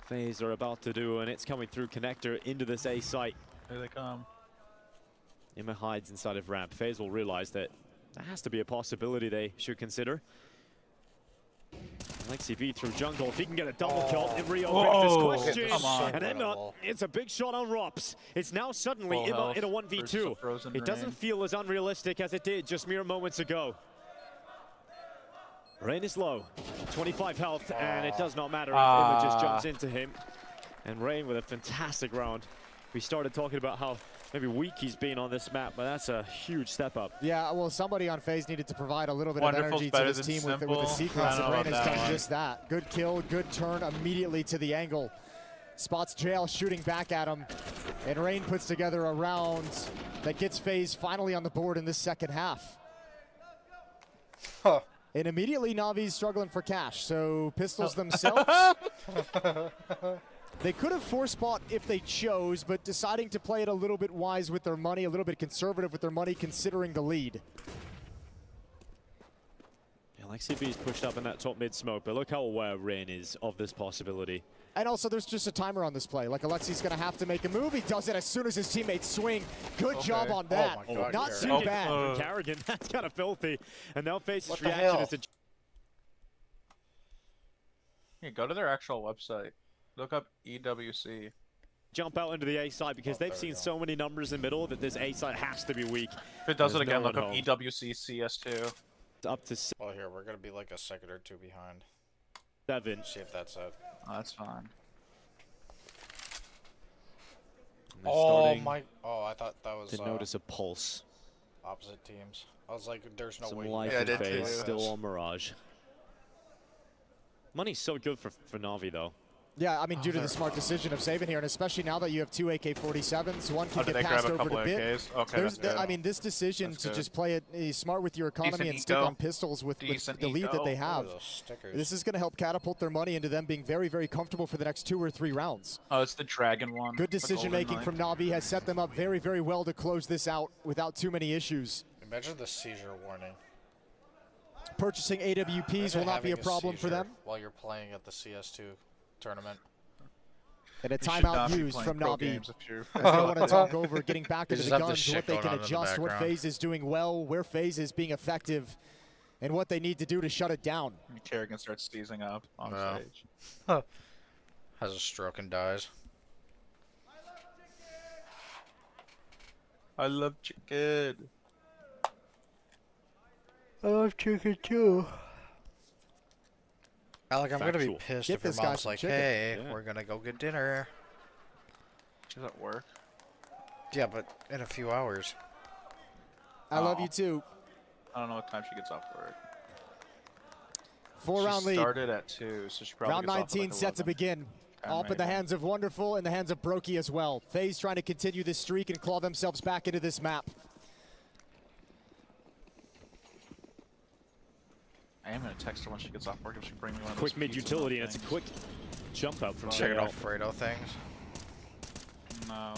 FaZe are about to do, and it's coming through connector into this A site.
Here they come.
Emma hides inside of ramp. FaZe will realize that that has to be a possibility they should consider. Alexi B through jungle. If he can get a double kill, it reopens this question. And Emma, it's a big shot on Rops. It's now suddenly Emma in a 1v2. It doesn't feel as unrealistic as it did just mere moments ago. Rain is low, 25 health, and it does not matter if Imma just jumps into him. And Rain with a fantastic round. We started talking about how maybe weak he's been on this map, but that's a huge step up.
Yeah, well, somebody on FaZe needed to provide a little bit of energy to this team with the sequence, and Rain has done just that. Good kill, good turn immediately to the angle. Spots Jail shooting back at him, and Rain puts together a round that gets FaZe finally on the board in this second half.
Huh.
And immediately Navi's struggling for cash, so Pistols themselves, they could have forced bought if they chose, but deciding to play it a little bit wise with their money, a little bit conservative with their money, considering the lead.
Yeah, LXCB's pushed up in that top mid smoke, but look how aware Rain is of this possibility.
And also, there's just a timer on this play. Like, Alexi's going to have to make a move. He does it as soon as his teammates swing. Good job on that.
Oh my God,
not too bad.
From Carrigan, that's kind of filthy. And now FaZe's
What the
reaction
hell?
is to...
Yeah, go to their actual website. Look up EWC.
Jump out into the A side because they've seen so many numbers in middle that this A side has to be weak.
If it does it
There's
again,
no
look
one
up
home.
EWC CS2.
It's up to
Well, here, we're gonna be like a second or two behind.
7.
See if that's it.
Oh, that's fine.
Oh my! Oh, I thought that was
to notice a pulse.
opposite teams. I was like, there's no
Some
way.
life in FaZe still on Mirage. Money's so good for Navi though.
Yeah, I mean, due to the smart decision of saving here, and especially now that you have 2 AK-47s, one can
did
get
they
passed
grab a
over to
couple
bit.
AKs? Okay,
There's
that's good.
I mean, this decision
That's
to
good.
just play it smart with your economy
Decent
and stick
eco.
on pistols with
Decent
the lead that they
eco.
have.
Oh, those stickers.
This is going to help catapult their money into them being very, very comfortable for the next 2 or 3 rounds.
Oh, it's the Dragon one.
Good
the
decision
golden
making
line.
from Navi has set them up very, very well to close this out without too many issues.
Imagine the seizure warning.
Purchasing AWPs will not be a
Having
problem for
seizure
them.
while you're playing at the CS2 tournament.
And a
You should
timeout
not be
used
playing
from
pro
Navi.
games if you're-
As they want to talk over getting back
You
into
just
the
have
guns,
this shit
what they
going
can
on in the
adjust, what
background.
FaZe is doing well, where FaZe is being effective, and what they need to do to shut it down.
Kerrigan starts seizing up on
Yeah.
stage.
Has a stroke and dies.
I love chicken.
I love chicken too. Alec, I'm gonna be
Factual.
pissed
Give
if your
this guy
mom's
some
like,
chicken.
hey,
Yeah.
we're gonna go get dinner.
She's at work.
Yeah, but in a few hours.
I love
Oh.
you too.
I don't know what time she gets off work.
4-round
She
lead.
started at 2, so she probably
Round
gets off at
19
like
set to
11.
begin. Up in the hands of Wonderful and the hands of Brokey as well. FaZe trying to continue this streak and claw themselves back into this map.
I am gonna text her when she gets off work if she brings me one of
Quick
those
mid
pizza
utility, and
nut
it's a
things.
quick jump out from
Checking
JL.
out Fredo things.
No,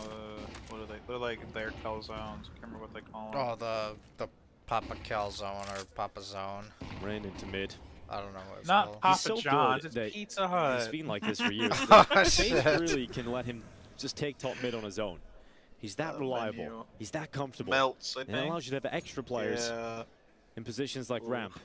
what are they? They're like their calzones. I can't remember what they call them.
Oh, the Papa Calzone or Papa Zone.
Ran into mid.
I don't know what it's
Not
called.
Papa
He's so
John's,
good
it's
that
Pizza Hut.
He's been like this for years.
Oh,
FaZe
shit.
really can let him just take top mid on his own. He's that reliable.
menu.
He's that comfortable.
Melts, I
And it
think.
allows you to have extra players
Yeah.
in positions like
Oof.
ramp.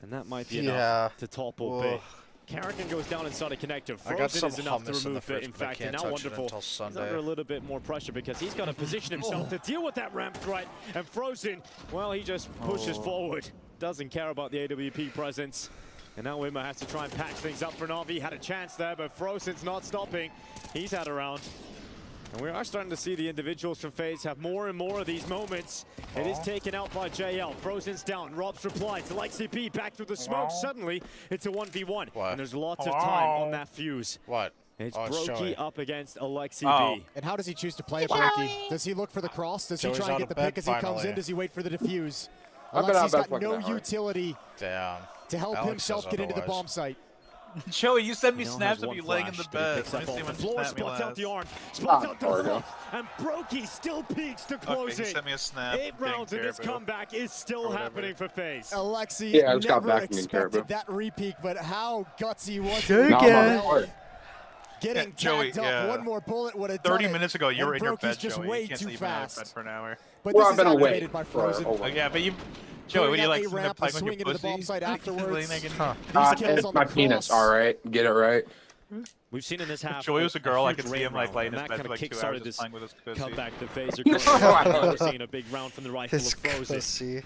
And that might be
Yeah.
enough to topple
Oof.
bit. Carrigan goes down inside a connector.
I got
Frozen
some
is enough to
hummus in the
remove
fridge,
it. In
but I
fact,
can't
and now
touch it
Wonderful
until
he's
Sunday.
under a little bit more pressure because he's got to position himself to deal with that ramp threat. And Frozen, well, he just pushes forward. Doesn't care about the AWP presence. And now Imma has to try and patch things up for Navi. Had a chance there, but Frozen's not stopping. He's had a round. And we are starting to see the individuals from FaZe have more and more of these moments. It is taken out by JL. Frozen's down. Rob's reply to LXCP back through the smoke. Suddenly, it's a 1v1.
What?
And there's lots of time on that fuse.
What?
It's
Oh, it's
Brokey
Joey.
up against LXCB.
Oh.
And how does he choose to play it, Brokey? Does he look for the cross? Does
Joey's
he try and
out
get
of
the
bed
pick as he comes
finally.
in? Does he wait for the defuse?
I've been out
Alexi's
of bed
got
for
no
like an hour.
utility
Damn.
to help
Alex
himself
says
get into the
otherwise.
bomb site.
Joey, you sent me
He now
snaps
has
of
one
you laying in the
flash that he
bed.
picks
Let
up
me see
off
when
the
you
floor,
snapped me
spots out
last.
the arm, spots out the
there we go.
hook, and Brokey still peeks to
Okay,
close
he
it.
sent me a snap.
8 rounds and this
Caribou.
comeback is still
whatever.
happening for FaZe.
Alexi
Yeah, I just got
never
back from the Caribou.
expected that repeat, but how gutsy was
Take
it?
Now I'm on
Well,
the
getting
Yeah, Joey,
tagged up,
yeah.
one more bullet would have done
30
it,
minutes ago, you were
and
in your
Brokey's
bed,
just
Joey.
way
You can't
too
say you've been out of
fast.
bed for an hour.
But
Well,
this
I've
is
been awake
activated by
for
Frozen.
over.
Yeah, but you, Joey, what do you like?
A
Sitting there
ramp,
playing
a
with
swing
your
into the bomb
pussy?
site afterwards.
Laying naked?
These kills
It's
on
my
the
penis,
cross.
alright? Get it right?
We've seen in this half.
Joey was a girl, I
huge
could see
rain
him like
round,
laying in
and
his
that
bed for
kind of
like 2 hours
kickstarted
just
this
playing with his pussy.
comeback. The FaZe are currently we're seeing a big round from the rifle
His
of Frozen.
pussy.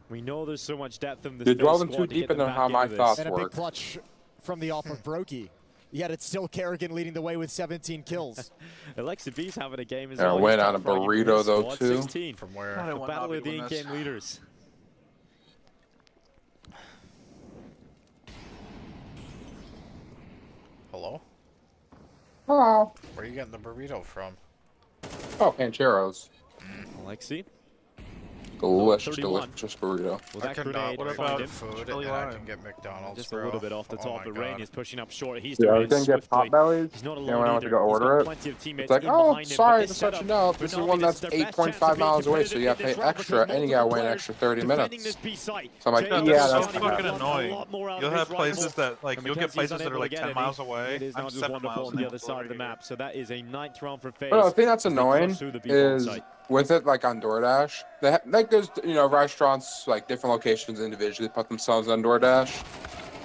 We know there's so much depth in this
You're
FaZe
delving
squad
too
to
deep
get them
into how
back
my
into this.
thoughts
And a
work.
big clutch from the off of Brokey. Yet it's still Kerrigan leading the way with 17 kills.
Alexa B's having a game as
Yeah,
well.
win
He's
on
top
a
front unit
burrito
in
though
squad,
too.
16.
From where?
The battle of the in-game leaders.
Hello?
Hello.
Where are you getting the burrito from?
Oh, Pancheros.
Alexi.
Delicious,
31.
delicious burrito.
Will
I
that
cannot
grenade
worry
find
about
him?
food, and I can get McDonald's,
Just
bro.
a little bit off the
Oh
top,
my
but Rain
God.
is pushing up short. He's
Yeah,
doing
I
it
was gonna get
swiftly.
pot bellies.
He's not
Yeah,
alone
when I went
either.
to go
He's got
order it,
plenty of teammates
it's like,
in
oh,
behind him,
sorry
but
to
this
let you
setup
know,
for
this is
Navi,
one
this
that's
is their best chance
8.5
to be
miles away, so
competitive
you
in
gotta pay
this round
extra,
because
and you gotta
multiple
wait an
players
extra 30
defending
minutes.
this B site.
So I'm like,
Yeah,
yeah,
that's
that's
so
fine.
fucking annoying. You'll have places that, like,
And
you'll get
Mackenzie's
places that
unable
are
to
like
get
10
any.
miles away.
It is
I'm
now just
7
wonderful
miles
on the
now.
other side of the map. So that is a 9th round for FaZe.
But the thing that's
as they
annoying
crush through the B-bomb
is
site.
with it, like on DoorDash, they like there's restaurants like different locations individually put themselves on DoorDash.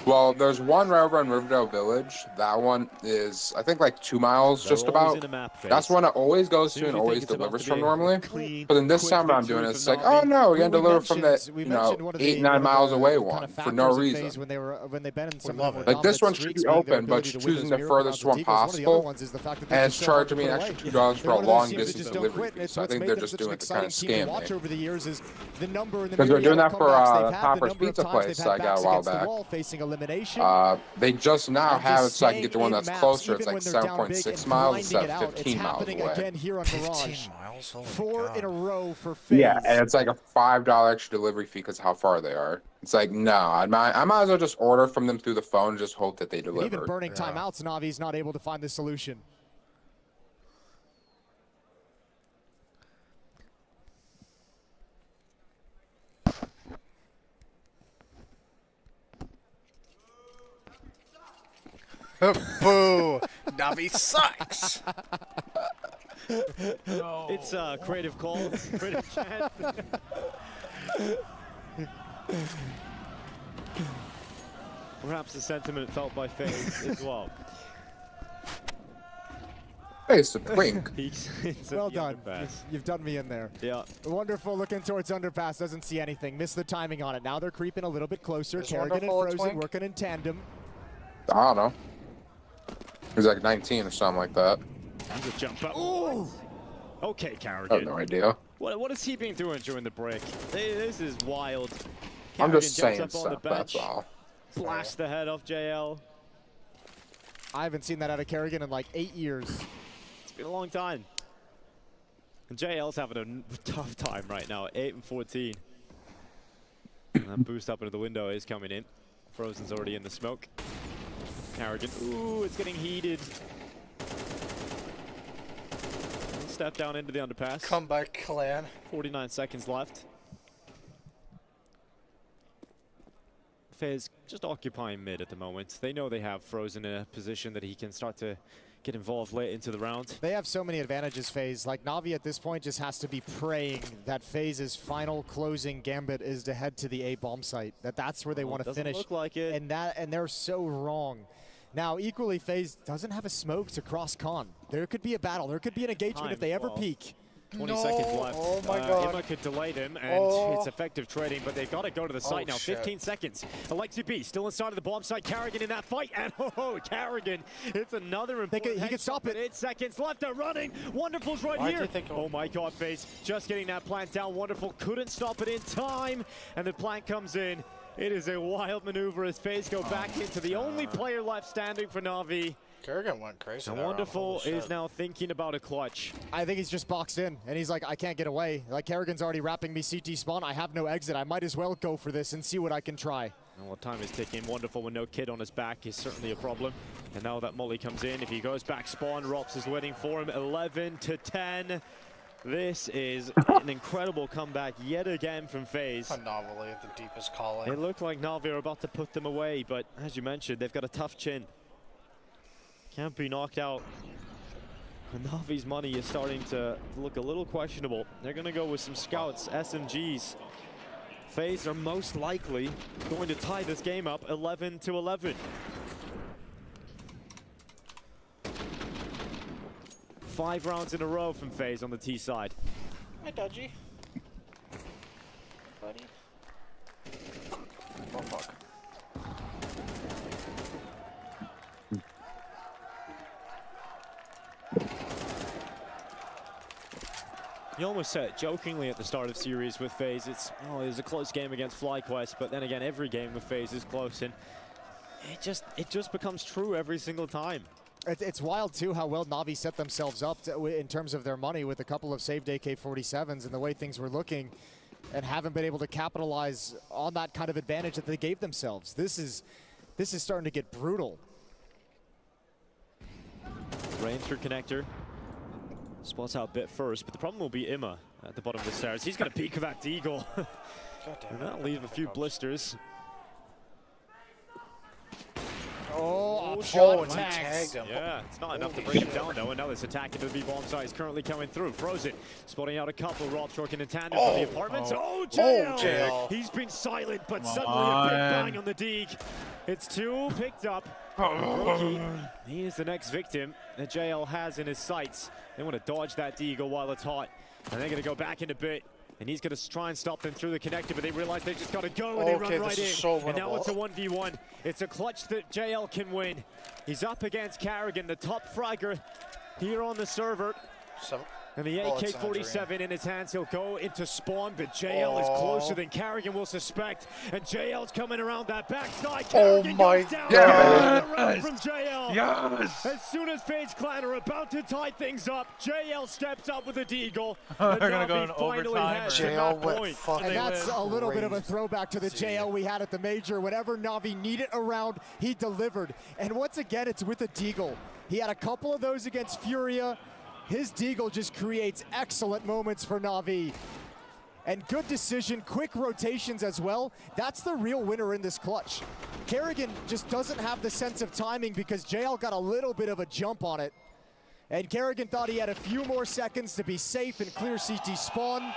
Well, there's one right over in Riverdale Village. That one is, I think, like 2 miles, just about. That's one it always goes to and always delivers from normally. But then this time I'm doing it, it's like, oh no, we're gonna deliver from that, 8, 9 miles away one for no reason.
When they been in some
Like this one should be open, but you're choosing the furthest one possible, and it's charging me an extra $2 for a long distance delivery fee. So I think they're just doing it to kind of scam me.
Over the years is the number and the
Because they're doing
myriad
that
of
for
comebacks they've had, the
Topper's
number of
Pizza
times
place
they've
I
had
got a
backs
while
against the
back.
wall, facing elimination.
They just now
And
have it
just
so I can get the one
staying
that's
in
closer.
maps,
It's like
even when they're down big
7.6
and
miles
grinding
instead
it
of
out. It's
15 miles
happening
away.
again here on
15
Mirage.
miles? Holy
4
God.
in a row for FaZe.
Yeah, and it's like a $5 extra delivery fee because of how far they are. It's like, no, I might as well just order from them through the phone and just hope that they
And
deliver.
even burning timeouts, Navi's not able to find the solution.
Boo! Navi sucks!
It's a creative call. Creative chat. Perhaps the sentiment felt by FaZe as well.
Face a twink.
Well done. You've done me in there.
Yeah.
Wonderful looking towards underpass. Doesn't see anything. Missed the timing on it. Now they're creeping a little bit closer.
Is
Kerrigan and
Wonderful a
Frozen
twink?
working in tandem.
I don't know. He's like 19 or something like that.
He's a jump up. Ooh! Okay,
I have
Kerrigan.
no idea.
What is he been doing during the break? This is wild.
I'm just
Kerrigan
saying
jumps up on the
stuff, that's
bench,
all.
Blast the head off JL.
I haven't seen that out of Kerrigan in like 8 years.
It's been a long time. And JL's having a tough time right now, 8 and 14. And that boost up into the window is coming in. Frozen's already in the smoke. Kerrigan, ooh, it's getting heated. Step down into the underpass.
Come back, clan.
49 seconds left. FaZe just occupying mid at the moment. They know they have Frozen in a position that he can start to get involved late into the round.
They have so many advantages, FaZe. Like, Navi at this point just has to be praying that FaZe's final closing gambit is to head to the A bomb site. That's where they want to finish.
Look like it.
And they're so wrong. Now, equally, FaZe doesn't have a smoke to cross con. There could be a battle. There could be an engagement if they ever peek.
20 seconds left.
Oh my God.
Emma could delay them, and it's effective trading, but they've got to go to the site now.
Shit.
15 seconds. Alexi B still inside of the bomb site. Kerrigan in that fight, and Kerrigan, it's another important.
He can stop it.
8 seconds left. They're running. Wonderful's right
Why'd
here.
you think
Oh my God, FaZe just getting that plant down. Wonderful couldn't stop it in time, and the plant comes in. It is a wild maneuver as FaZe go back into the only player left standing for Navi.
Kerrigan went crazy.
And
that round.
Wonderful
Holy
is
shit.
now thinking about a clutch.
I think he's just boxed in, and he's like, I can't get away. Like, Kerrigan's already wrapping me CT spawn. I have no exit. I might as well go for this and see what I can try.
And what time is ticking. Wonderful with no kid on his back is certainly a problem. And now that Molly comes in, if he goes back spawn, Rops is waiting for him. 11-10. This is an incredible comeback yet again from FaZe.
Anomaly at the deepest calling.
It looked like Navi are about to put them away, but as you mentioned, they've got a tough chin. Can't be knocked out. And Navi's money is starting to look a little questionable. They're going to go with some scouts, SMGs. FaZe are most likely going to tie this game up 11-11. 5 rounds in a row from FaZe on the T side.
Hi, Dodgy. Buddy.
You almost said it jokingly at the start of series with FaZe. It's, oh, it was a close game against FlyQuest, but then again, every game with FaZe is close, and it just becomes true every single time.
It's wild, too, how well Navi set themselves up in terms of their money with a couple of saved AK-47s and the way things were looking, and haven't been able to capitalize on that kind of advantage that they gave themselves. This is starting to get brutal.
Rain through connector. Spots out Bit first, but the problem will be Imma at the bottom of the stairs. He's going to peek that Deagle. And that'll leave a few blisters.
Oh,
shot
tagged
him. Yeah, it's not enough to bring him down, though. And now this attack into the B-bomb side is currently coming through. Frozen, spotting out a couple. Rob's working in tandem from the apartments. Oh, JL! He's been silent, but suddenly a big bang on the Deeg. It's two picked up. Rookie, he is the next victim that JL has in his sights. They want to dodge that Deagle while it's hot. And they're going to go back into Bit. And he's going to try and stop them through the connector, but they realize they just got to go, and they run right in.
So
and now it's a 1v1. It's a clutch that JL can win. He's up against Carrigan, the top fragger here on the server. And the AK-47 in his hands, he'll go into spawn, but JL is closer than Carrigan will suspect. And JL's coming around that backside. Carrigan goes down. Yes! From JL.
Yes!
As soon as FaZe Clan are about to tie things up, JL steps up with a Deagle.
They're gonna go in overtime.
JL went fucking.
And that's a little bit of a throwback to the JL we had at the Major. Whenever Navi needed a round, he delivered. And once again, it's with a Deagle. He had a couple of those against Furia. His Deagle just creates excellent moments for Navi. And good decision, quick rotations as well. That's the real winner in this clutch. Carrigan just doesn't have the sense of timing because JL got a little bit of a jump on it. And Carrigan thought he had a few more seconds to be safe and clear CT spawn.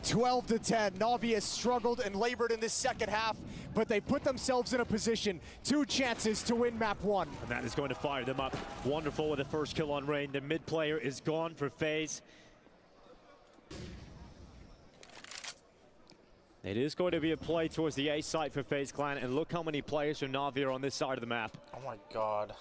(12-10). Navi has struggled and labored in this second half, but they put themselves in a position. 2 chances to win map 1.
And that is going to fire them up. Wonderful with the first kill on Rain. The mid player is gone for FaZe. It is going to be a play towards the A site for FaZe Clan, and look how many players from Navi are on this side of the map.
Oh my god.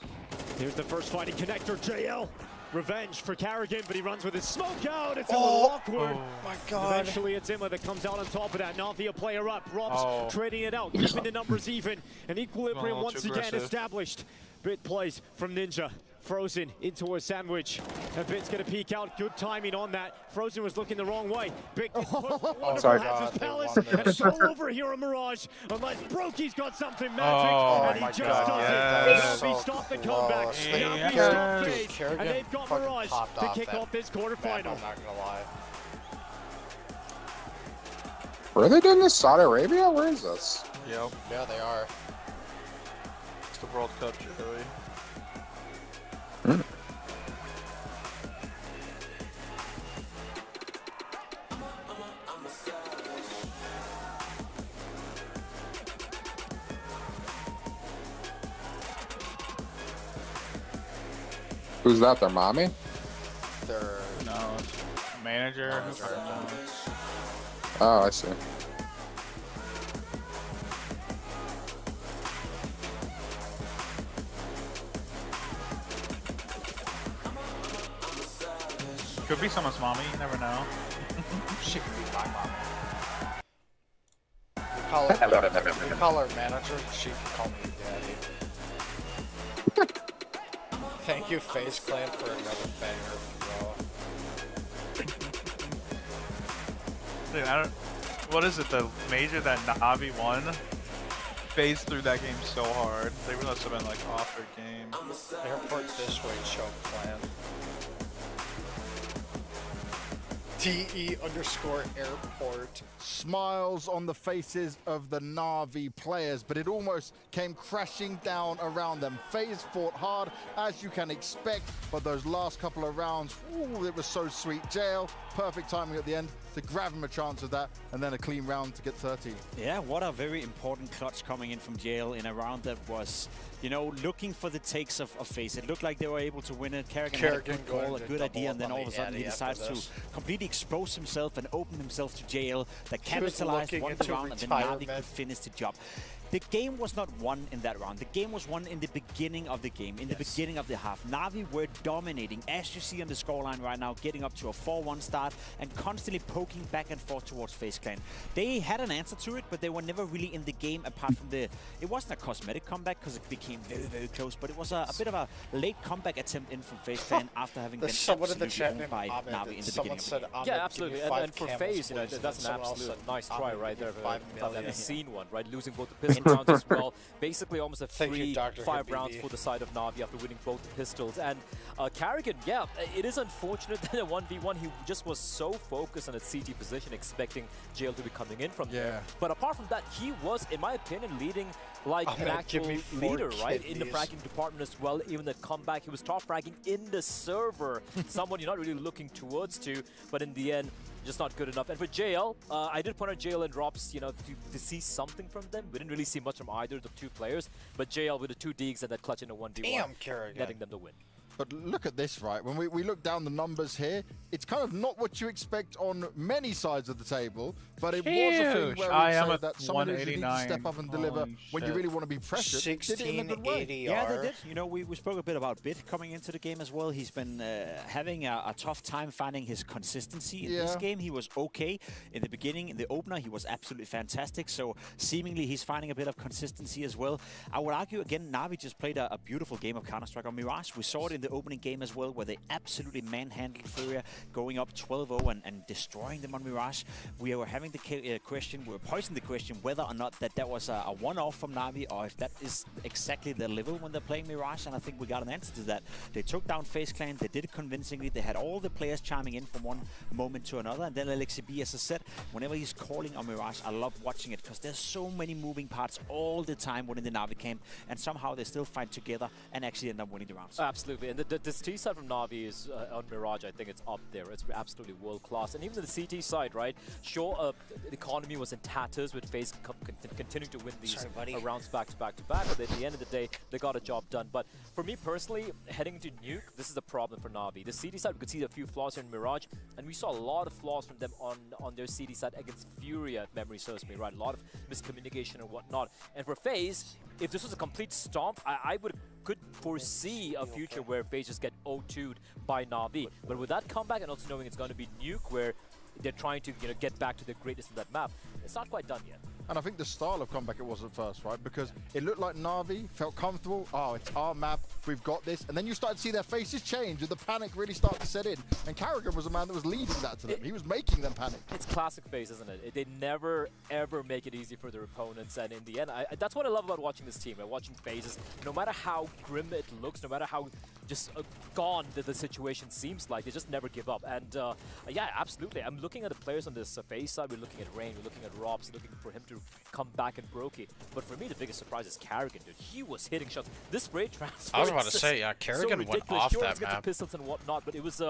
Here's the first fighting connector, JL. Revenge for Carrigan, but he runs with his smoke out. It's a little awkward.
Oh my god.
Eventually, it's Imma that comes out on top of that. Navi a player up. Rob's trading it out, keeping the numbers even. An equilibrium once again established. Bit plays from Ninja. Frozen into a sandwich. And Bit's going to peek out. Good timing on that. Frozen was looking the wrong way. Bit
sorry.
His palace. And it's all over here on Mirage. Unless Brokey's got something magic. And he just does it. Navi stopped the comeback. Navi stopped FaZe. And they've got Mirage to kick off this quarterfinal.
I'm not going to lie.
Were they doing this Saudi Arabia? Where is this?
Yep.
Yeah, they are.
It's the World Cup, Joey.
Who's that? Their mommy?
Their
manager.
Oh, I see.
Could be someone's mommy, you never know.
She could be my mommy. We call her manager, she can call me daddy. Thank you, FaZe Clan, for another banger, bro.
Dude, I don't. What is it? The major that Navi won? FaZe through that game so hard. They must have been like off their game.
Airport this way, choke clan. TE_airport.
Smiles on the faces of the Navi players, but it almost came crashing down around them. FaZe fought hard, as you can expect, but those last couple of rounds, ooh, it was so sweet. JL, perfect timing at the end to grab him a chance of that, and then a clean round to get 30.
Yeah, what a very important clutch coming in from JL in a round that was, you know, looking for the takes of FaZe. It looked like they were able to win it. Carrigan had a good goal, a good idea, and then all of a sudden he decides to completely expose himself and open himself to JL that capitalized, won the round, and then Navi could finish the job. The game was not won in that round. The game was won in the beginning of the game, in the beginning of the half. Navi were dominating, as you see on the scoreline right now, getting up to a 4-1 start and constantly poking back and forth towards FaZe Clan. They had an answer to it, but they were never really in the game apart from the... It wasn't a cosmetic comeback because it became very, very close, but it was a bit of a late comeback attempt in from FaZe Clan after having been absolutely owned by Navi in the beginning of the game.
Yeah, absolutely. And for FaZe, you know, that's an absolute nice try right there. I've never seen one, right? Losing both the pistol rounds as well. Basically almost a free 5 rounds for the side of Navi after winning both the pistols. And Carrigan, yeah, it is unfortunate that in a 1v1 he just was so focused on its CT position, expecting Jail to be coming in from there. But apart from that, he was, in my opinion, leading like an actual leader, right? In the fragging department as well. Even the comeback, he was top fragging in the server. Someone you're not really looking towards to, but in the end, just not good enough. And for JL, I did point out JL and Drops, you know, to see something from them. We didn't really see much from either of the two players, but JL with the 2 digs and that clutch in a 1v1, getting them the win.
But look at this, right? When we look down the numbers here, it's kind of not what you expect on many sides of the table, but it was a thing where we said that someone who needs to step up and deliver when you really want to be pressured did it in a good way.
Yeah, they did. You know, we spoke a bit about Bit coming into the game as well. He's been having a tough time finding his consistency in this game. He was okay in the beginning. In the opener, he was absolutely fantastic. So seemingly he's finding a bit of consistency as well. I would argue, again, Navi just played a beautiful game of Counter-Strike on Mirage. We saw it in the opening game as well, where they absolutely manhandled Furia, going up 12-0 and destroying them on Mirage. We were having the question, we were posing the question whether or not that was a one-off from Navi, or if that is exactly their level when they're playing Mirage, and I think we got an answer to that. They took down FaZe Clan, they did it convincingly, they had all the players chiming in from one moment to another, and then Alexi B, as I said, whenever he's calling on Mirage, I love watching it, because there's so many moving parts all the time within the Navi camp, and somehow they still fight together and actually end up winning the rounds.
Absolutely, and this T side from Navi is on Mirage, I think it's up there. It's absolutely world class. And even the CT side, right? Sure, the economy was in tatters with FaZe continuing to win these rounds back to back to back. But at the end of the day, they got a job done. But for me personally, heading into Nuke, this is a problem for Navi. The CT side, we could see a few flaws here in Mirage, and we saw a lot of flaws from them on their CT side against Furia, if memory serves me right. A lot of miscommunication and whatnot. And for FaZe, if this was a complete stomp, I could foresee a future where FaZe just get 0-2'd by Navi. But with that comeback and also knowing it's going to be Nuke, where they're trying to get back to their greatness in that map, it's not quite done yet.
And I think the style of comeback it was at first, right? Because it looked like Navi felt comfortable. Oh, it's our map. We've got this. And then you start to see their faces change and the panic really start to set in. And Carrigan was a man that was leading that to them. He was making them panic.
It's classic FaZe, isn't it? They never, ever make it easy for their opponents. And in the end, that's what I love about watching this team. Watching FaZe, no matter how grim it looks, no matter how just gone the situation seems like, they just never give up. And yeah, absolutely. I'm looking at the players on this FaZe side. We're looking at Rain, we're looking at Robs, looking for him to come back and Brokey. But for me, the biggest surprise is Carrigan, dude. He was hitting shots. This spray transfer.
I was about to say, yeah, Carrigan
so
went off
sure,
that map.
Pistols and whatnot, but it was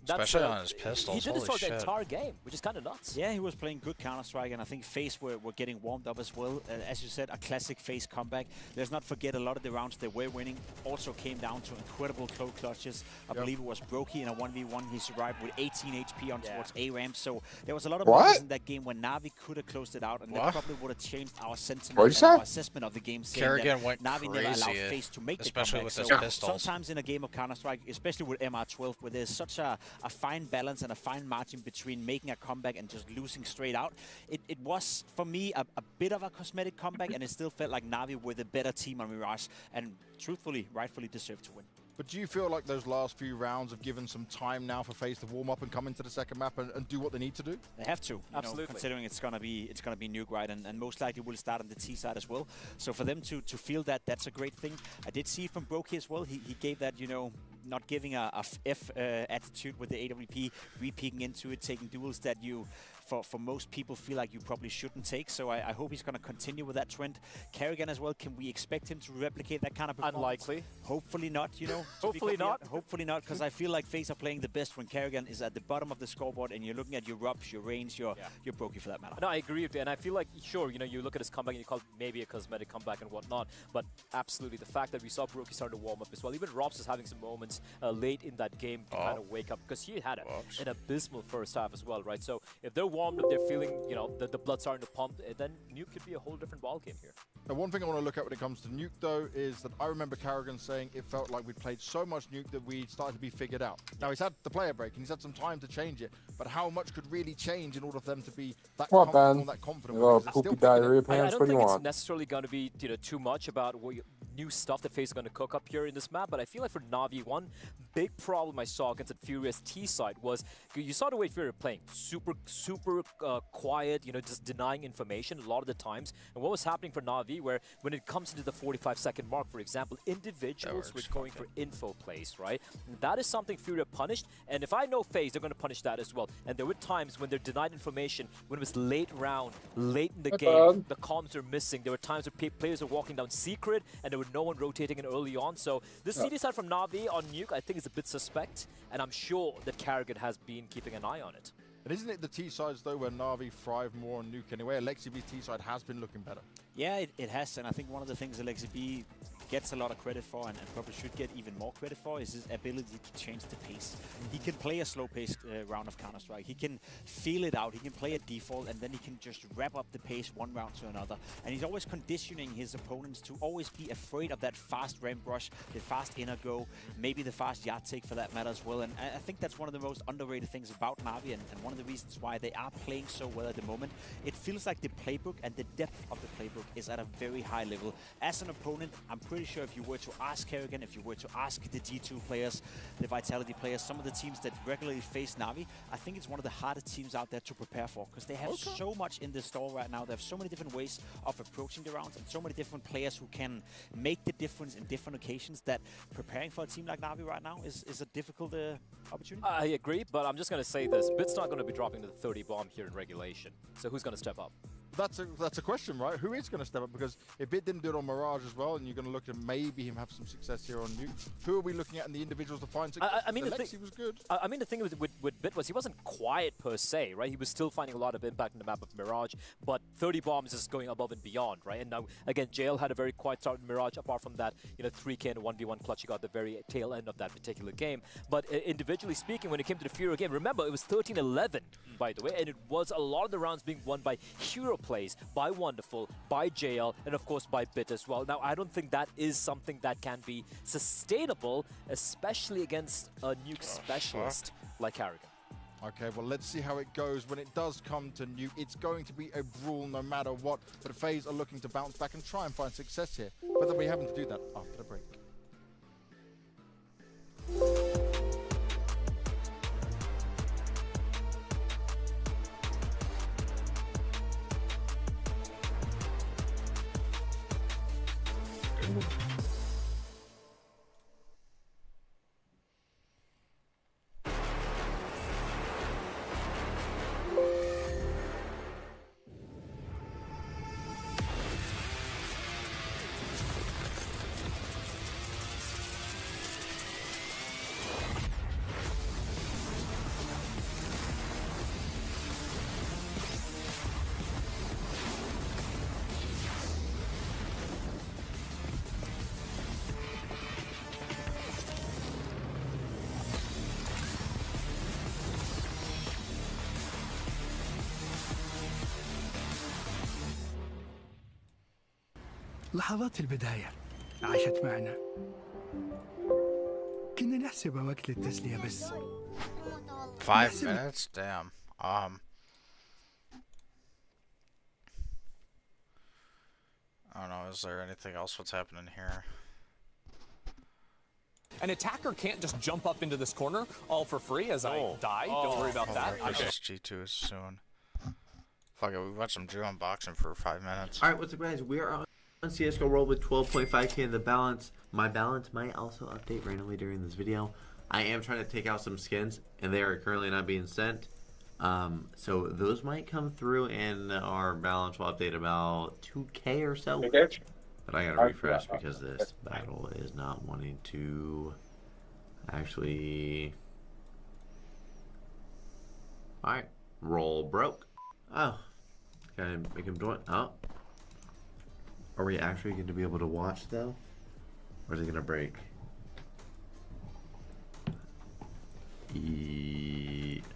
especially on his pistols.
He did this
Holy
for the
shit.
entire game, which is kind of nuts.
Yeah, he was playing good Counter-Strike, and I think FaZe were getting warmed up as well. As you said, a classic FaZe comeback. Let's not forget a lot of the rounds they were winning also came down to incredible close clutches. I believe it was Brokey in a 1v1. He survived with 18 HP on towards A-ramp. So there was a lot of moments in that game when Navi could have closed it out, and that probably would have changed our sentiment and our assessment of the game.
Carrigan went
Navi
crazy,
never allowed FaZe to make
especially
the
with
comeback.
his
So
pistols.
sometimes in a game of Counter-Strike, especially with MR12, where there's such a fine balance and a fine margin between making a comeback and just losing straight out, it was, for me, a bit of a cosmetic comeback, and it still felt like Navi were the better team on Mirage, and truthfully, rightfully deserved to win.
But do you feel like those last few rounds have given some time now for FaZe to warm up and come into the second map and do what they need to do?
They have to,
absolutely.
Considering it's gonna be Nuke, right, and most likely will start on the T side as well. So for them to feel that, that's a great thing. I did see it from Brokey as well. He gave that, not giving a F attitude with the AWP, re-peeking into it, taking duels that you, for most people, feel like you probably shouldn't take. So I hope he's going to continue with that trend. Carrigan as well, can we expect him to replicate that kind of performance?
Unlikely.
Hopefully not,
Hopefully not.
Hopefully not, because I feel like FaZe are playing the best when Carrigan is at the bottom of the scoreboard and you're looking at your Rubs, your Reigns, your Brokey for that matter.
No, I agree with you, and I feel like, sure, you look at his comeback and you call it maybe a cosmetic comeback and whatnot, but absolutely, the fact that we saw Brokey starting to warm up as well, even Robs is having some moments late in that game to kind of wake up, because he had an abysmal first half as well, right? So if they're warmed up, they're feeling, you know, the blood starting to pump, then Nuke could be a whole different ballgame here.
Now, one thing I want to look at when it comes to Nuke, though, is that I remember Carrigan saying it felt like we'd played so much Nuke that we started to be figured out. Now, he's had the player break, and he's had some time to change it, but how much could really change in order for them to be that comfortable, that confident?
Oh, poopy diarrhea pants, what do you
I don't think
want?
it's necessarily going to be, you know, too much about what new stuff that FaZe is going to cook up here in this map, but I feel like for Navi, one big problem I saw against the Furious T side was you saw the way Fury were playing, super quiet, you know, just denying information a lot of the times. And what was happening for Navi, where when it comes into the 45-second mark, for example, individuals were going for info plays, right? And that is something Fury punished, and if I know FaZe, they're going to punish that as well. And there were times when they're denied information, when it was late round, late in the game, the comms are missing. There were times where players are walking down secret, and there were no one rotating in early on. So this CD side from Navi on Nuke, I think is a bit suspect, and I'm sure that Carrigan has been keeping an eye on it.
And isn't it the T sides, though, where Navi thrive more on Nuke anyway? Alexi B's T side has been looking better.
Yeah, it has, and I think one of the things Alexi B gets a lot of credit for, and probably should get even more credit for, is his ability to change the pace. He can play a slow-paced round of Counter-Strike. He can feel it out. He can play a default, and then he can just wrap up the pace one round to another. And he's always conditioning his opponents to always be afraid of that fast ramp rush, the fast inner go, maybe the fast yard take for that matter as well. And I think that's one of the most underrated things about Navi, and one of the reasons why they are playing so well at the moment. It feels like the playbook and the depth of the playbook is at a very high level. As an opponent, I'm pretty sure if you were to ask Kerrigan, if you were to ask the G2 players, the Vitality players, some of the teams that regularly face Navi, I think it's one of the hardest teams out there to prepare for, because they have so much in the store right now. They have so many different ways of approaching the rounds, and so many different players who can make the difference in different occasions, that preparing for a team like Navi right now is a difficult opportunity.
I agree, but I'm just going to say this. Bit's not going to be dropping to the 30 bomb here in regulation. So who's going to step up?
That's a question, right? Who is going to step up? Because if Bit didn't do it on Mirage as well, and you're going to look at maybe him have some success here on Nuke, who are we looking at in the individuals to find success?
I mean,
Alexi was good.
I mean, the thing with Bit was he wasn't quiet per se, right? He was still finding a lot of impact in the map of Mirage, but 30 bombs is going above and beyond, right? And now, again, JL had a very quiet start in Mirage, apart from that, you know, 3K and 1v1 clutch he got the very tail end of that particular game. But individually speaking, when it came to the Fury game, remember, it was 13-11, by the way, and it was a lot of the rounds being won by hero plays, by Wonderful, by JL, and of course by Bit as well. Now, I don't think that is something that can be sustainable, especially against a Nuke specialist like Carrigan.
Okay, well, let's see how it goes when it does come to Nuke. It's going to be a brawl no matter what, but FaZe are looking to bounce back and try and find success here. But they'll be having to do that after the break.
لحظات البداية عاشت معنا. كنا نحسبها وقت للتسلية بس.
5 minutes? Damn. I don't know, is there anything else what's happening here?
An attacker can't just jump up into this corner all for free as I die. Don't worry about that.
This G2 is soon. Fuck it, we watched some Drew unboxing for 5 minutes.
Alright, what's up guys? We are on CSGO World with 12.5k in the balance. My balance might also update randomly during this video. I am trying to take out some skins, and they are currently not being sent. So those might come through, and our balance will update about 2k or so. But I gotta refresh because this battle is not wanting to actually... Alright, roll broke. Oh, gotta make him do it. Oh. Are we actually going to be able to watch though? Or is it going to break?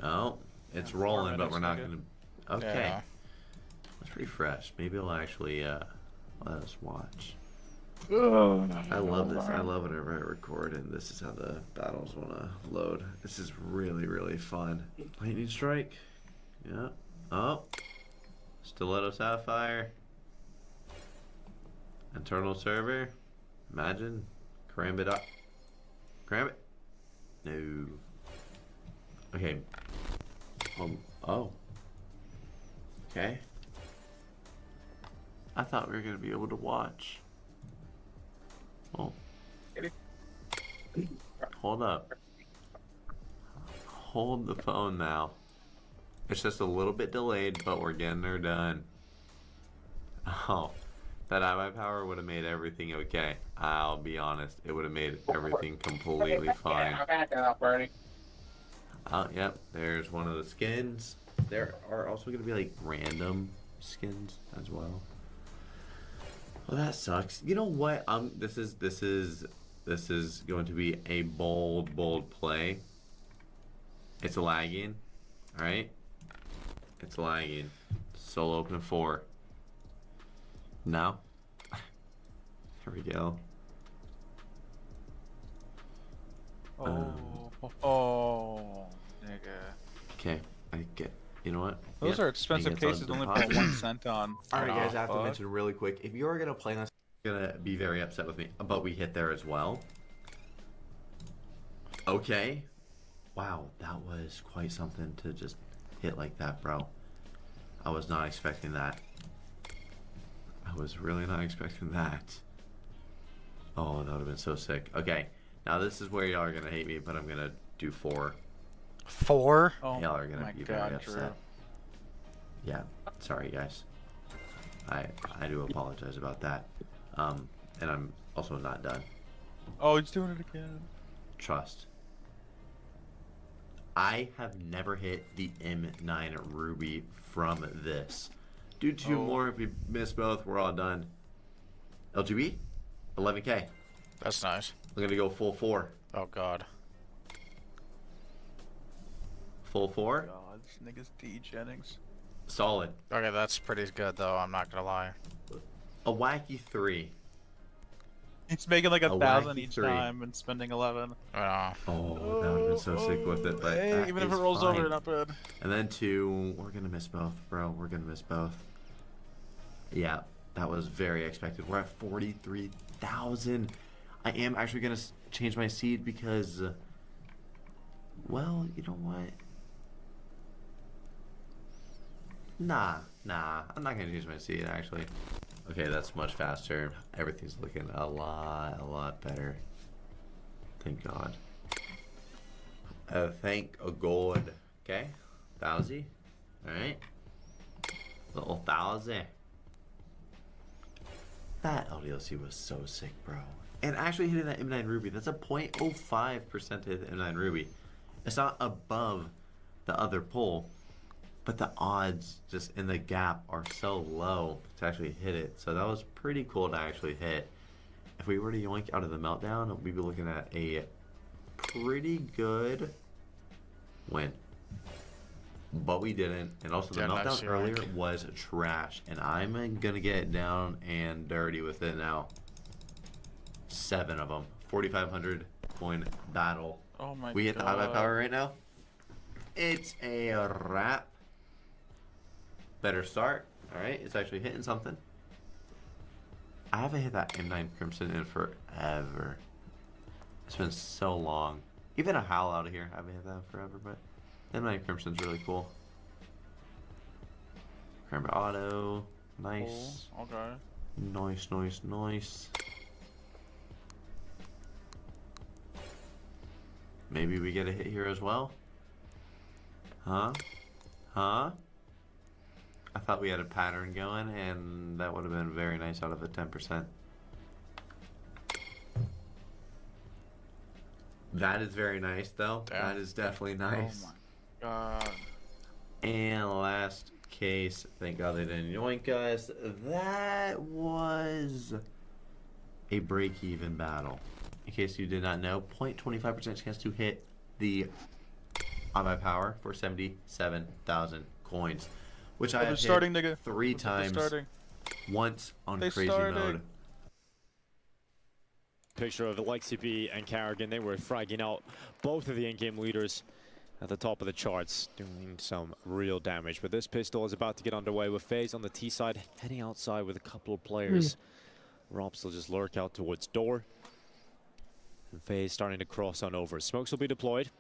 Oh, it's rolling, but we're not going to Okay.
Yeah.
That's pretty fresh. Maybe I'll actually let us watch.
Oh,
I love this. I love whenever I record and this is how the battles want to load. This is really, really fun. Lightning Strike. Yeah. Oh. Stiletto Sapphire. Internal Server. Imagine. Karambit up. Karambit. No. Okay. Oh. Okay. I thought we were going to be able to watch. Oh. Hold up. Hold the phone now. It's just a little bit delayed, but we're getting her done. Oh. That eye power would have made everything okay. I'll be honest. It would have made everything completely fine. Oh, yep. There's one of the skins. There are also going to be like random skins as well. Well, that sucks. You know what? This is going to be a bold play. It's lagging. All right. It's lagging. Solo open 4. Now. There we go.
Oh, nigga.
Okay, I get. You know what?
Those are expensive cases. Only put 1 cent on.
All right, guys. I have to mention really quick. If you're gonna play this, you're gonna be very upset with me. But we hit there as well. Okay. Wow, that was quite something to just hit like that, bro. I was not expecting that. I was really not expecting that. Oh, that would have been so sick. Okay, now this is where y'all are gonna hate me, but I'm gonna do 4.
4?
Y'all are gonna be very upset. Yeah, sorry guys. I do apologize about that. And I'm also not done.
Oh, he's doing it again.
Trust. I have never hit the M9 Ruby from this. Do 2 more. If we miss both, we're all done. LGB? 11K.
That's nice.
I'm gonna go full 4.
Oh god.
Full 4?
God, this nigga's D Jennings.
Solid.
Okay, that's pretty good though, I'm not gonna lie.
A wacky 3.
He's making like 1,000
wacky
each
3.
time and spending 11.
Oh, that would have been so sick with it, but
Hey, even if it rolls
fine.
over, not bad.
And then 2, we're gonna miss both, bro. We're gonna miss both. Yeah, that was very expected. We're at 43,000. I am actually gonna change my seed because, well, you know what? Nah, I'm not gonna change my seed actually. Okay, that's much faster. Everything's looking a lot better. Thank God. Thank God. Okay, 1,000. All right, little 1,000. That LDLC was so sick, bro. And actually hitting that M9 Ruby, that's a 0.05% to hit the M9 Ruby. It's not above the other pull, but the odds just in the gap are so low to actually hit it. So that was pretty cool to actually hit. If we were to yoink out of the meltdown, we'd be looking at a pretty good win. But we didn't. And also the meltdown
nice
earlier
yoink.
was trash. And I'm gonna get down and dirty with it now. 7 of them. 4,500 coin battle.
Oh my
We hit the high power right now. It's a wrap. Better start. Alright, it's actually hitting something. I haven't hit that M9 Crimson in forever. It's been so long. Even a Howl out of here, I haven't hit that in forever, but M9 Crimson's really cool. Cranberry Auto. Nice.
Oh, okay.
Nice. Maybe we get a hit here as well? Huh? I thought we had a pattern going, and that would have been very nice out of the 10%. That is very nice, though.
Damn.
That is definitely nice.
Oh my god.
And last case, thank God they didn't yoink us. That was a break-even battle. In case you did not know, 0.25% chance to hit the on my power for 77,000 coins. which I have
starting,
hit
nigga.
3 times. Once on
They
crazy
starting.
mode.
Picture of Alexi B and Carrigan. They were fragging out both of the in-game leaders at the top of the charts, doing some real damage. But this pistol is about to get underway with FaZe on the T side, heading outside with a couple of players. Robs will just lurk out towards door. And FaZe starting to cross on over. Smokes will be deployed.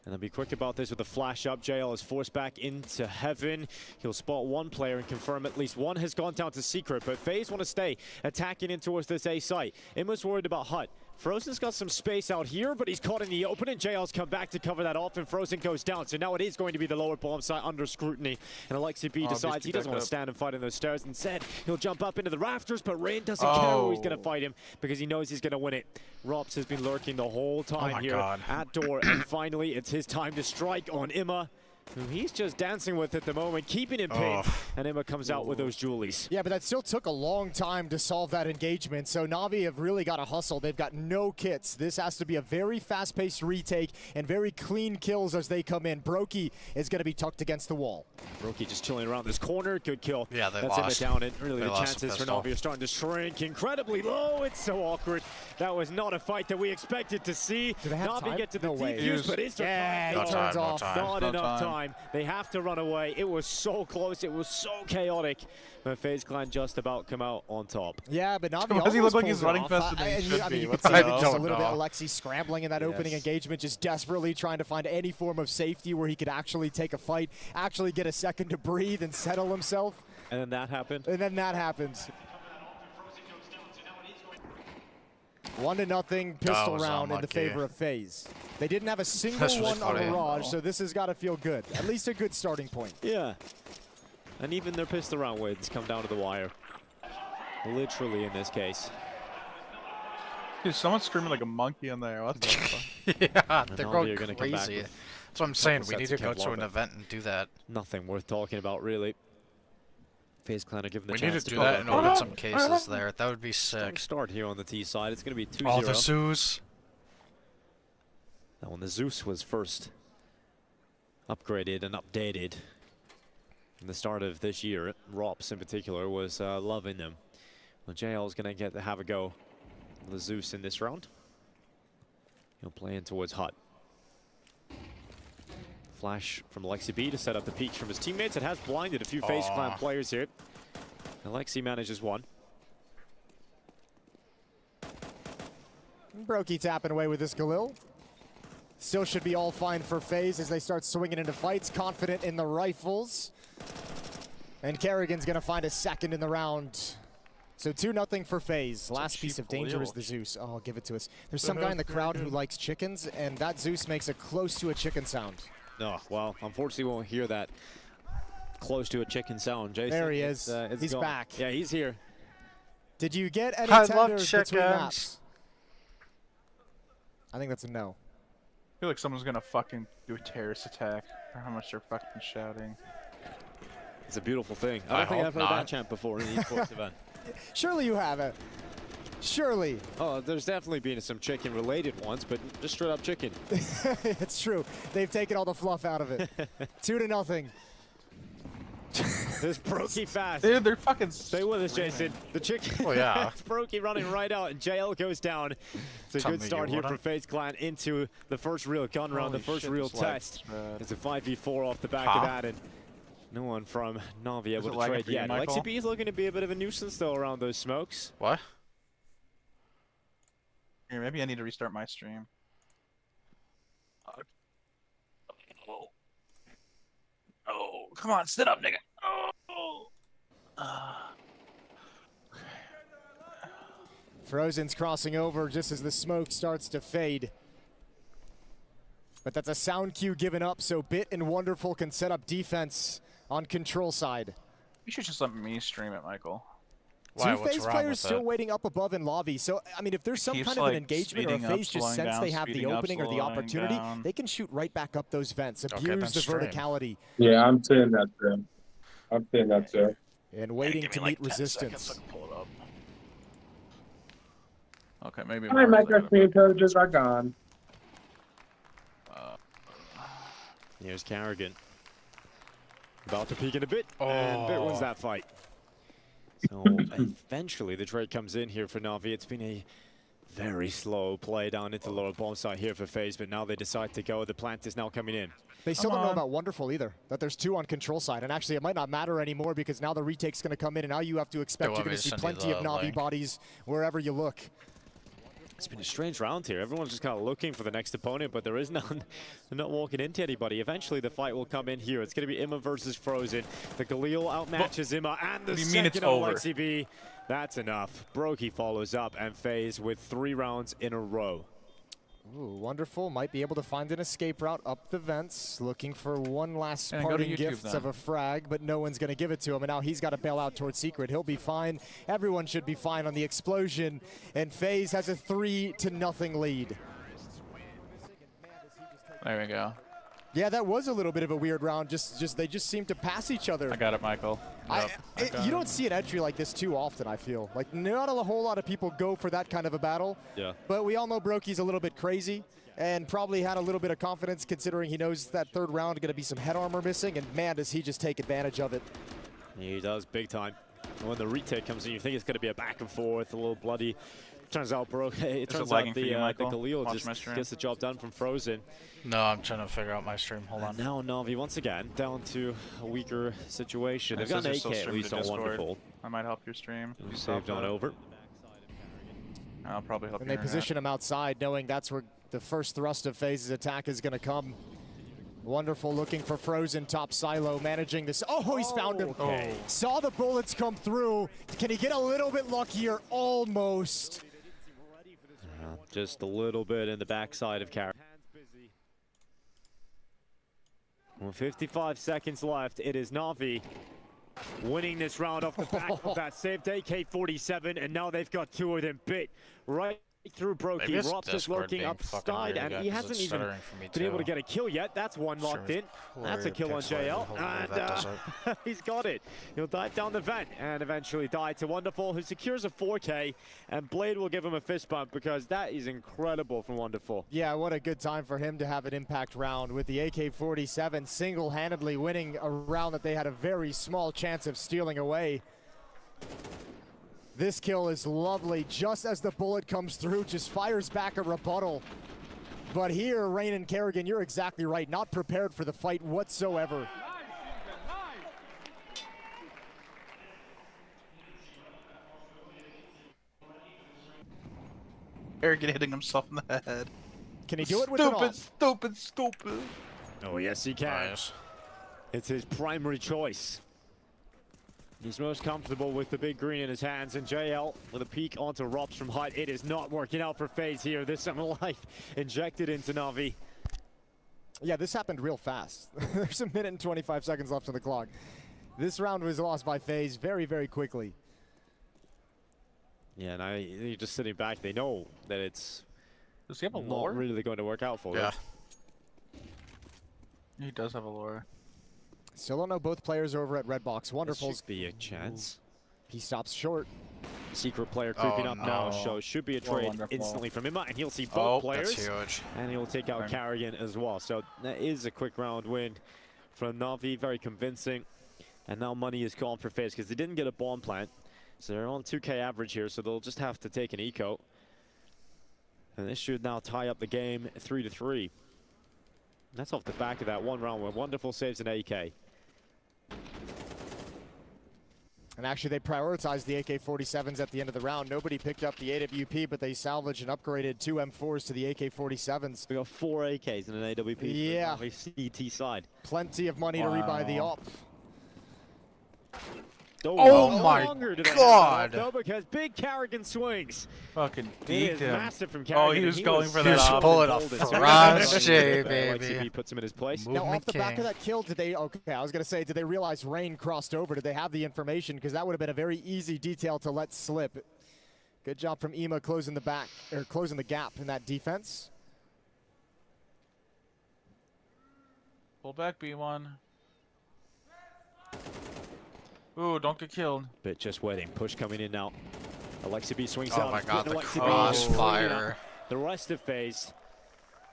And they'll be quick about this with a flash up. JL is forced back into heaven. He'll spot one player and confirm at least one has gone down to secret. But FaZe want to stay attacking in towards this A site. Imma's worried about Hut. Frozen's got some space out here, but he's caught in the open, and JL's come back to cover that off, and Frozen goes down. So now it is going to be the lower bomb site under scrutiny. And Alexi B decides he doesn't want to stand and fight in those stairs. Instead, he'll jump up into the rafters, but Rain doesn't care who he's going to fight him because he knows he's going to win it. Robs has been lurking the whole time here at door, and finally it's his time to strike on Imma, who he's just dancing with at the moment, keeping him pinned, and Imma comes out with those jewelies.
Yeah, but that still took a long time to solve that engagement, so Navi have really got to hustle. They've got no kits. This has to be a very fast-paced retake and very clean kills as they come in. Brokey is going to be tucked against the wall.
Brokey just chilling around this corner. Good kill.
Yeah, they
That's
lost.
Imma down, and really
They
the
lost
chances for
pistol.
Navi are starting to shrink incredibly low. It's so awkward. That was not a fight that we expected to see.
Do they have
Navi
time?
get to the
No way.
defuse, but it's
Yeah,
no
he turns off.
Not enough time. They have to run away. It was so close. It was so chaotic. But FaZe Clan just about come out on top.
Yeah, but Navi
Why does he look
almost
like he's
pulled it
running
off.
faster than he should
I mean,
be?
you
What
could
the
see
hell?
just a
Don't
little bit
know.
Alexi scrambling in that opening engagement, just desperately trying to find any form of safety where he could actually take a fight, actually get a second to breathe and settle himself.
And then that happened.
And then that happens. 1-0 pistol
was
round in the
unlucky.
favor of FaZe. They didn't have a single
This was
one on
funny.
Mirage, so this has got to feel good. At least a good starting point.
Yeah. And even their pistol round wins come down to the wire. Literally in this case.
Dude, someone's screaming like a monkey in there. What the fuck?
Yeah,
And
they're
Navi
going
are gonna come back
crazy.
with
That's what I'm saying.
couple
We need
sets
to
of
go to an
Kevlar,
event and do that.
Nothing worth talking about, really. FaZe Clan are given the
We
chance
need to do
go
that
back
and
over.
open some cases there. That would be
Strong
sick.
start here on the T side. It's going to be 2-0.
All the Zeus.
Now, when the Zeus was first upgraded and updated in the start of this year, Rops in particular was loving them. Well, JL is going to get to have a go with the Zeus in this round. He'll play in towards Hut. Flash from Alexi B to set up the peaks from his teammates. It has blinded a few FaZe Clan players here. Alexi manages one.
Brokey tapping away with this Galil. Still should be all fine for FaZe as they start swinging into fights, confident in the rifles. And Kerrigan's going to find a second in the round. So 2-0 for FaZe. Last piece of danger is the Zeus. Oh, give it to us. There's some guy in the crowd who likes chickens, and that Zeus makes it close to a chicken sound.
No, well, unfortunately, we won't hear that close to a chicken sound. Jason,
There he is.
It's
He's
gone.
back.
Yeah, he's here.
Did you get any
I love
tenders between
chickens.
maps? I think that's a no.
I feel like someone's gonna fucking do a terrorist attack for how much they're fucking shouting.
It's a beautiful thing.
I
I don't think
hope
I've heard
not.
that chant before in an esports event.
Surely you haven't. Surely.
Oh, there's definitely been some chicken-related ones, but just straight-up chicken.
It's true. They've taken all the fluff out of it. 2-0.
This Brokey fast.
Dude, they're fucking.
Stay with us, Jason. The chicken.
Oh, yeah.
It's Brokey running right out, and JL goes down. It's a
Tell
good
me
start
you
here for
wouldn't.
FaZe Clan into the first real gun round, the
Holy
first
shit,
real
this lag
test.
is bad.
It's a 5v4 off the back
Huh?
of that, and no one from Navi able
it
to
lagging
trade
for you,
yet.
Michael?
Alexi B is looking to be a bit of a nuisance, though, around those smokes.
What?
Here, maybe I need to restart my stream. Oh, come on, sit up, nigga. Oh.
Frozen's crossing over just as the smoke starts to fade. But that's a sound cue given up, so Bit and Wonderful can set up defense on control side.
You should just let me stream it, Michael.
Why?
Two
What's
FaZe
wrong
players
with
still
it?
waiting up above in lobby. So, I mean, if there's some
Keeps,
kind of an
like,
engagement or
speeding up,
FaZe just
slowing
sense
down,
they have the
speeding up,
opening or the
slowing
opportunity,
down.
they can shoot right back up those vents,
Okay,
abuse
then
the
stream.
verticality,
Yeah, I'm saying that too. I'm saying that too.
and waiting to meet resistance.
Pull it up. Okay, maybe.
My
Mark's there.
micro privileges are gone.
Here's Carrigan. About to peek in a bit, and Bit wins that fight. So eventually the trade comes in here for Navi. It's been a very slow play down into the lower bomb site here for FaZe, but now they decide to go. The plant is now coming in.
They still don't know about Wonderful either, that there's 2 on control side. And actually, it might not matter anymore because now the retake's going to come in, and now you have to expect you're going to see plenty of Navi bodies wherever you look.
It's been a strange round here. Everyone's just kind of looking for the next opponent, but there is none. They're not walking into anybody. Eventually, the fight will come in here. It's going to be Imma versus Frozen. The Galil outmatches Imma, and the second Alexi B. That's enough. Brokey follows up, and FaZe with 3 rounds in a row.
Ooh, Wonderful might be able to find an escape route up the vents, looking for one last parting gifts of a frag, but no one's going to give it to him, and now he's got to bail out towards Secret. He'll be fine. Everyone should be fine on the explosion, and FaZe has a 3-0 lead.
There we go.
Yeah, that was a little bit of a weird round. They just seem to pass each other.
I got it, Michael.
You don't see an entry like this too often, I feel. Like, not a whole lot of people go for that kind of a battle.
Yeah.
But we all know Brokey's a little bit crazy and probably had a little bit of confidence considering he knows that third round going to be some head armor missing, and man, does he just take advantage of it.
He does, big time. And when the retake comes in, you think it's going to be a back and forth, a little bloody. Turns out, it turns out the Galil just gets the job done from Frozen.
No, I'm trying to figure out my stream. Hold on.
Now Navi once again down to a weaker situation. They've got an AK at least on Wonderful.
I might help your stream.
You saved on over.
I'll probably help you.
And they position him outside, knowing that's where the first thrust of FaZe's attack is going to come. Wonderful looking for Frozen, top silo, managing this. Oh, he's found him.
Okay.
Saw the bullets come through. Can he get a little bit luckier? Almost.
Just a little bit in the backside of Carrigan. Well, 55 seconds left. It is Navi winning this round off the back of that saved AK-47, and now they've got 2 of them bit right through Brokey. Rops is lurking upside, and he hasn't even been able to get a kill yet. That's one locked in. That's a kill on JL, and he's got it. He'll dive down the vent and eventually die to Wonderful, who secures a 4K, and Blade will give him a fist bump because that is incredible from Wonderful.
Yeah, what a good time for him to have an impact round with the AK-47 single-handedly winning a round that they had a very small chance of stealing away. This kill is lovely. Just as the bullet comes through, just fires back a rebuttal. But here, Rain and Kerrigan, you're exactly right. Not prepared for the fight whatsoever.
Kerrigan hitting himself in the head.
Can he do it with it all?
Stupid.
Oh, yes, he can.
Nice.
It's his primary choice. He's most comfortable with the big green in his hands, and JL with a peek onto Rops from height. It is not working out for FaZe here. This summer life injected into Navi.
Yeah, this happened real fast. There's a minute and 25 seconds left on the clock. This round was lost by FaZe very, very quickly.
Yeah, now you're just sitting back. They know that it's
Does he have a lore?
not really going to work out for them.
He does have a lore.
Still don't know both players are over at Redbox. Wonderful.
Should be a chance.
He stops short.
Secret player creeping up now, so should be a trade instantly from Imma, and he'll see both players.
That's huge.
And he'll take out Kerrigan as well. So that is a quick round win from Navi, very convincing. And now money is gone for FaZe because they didn't get a bomb plant. So they're on 2K average here, so they'll just have to take an eco. And this should now tie up the game 3-3. That's off the back of that one round where Wonderful saves an AK.
And actually, they prioritized the AK-47s at the end of the round. Nobody picked up the AWP, but they salvaged and upgraded 2 M4s to the AK-47s.
We got 4 AKs and an AWP.
Yeah.
For the CT side.
Plenty of money to rebuy the op.
Oh my God!
No, because big Kerrigan swings.
Fucking
It is
him.
massive from Kerrigan.
Oh, he was going for that.
He was pulling a Franchi, baby.
He puts him in his place.
Now, off the back of that kill, did they? Okay, I was gonna say, did they realize Rain crossed over? Did they have the information? Because that would have been a very easy detail to let slip. Good job from Imma closing the back or closing the gap in that defense.
Pull back, B1. Ooh, don't get killed.
But just waiting. Push coming in now. Alexi B swings
Oh
out.
my God, the
Alexi B
crossfire.
the rest of FaZe.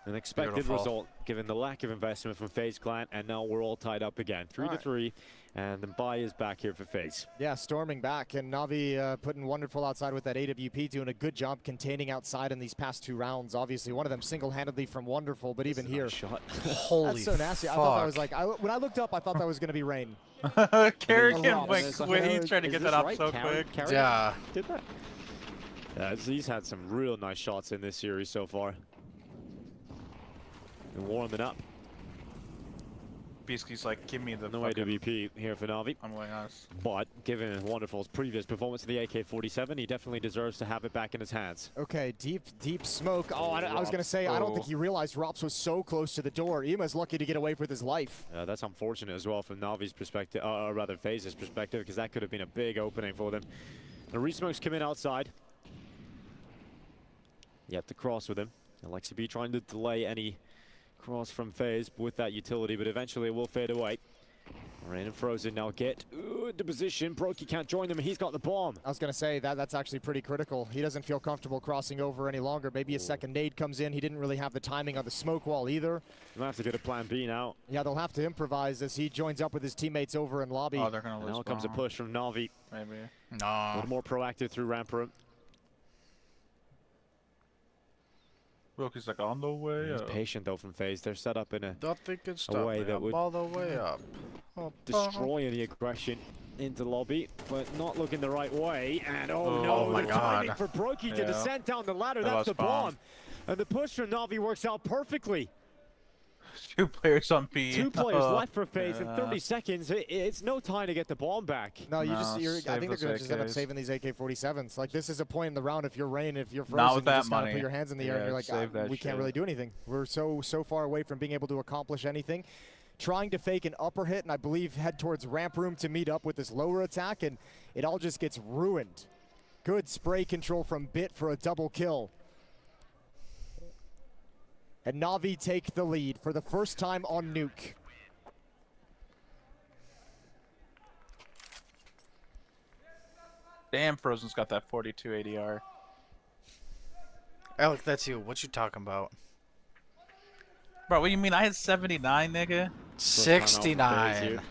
An expected result. given the lack of investment from FaZe Clan, and now we're all tied up again. 3-3, and the buy is back here for FaZe.
Yeah, storming back, and Navi putting Wonderful outside with that AWP, doing a good job containing outside in these past 2 rounds. Obviously, one of them single-handedly from Wonderful, but even here,
shot.
Holy
that's so nasty.
fuck.
I thought that was like, when I looked up, I thought that was going to be rain.
Kerrigan went quick. He tried to get that up so quick.
Yeah.
Did that? Yeah, he's had some real nice shots in this series so far. And warming up.
Beasky's like, give me the
no AWP here for Navi.
I'm going us.
But given Wonderful's previous performance in the AK-47, he definitely deserves to have it back in his hands.
Okay, deep smoke. Oh, I was going to say, I don't think he realized Rops was so close to the door. Ima's lucky to get away with his life.
That's unfortunate as well from Navi's perspective, or rather FaZe's perspective, because that could have been a big opening for them. The re-smokes come in outside. You have to cross with him. Alexi B trying to delay any cross from FaZe with that utility, but eventually it will fade away. Rain and Frozen now get into position. Brokey can't join them, and he's got the bomb.
I was going to say, that's actually pretty critical. He doesn't feel comfortable crossing over any longer. Maybe a second nade comes in. He didn't really have the timing on the smoke wall either.
They'll have to get a plan B now.
Yeah, they'll have to improvise as he joins up with his teammates over in lobby.
Oh, they're going to lose.
Now comes a push from Navi.
Maybe.
No.
A little more proactive through ramp room.
Brokey's like on the way
He's
up.
patient though from FaZe. They're set up in a
Nothing can stop
way
me.
that
I'm
would
all the way up.
destroy any aggression into the lobby, but not looking the right way. And oh no,
my
the
God.
timing for Brokey to
Yeah.
descend down the ladder.
That
That's
was
the bomb. And the push from Navi works out perfectly.
2 players on B.
2 players left for FaZe in 30 seconds. It's no time to get the bomb back.
No, I think
save
they're going to
those
just end up
AKs.
saving these AK-47s. Like, this is a point in the round if you're Rain, if you're Frozen,
Not with
you
that
just gotta
money.
put your hands in the air and
Yeah,
you're like,
save that
we can't
shit.
really do anything. We're so far away from being able to accomplish anything. Trying to fake an upper hit and I believe head towards ramp room to meet up with this lower attack, and it all just gets ruined. Good spray control from Bit for a double kill. And Navi take the lead for the first time on Nuke.
Damn, Frozen's got that 42 ADR.
Alec, that's you. What you talking about?
Bro, what do you mean? I had 79, nigga?
69.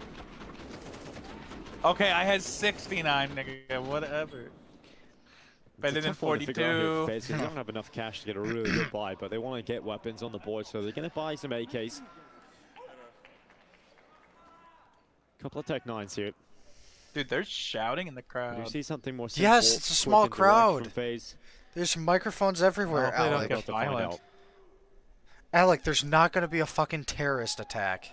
Okay, I had 69, nigga. Whatever. Better than 42.
They don't have enough cash to get a really good buy, but they want to get weapons on the board, so they're going to buy some AKs. Couple of Tech 9s here.
Dude, they're shouting in the crowd.
You see something more simple,
Yes, it's a
quick
small
and direct
crowd.
from FaZe.
There's microphones everywhere,
I hope they don't
Alec.
get violent.
Alec, there's not going to be a fucking terrorist attack.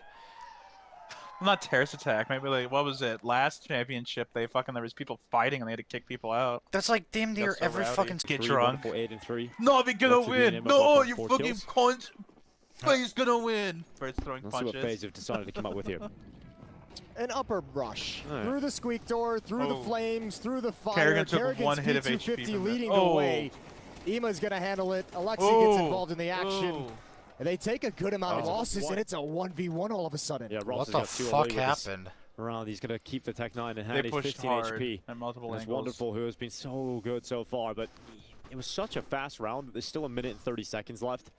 Not terrorist attack. Maybe like, what was it? Last championship, there was people fighting and they had to kick people out.
That's like damn near
That's so
every
rowdy.
fucking...
Get
3,
drunk.
8 and 3.
No, they're gonna
Looks to be an
win.
Emma
No,
buff on
you
4
fucking
kills.
cunt. FaZe gonna win. First throwing
Let's see what
punches.
FaZe have decided to come up with here.
An upper rush.
All right.
Through the squeak door, through the flames, through the fire.
Kerrigan took
Kerrigan's
one hit of HP
P250
from
leading
that.
the
Oh.
way. Ima's going to handle it. Alexi gets involved in the action. And they take a good amount of losses, and it's a 1v1 all of a sudden.
Yeah,
What
Ross
the
has got 2
fuck
away with this
happened?
round. He's going to keep the Tech 9 in hand.
They
He's
pushed
15
hard
HP.
at multiple
It's
angles.
Wonderful, who has been so good so far, but it was such a fast round that there's still 1 minute and 30 seconds left.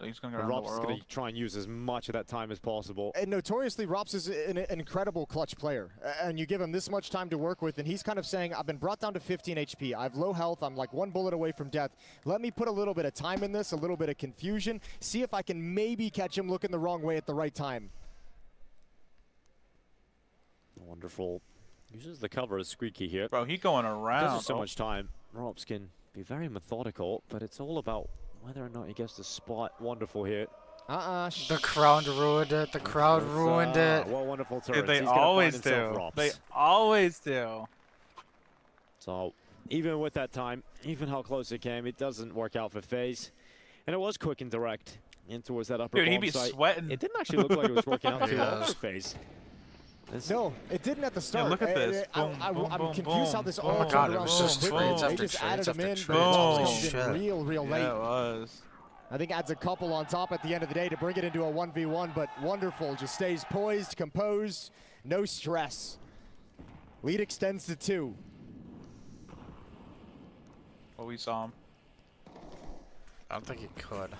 He's gonna go
And
around
Rob's
the
going
world.
to try and use as much of that time as possible.
And notoriously, Rops is an incredible clutch player. And you give him this much time to work with, and he's kind of saying, I've been brought down to 15 HP. I have low health. I'm like 1 bullet away from death. Let me put a little bit of time in this, a little bit of confusion, see if I can maybe catch him looking the wrong way at the right time.
Wonderful. Uses the cover as Squeaky here.
Bro, he going around.
There's so much time. Robs can be very methodical, but it's all about whether or not he gets the spot. Wonderful here.
The crowd ruined it. The crowd ruined it.
Well, wonderful
Dude,
turrets.
they
He's gonna
always
find himself
do.
Robs.
They always do.
So even with that time, even how close it came, it doesn't work out for FaZe. And it was quick and direct in towards that upper
Dude, he
bomb
be
site.
sweating.
It didn't actually look like it was working out too well
Yes.
for FaZe.
No, it didn't at the start.
look at this. Boom,
I'm
boom,
confused
boom,
how this
boom.
all
Oh my
turned
God, it
around
was
so
just
quickly.
trades
They
after
just
trades
added
after
him in,
trades.
but Rops
Boom.
comes in
Shit.
real late.
Yeah, it was.
I think adds a couple on top at the end of the day to bring it into a 1v1, but Wonderful just stays poised, composed, no stress. Lead extends to 2.
Well, we saw him.
I don't think he could.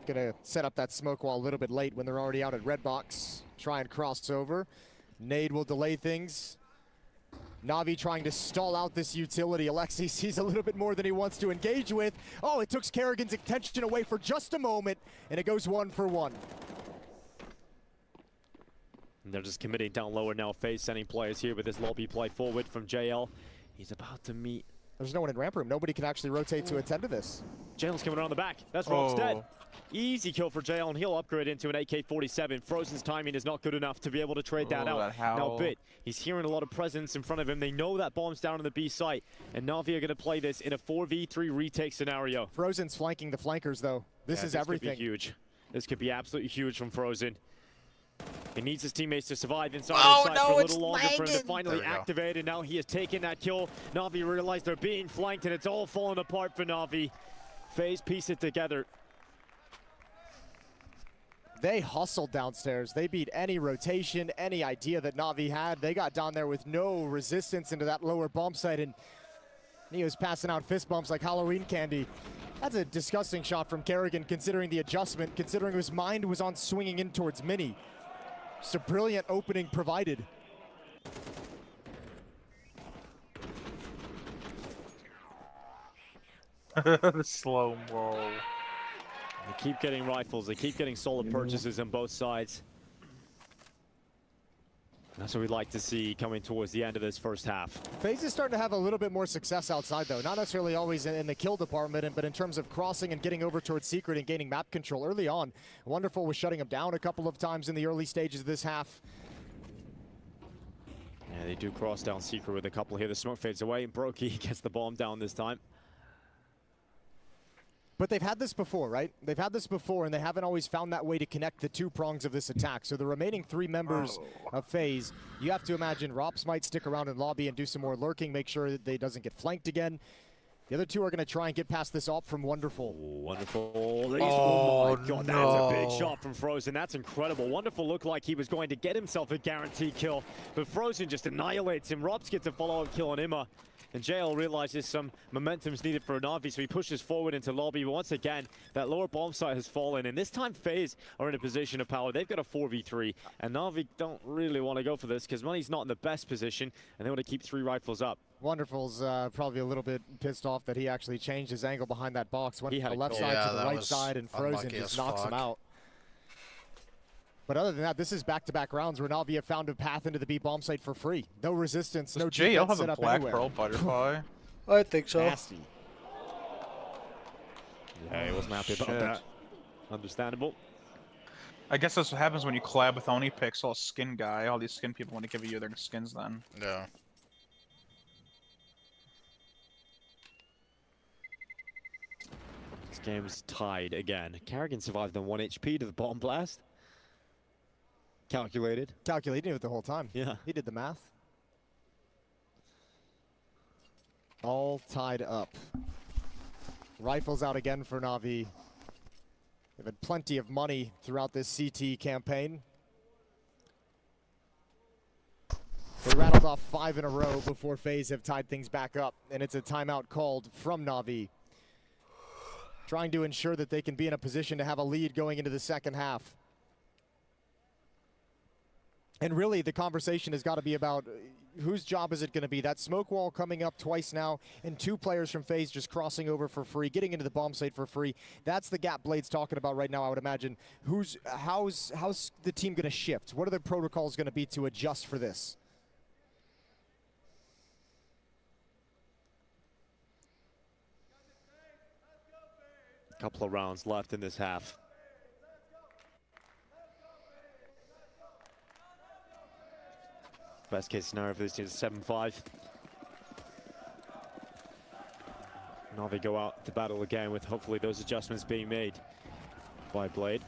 Gonna set up that smoke wall a little bit late when they're already out at red box. Try and cross over. Nade will delay things. Navi trying to stall out this utility. Alexi sees a little bit more than he wants to engage with. Oh, it took Kerrigan's attention away for just a moment, and it goes 1 for 1.
And they're just committing down lower now. FaZe sending players here with this lobby play forward from JL. He's about to meet.
There's no one in ramp room. Nobody can actually rotate to attend to this.
JL's coming around the back. That's Rob's dead. Easy kill for JL, and he'll upgrade into an AK-47. Frozen's timing is not good enough to be able to trade that out. Now Bit, he's hearing a lot of presence in front of him. They know that bomb's down on the B site, and Navi are going to play this in a 4v3 retake scenario.
Frozen's flanking the flankers, though. This is everything.
Could be huge. This could be absolutely huge from Frozen. He needs his teammates to survive inside the site for a little longer for him to finally activate, and now he has taken that kill. Navi realize they're being flanked, and it's all falling apart for Navi. FaZe piece it together.
They hustled downstairs. They beat any rotation, any idea that Navi had. They got down there with no resistance into that lower bomb site, and he was passing out fist bumps like Halloween candy. That's a disgusting shot from Kerrigan, considering the adjustment, considering his mind was on swinging in towards Mini. Just a brilliant opening provided.
The slow-mo.
They keep getting rifles. They keep getting solid purchases on both sides. That's what we'd like to see coming towards the end of this first half.
FaZe is starting to have a little bit more success outside, though. Not necessarily always in the kill department, but in terms of crossing and getting over towards Secret and gaining map control early on. Wonderful was shutting him down a couple of times in the early stages of this half.
Yeah, they do cross down Secret with a couple here. The smoke fades away, and Brokey gets the bomb down this time.
But they've had this before, right? They've had this before, and they haven't always found that way to connect the two prongs of this attack. So the remaining 3 members of FaZe, you have to imagine Rops might stick around in lobby and do some more lurking, make sure that they doesn't get flanked again. The other 2 are going to try and get past this op from Wonderful.
Wonderful. Oh my God, that's a big shot from Frozen. That's incredible. Wonderful looked like he was going to get himself a guaranteed kill, but Frozen just annihilates him. Rops gets a follow-up kill on Imma. And JL realizes some momentum's needed for Navi, so he pushes forward into lobby. But once again, that lower bomb site has fallen, and this time FaZe are in a position of power. They've got a 4v3, and Navi don't really want to go for this because Money's not in the best position, and they want to keep 3 rifles up.
Wonderful's probably a little bit pissed off that he actually changed his angle behind that box. Went from the left side to the right side, and Frozen just knocks him out. But other than that, this is back-to-back rounds where Navi have found a path into the B bomb site for free. No resistance, no
JL
defense
have a black pearl butterfly?
I think so.
Nasty.
Yeah, he wasn't happy about that. Understandable.
I guess that's what happens when you collab with OniPixel, skin guy. All these skin people want to give you their skins then.
Yeah.
This game's tied again. Kerrigan survived on 1 HP to the bomb blast. Calculated.
Calculating it the whole time.
Yeah.
He did the math. All tied up. Rifles out again for Navi. They've had plenty of money throughout this CT campaign. They rattled off 5 in a row before FaZe have tied things back up, and it's a timeout called from Navi, trying to ensure that they can be in a position to have a lead going into the second half. And really, the conversation has got to be about whose job is it going to be? That smoke wall coming up twice now, and 2 players from FaZe just crossing over for free, getting into the bomb site for free. That's the gap Blade's talking about right now, I would imagine. How's the team going to shift? What are the protocols going to be to adjust for this?
A couple of rounds left in this half. Best case scenario for this team is 7-5. Navi go out to battle again with hopefully those adjustments being made by Blade.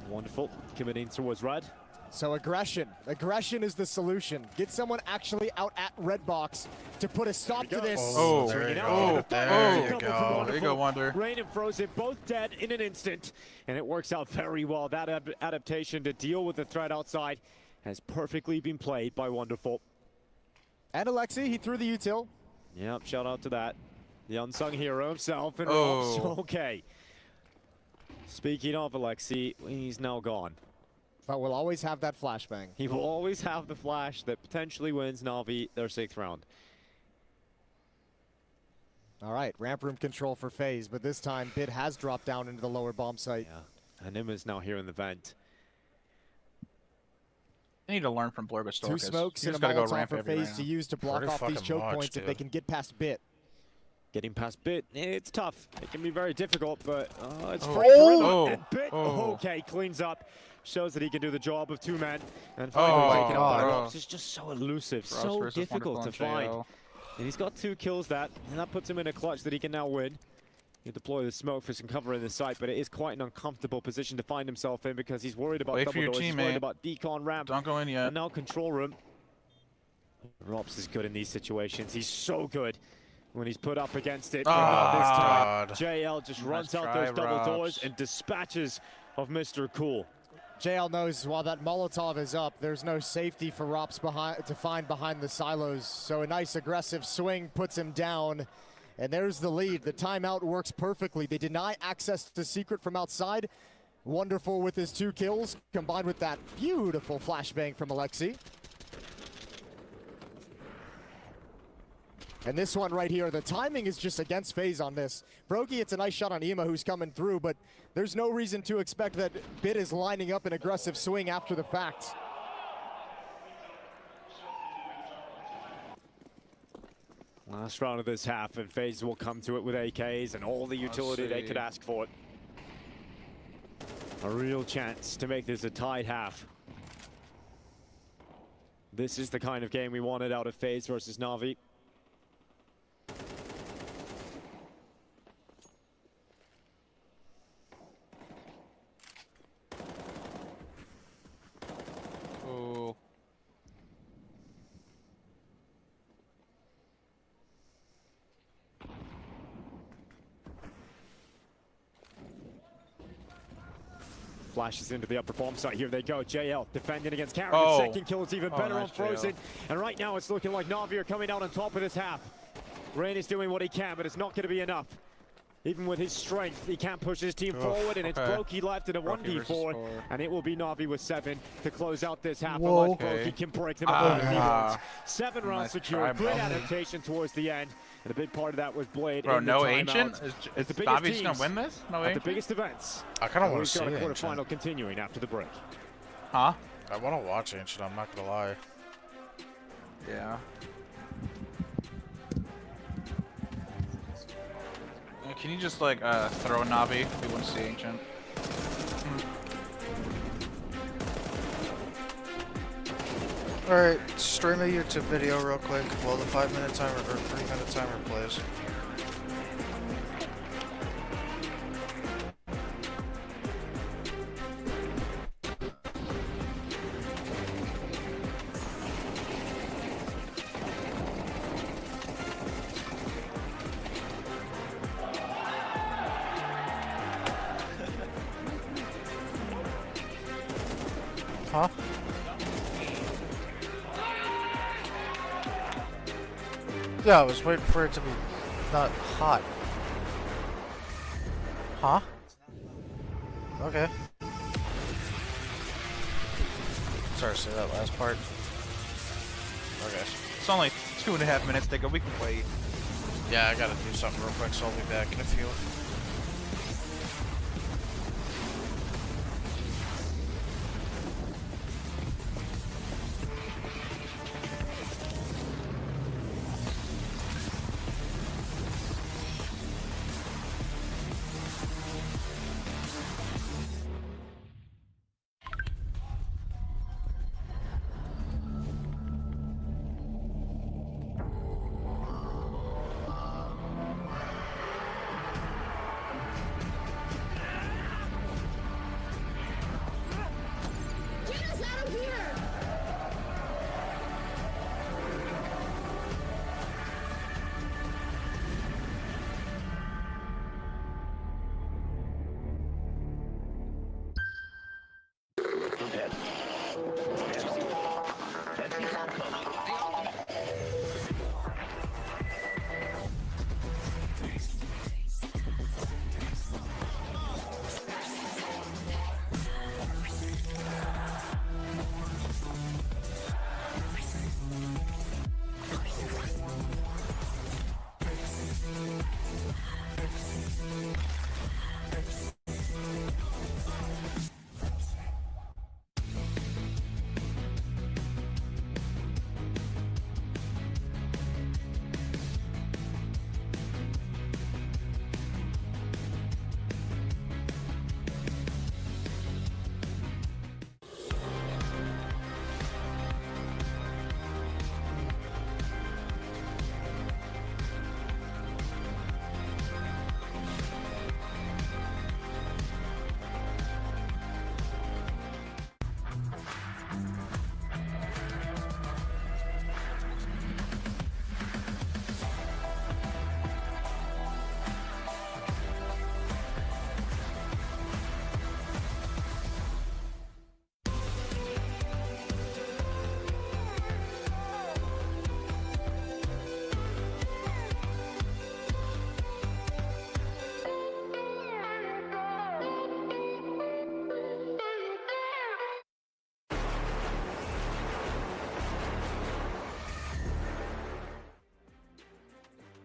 Wonderful, committing towards red.
So aggression. Aggression is the solution. Get someone actually out at red box to put a stop to this.
Oh, there you go. There you go, Wonder.
Rain and Frozen both dead in an instant, and it works out very well. That adaptation to deal with the threat outside has perfectly been played by Wonderful.
And Alexi, he threw the util.
Yep, shout out to that. The unsung hero himself, and
Oh.
Rob's okay. Speaking of Alexi, he's now gone.
But we'll always have that flashbang.
He will always have the flash that potentially wins Navi their 6th round.
All right, ramp room control for FaZe, but this time Bit has dropped down into the lower bomb site.
Yeah, and Ima's now here in the vent.
They need to learn from Blurba Storkus.
2 smokes and a Molotov for FaZe to use to block off these choke points if they can get past Bit.
Getting past Bit, it's tough. It can be very difficult, but it's free
Oh.
for him. And Bit, okay, cleans up. Shows that he can do the job of 2 men. And
Oh,
finally taking out the
God.
ropes. It's just so elusive,
Ross
so
versus
difficult to
Wonderful
find.
and
And he's got 2 kills and that puts him in a clutch that he can now win. You deploy the smoke for some cover in the site, but it is quite an uncomfortable position to find himself in because he's worried about
Wait for
double
your
doors, he's
teammate.
worried about decon ramp.
Don't go in yet.
And now control room. Rops is good in these situations. He's so good when he's put up against it. But not this time.
God.
JL just
Nice
runs out
try,
those double doors
Rops.
and dispatches of Mr. Cool.
JL knows while that Molotov is up, there's no safety for Rops to find behind the silos. So a nice aggressive swing puts him down. And there's the lead. The timeout works perfectly. They deny access to Secret from outside. Wonderful with his 2 kills, combined with that beautiful flashbang from Alexi. And this one right here, the timing is just against FaZe on this. Brokey, it's a nice shot on Ema who's coming through, but there's no reason to expect that Bit is lining up an aggressive swing after the fact.
Last round of this half, and FaZe will come to it with AKs and all the utility they could ask for it. A real chance to make this a tied half. This is the kind of game we wanted out of FaZe versus Navi.
Oh.
Flashes into the upper bomb site. Here they go. JL defending against Karen.
Oh.
The second kill is even
Oh,
better
nice
on Frozen.
JL.
And right now it's looking like Navi are coming out on top of this half. Rain is doing what he can, but it's not going to be enough. Even with his strength, he can't push his team forward, and it's Brokey left in a 1v4,
4.
and it will be Navi with 7 to close out this half.
Whoa.
Unless Brokey can break them up. He wants 7 rounds
Nice
secure.
try,
Great
bro.
adaptation towards the end, and a big part of that was Blade.
Bro,
in the
no
timeout.
Ancient? Is
the biggest
Navi just
teams
gonna win this? No
at the
Ancient?
biggest events.
I kind of want
We've
to see
got a
Ancient.
quarterfinal continuing after the break.
Huh?
I want to watch Ancient, I'm not going to lie.
Yeah. Can you just like throw a Navi? We want to see Ancient.
Alright, stream a YouTube video real quick while the 5-minute timer or 3-minute timer plays. Huh? Yeah, I was waiting for it to be not hot. Huh? Okay. Sorry to say that last part. Okay.
It's only 2.5 minutes, nigga. We can wait.
Yeah, I gotta do something real quick, so I'll be back in a few.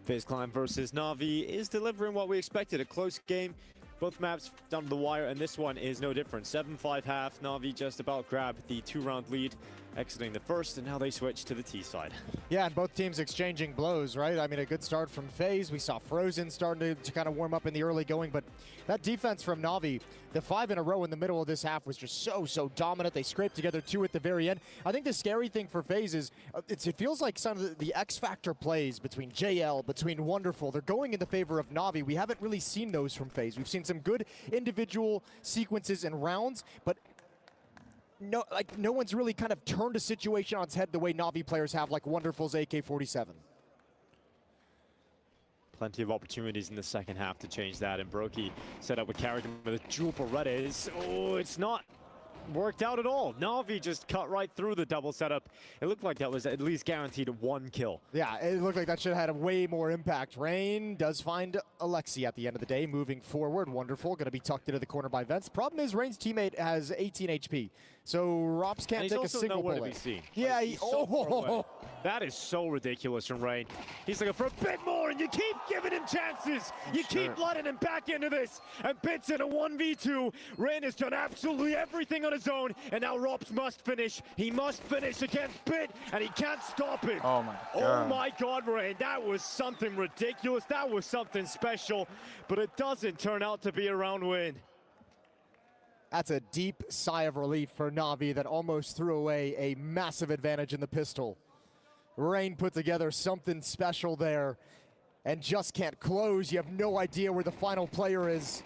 FaZe Clan versus Navi is delivering what we expected, a close game. Both maps down to the wire, and this one is no different. 7-5 half. Navi just about grabbed the 2-round lead, exiting the first, and now they switch to the T side.
Yeah, and both teams exchanging blows, right? I mean, a good start from FaZe. We saw Frozen starting to kind of warm up in the early going, but that defense from Navi, the 5 in a row in the middle of this half was just so dominant. They scraped together 2 at the very end. I think the scary thing for FaZe is it feels like some of the X-Factor plays between JL, between Wonderful, they're going in the favor of Navi. We haven't really seen those from FaZe. We've seen some good individual sequences and rounds, but no one's really kind of turned a situation on its head the way Navi players have, like Wonderful's AK-47.
Plenty of opportunities in the second half to change that, and Brokey set up with Carrigan with a dual Berettas. Oh, it's not worked out at all. Navi just cut right through the double setup. It looked like that was at least guaranteed 1 kill.
Yeah, it looked like that should have had a way more impact. Rain does find Alexi at the end of the day, moving forward. Wonderful, going to be tucked into the corner by Vents. Problem is, Rain's teammate has 18 HP, so Rops can't take a single bullet.
To be seen.
Yeah,
that is so ridiculous from Rain. He's looking for a bit more, and you keep giving him chances. You keep letting him back into this, and Bit's in a 1v2. Rain has done absolutely everything on his own, and now Rops must finish. He must finish against Bit, and he can't stop it.
Oh my god.
Oh my god, Rain. That was something ridiculous. That was something special, but it doesn't turn out to be a round win.
That's a deep sigh of relief for Navi that almost threw away a massive advantage in the pistol. Rain put together something special there and just can't close. You have no idea where the final player is.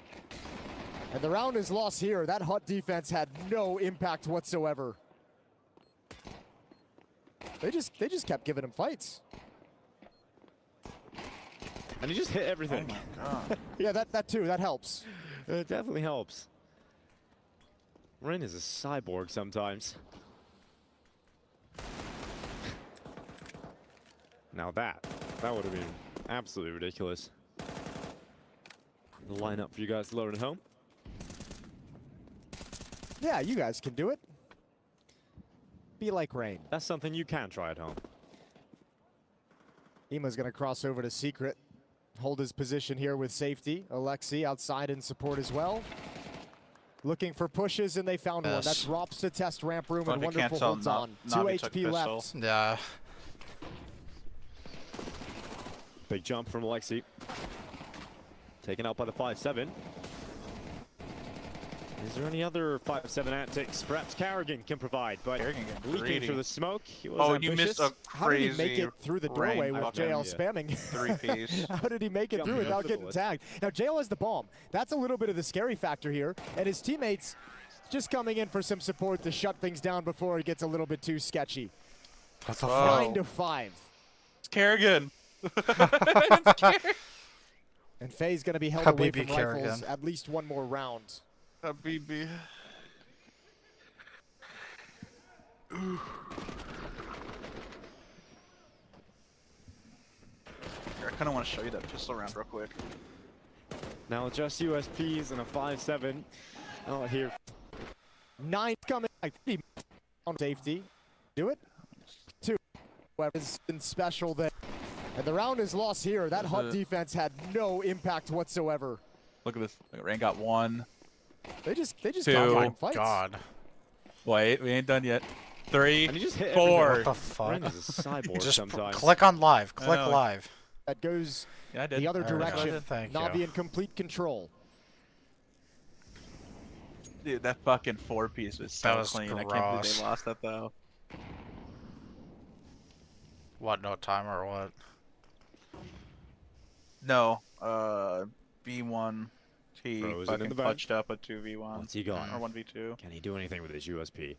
And the round is lost here. That hot defense had no impact whatsoever. They just kept giving him fights.
And he just hit everything.
Oh my god.
Yeah, that too, that helps.
It definitely helps. Rain is a cyborg sometimes. Now that would have been absolutely ridiculous. The lineup for you guys to learn at home.
Yeah, you guys can do it. Be like Rain.
That's something you can try at home.
Ima's gonna cross over to Secret. Hold his position here with safety. Alexi outside in support as well. Looking for pushes, and they found one. That's Rops to test ramp room, and Wonderful holds on. 2 HP left.
Yeah.
Big jump from Alexi. Taken out by the 5-7. Is there any other 5-7 antics perhaps Carrigan can provide? But leaking through the smoke. He was ambitious.
You missed a
How did he make it through the doorway with JL spamming?
3 Ps.
How did he make it through without getting tagged? Now, JL has the bomb. That's a little bit of the scary factor here. And his teammates just coming in for some support to shut things down before it gets a little bit too sketchy. 9 to 5.
It's Carrigan.
And FaZe going to be held away from rifles at least one more round.
Habibi. I kind of want to show you that pistol round real quick.
Now just USPs and a 5-7 out here.
9 coming. On safety. Do it. 2. Weapons been special there. And the round is lost here. That hot defense had no impact whatsoever.
Look at this. Rain got 1.
They just
2.
Fights.
God.
Wait, we ain't done yet. 3,
and he just hit
4.
What the fuck?
Rain is a cyborg
Just
sometimes.
click on live. Click live.
That goes
Yeah, I did.
the other direction.
Thank
Navi
you.
in complete control.
Dude, that fucking 4-piece was so clean. I can't believe
gross.
they lost that though.
What, no timer or what?
No, B1 T
Frozen in
fucking
the back.
clutched up a 2v1.
What's he got?
Or 1v2.
Can he do anything with his USP?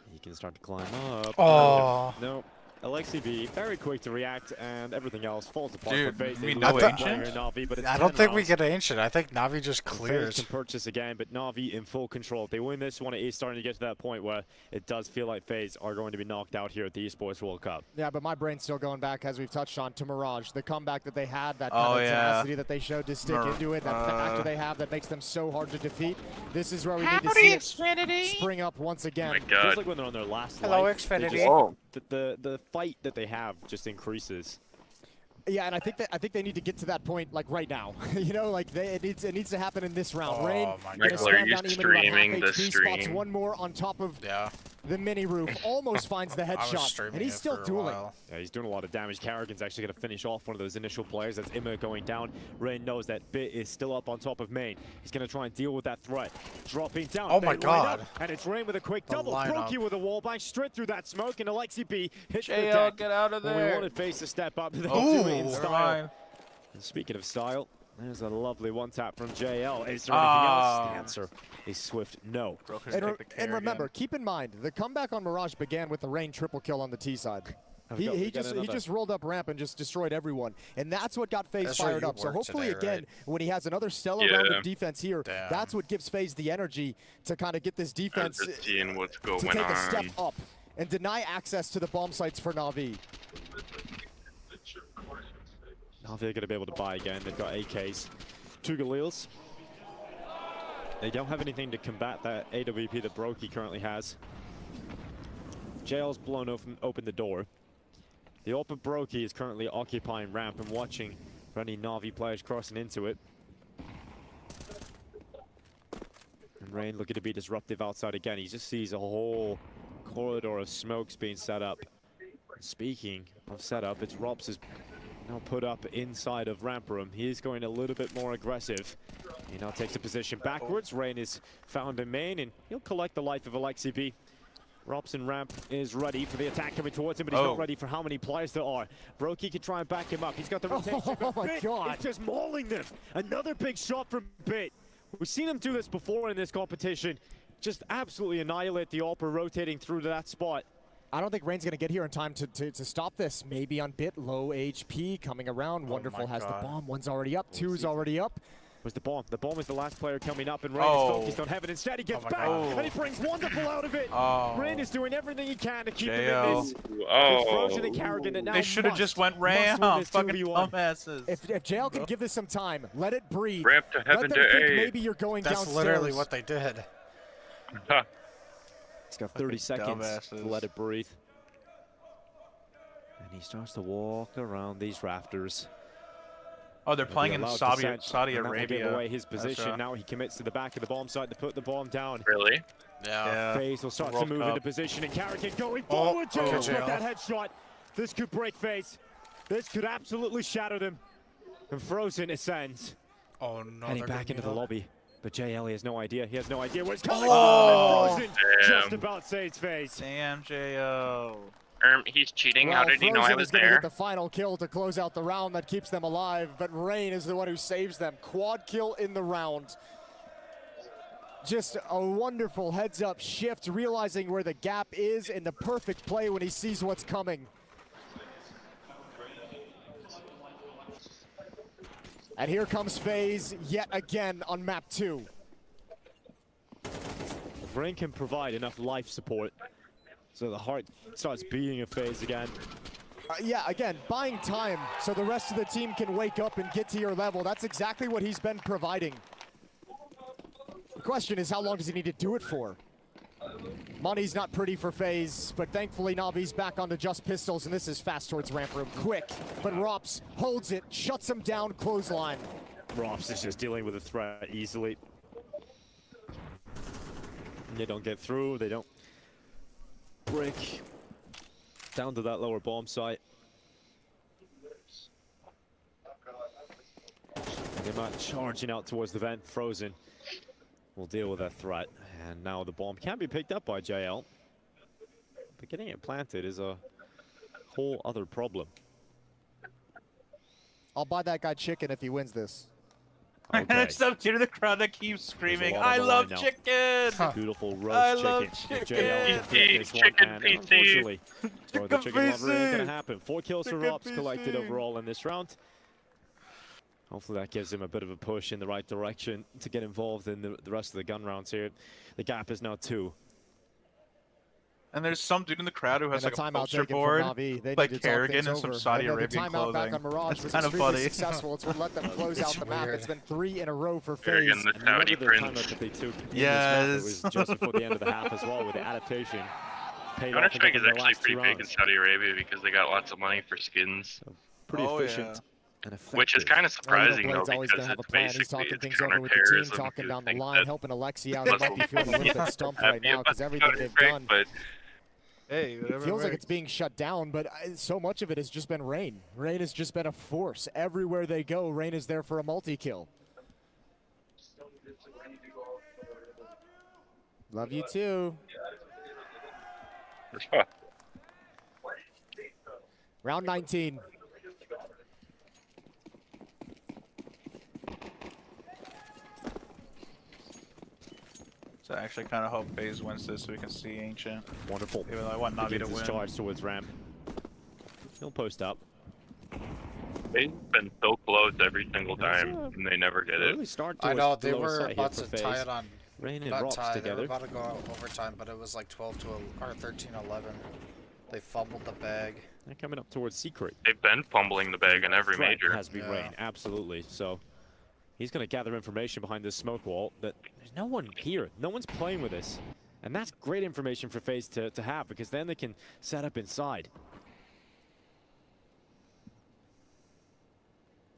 He can start to climb up.
Oh.
No. Alexi B, very quick to react, and everything else falls apart
Dude,
for FaZe.
we
They
know
lose
Ancient?
player Navi, but it's
I don't
10
think we
rounds.
get Ancient. I think Navi just
FaZe
clears.
can purchase again, but Navi in full control. If they win this one, it is starting to get to that point where it does feel like FaZe are going to be knocked out here at the Esports World Cup.
Yeah, but my brain's still going back, as we've touched on, to Mirage. The comeback that they had, that kind of tenacity that they showed to stick into it, that factor they have that makes them so hard to defeat. This is where we need to see it spring up once again.
Feels like when they're on their last
Hello,
life,
Xfinity.
they just the fight that they have just increases.
Yeah, and I think they need to get to that point like right now. You know, like it needs to happen in this round. Rain,
Michael, are you streaming the
spots
stream?
one more on top of the mini roof. Almost finds the headshot, and he's still dueling.
Yeah, he's doing a lot of damage. Karrigan's actually going to finish off one of those initial players. That's Imma going down. Rain knows that Bit is still up on top of main. He's going to try and deal with that threat. Dropping down.
Oh my God.
And it's Rain with a quick double. Brokey with a wall bang straight through that smoke, and Alexi B hits the deck.
Get out of there.
Well, we wanted FaZe to step up. They do it in style. And speaking of style, there's a lovely one-tap from JL. Is there anything else? The answer is swift no.
And remember, keep in mind, the comeback on Mirage began with the Rain triple kill on the T side. He just rolled up ramp and just destroyed everyone. And that's what got FaZe fired up. So hopefully, again, when he has another stellar round of defense here, that's what gives FaZe the energy to kind of get this defense to take a step up and deny access to the bomb sites for Navi.
Navi are going to be able to buy again. They've got AKs. 2 Galils. They don't have anything to combat that AWP that Brokey currently has. JL's blown open the door. The open Brokey is currently occupying ramp and watching for any Navi players crossing into it. And Rain looking to be disruptive outside again. He just sees a whole corridor of smokes being set up. Speaking of setup, it's Rops is now put up inside of ramp room. He is going a little bit more aggressive. He now takes a position backwards. Rain is found in main, and he'll collect the life of Alexi B. Robson ramp is ready for the attack coming towards him, but he's not ready for how many players there are. Brokey can try and back him up. He's got the rotation.
Oh my God.
He's just mauling them. Another big shot from Bit. We've seen him do this before in this competition. Just absolutely annihilate the AWPer rotating through to that spot.
I don't think Rain's going to get here in time to stop this. Maybe on Bit, low HP, coming around. Wonderful has the bomb. One's already up, two's already up.
Where's the bomb? The bomb is the last player coming up, and Rain is focused on heaven. Instead, he gets back, and he brings Wonderful out of it. Rain is doing everything he can to keep him in this. It's Frozen and Karrigan that now
they should have just went ramp. Fucking dumbasses.
If JL can give this some time, let it breathe.
Ramp to heaven
let them
to
think
A.
maybe you're going downstairs.
That's literally what they did.
He's got 30 seconds to let it breathe. And he starts to walk around these rafters.
Oh, they're playing in Saudi Arabia.
Give away his position. Now he commits to the back of the bomb site to put the bomb down.
Really?
Yeah.
FaZe will start to move into position, and Karrigan going forward. JL with that headshot. This could break FaZe. This could absolutely shatter them. And Frozen ascends.
Oh no.
Heading back into the lobby. But JL, he has no idea. He has no idea where it's coming
from.
Frozen just about saves FaZe.
Damn, JO.
He's cheating.
Well,
How did he know I was
gonna
there?
Get the final kill to close out the round that keeps them alive, but Rain is the one who saves them. Quad kill in the round. Just a wonderful heads-up shift, realizing where the gap is, and the perfect play when he sees what's coming. And here comes FaZe yet again on map 2.
If Rain can provide enough life support, so the heart starts beating a FaZe again.
Yeah, again, buying time so the rest of the team can wake up and get to your level. That's exactly what he's been providing. The question is, how long does he need to do it for? Money's not pretty for FaZe, but thankfully Navi's back onto just pistols, and this is fast towards ramp room. Quick, but Rops holds it, shuts him down, clothesline.
Rops is just dealing with the threat easily. They don't get through, they don't break down to that lower bomb site. They're not charging out towards the vent. Frozen will deal with that threat. And now the bomb can be picked up by JL. But getting it planted is a whole other problem.
I'll buy that guy chicken if he wins this.
Okay. There's some kid in the crowd that keeps screaming, I love chicken!
Beautiful roast
I
chicken.
love chicken!
Unfortunately, so the chicken lover ain't gonna happen. 4 kills for Rops collected overall in this round. Hopefully that gives him a bit of a push in the right direction to get involved in the rest of the gun rounds here. The gap is now 2.
And there's some dude in the crowd who has like a poster
taken
board,
from Navi. They
like
need to talk
Karrigan
things
and some
over.
Saudi
And
Arabian
the timeout
clothing.
back on Mirage
That's
was
kind of
extremely
funny.
successful. It's what let them close out the map.
weird.
It's been 3 in a row for FaZe.
Karrigan, the Saudi
the
prince.
timeout that they took in this
Yes.
map, it was just before the end of the half as well with the adaptation.
paid off
Counter-Strike is
in the
actually
last
pretty
2
big in
rounds.
Saudi Arabia because they got lots of money for skins.
Pretty efficient and effective.
Which is kind of surprising though,
Blade's always
because
gonna have
it's
a plan. He's
basically
talking
it's
things over with the team,
counterterrorism.
talking
You
down the
think
line,
that
helping Alexi out. He might be feeling a little bit stumped
happy
right now because
about
everything they've
Counter-Strike,
done.
but
Hey,
It feels like it's being shut down, but so much of it has just been Rain. Rain has just been a force. Everywhere they go, Rain is there for a multi-kill. Love you too. Round 19.
So I actually kind of hope FaZe wins this so we can see Ancient.
Wonderful.
Even though I want Navi to
Begins his
win.
charge towards ramp. He'll post up.
they've been so close every single time, and they never get it.
Early start
I
towards
know,
the
they
lower
were
side
about
here
to
for
tie
FaZe.
it on.
Rain and
Not
Rops
tie, they were
together.
about to go out overtime, but it was like 12 to or 13-11. They fumbled the bag.
They're coming up towards Secret.
They've been fumbling the bag in every
Threat
major.
has been Rain, absolutely. So he's going to gather information behind this smoke wall that there's no one here. No one's playing with this. And that's great information for FaZe to have, because then they can set up inside.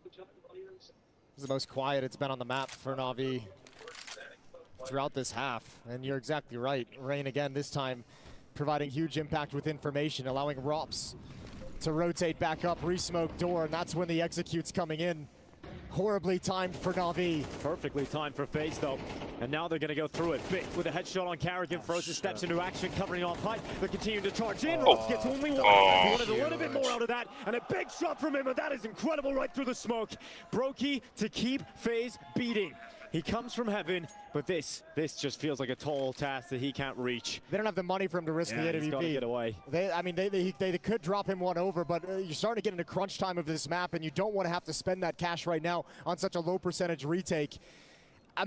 This is the most quiet it's been on the map for Navi throughout this half. And you're exactly right. Rain again this time providing huge impact with information, allowing Rops to rotate back up, re-smoke door, and that's when the execute's coming in. Horribly timed for Navi.
Perfectly timed for FaZe though. And now they're gonna go through it. Bit with a headshot on Carrigan. Frozen steps into action, covering off height. They're continuing to charge in. Rops gets only one. He wanted a little bit more out of that. And a big shot from him, and that is incredible right through the smoke. Brokey to keep FaZe beating. He comes from heaven, but this just feels like a tall task that he can't reach.
They don't have the money for him to risk the AWP.
He's gotta get away.
They could drop him one over, but you're starting to get into crunch time of this map, and you don't want to have to spend that cash right now on such a low percentage retake.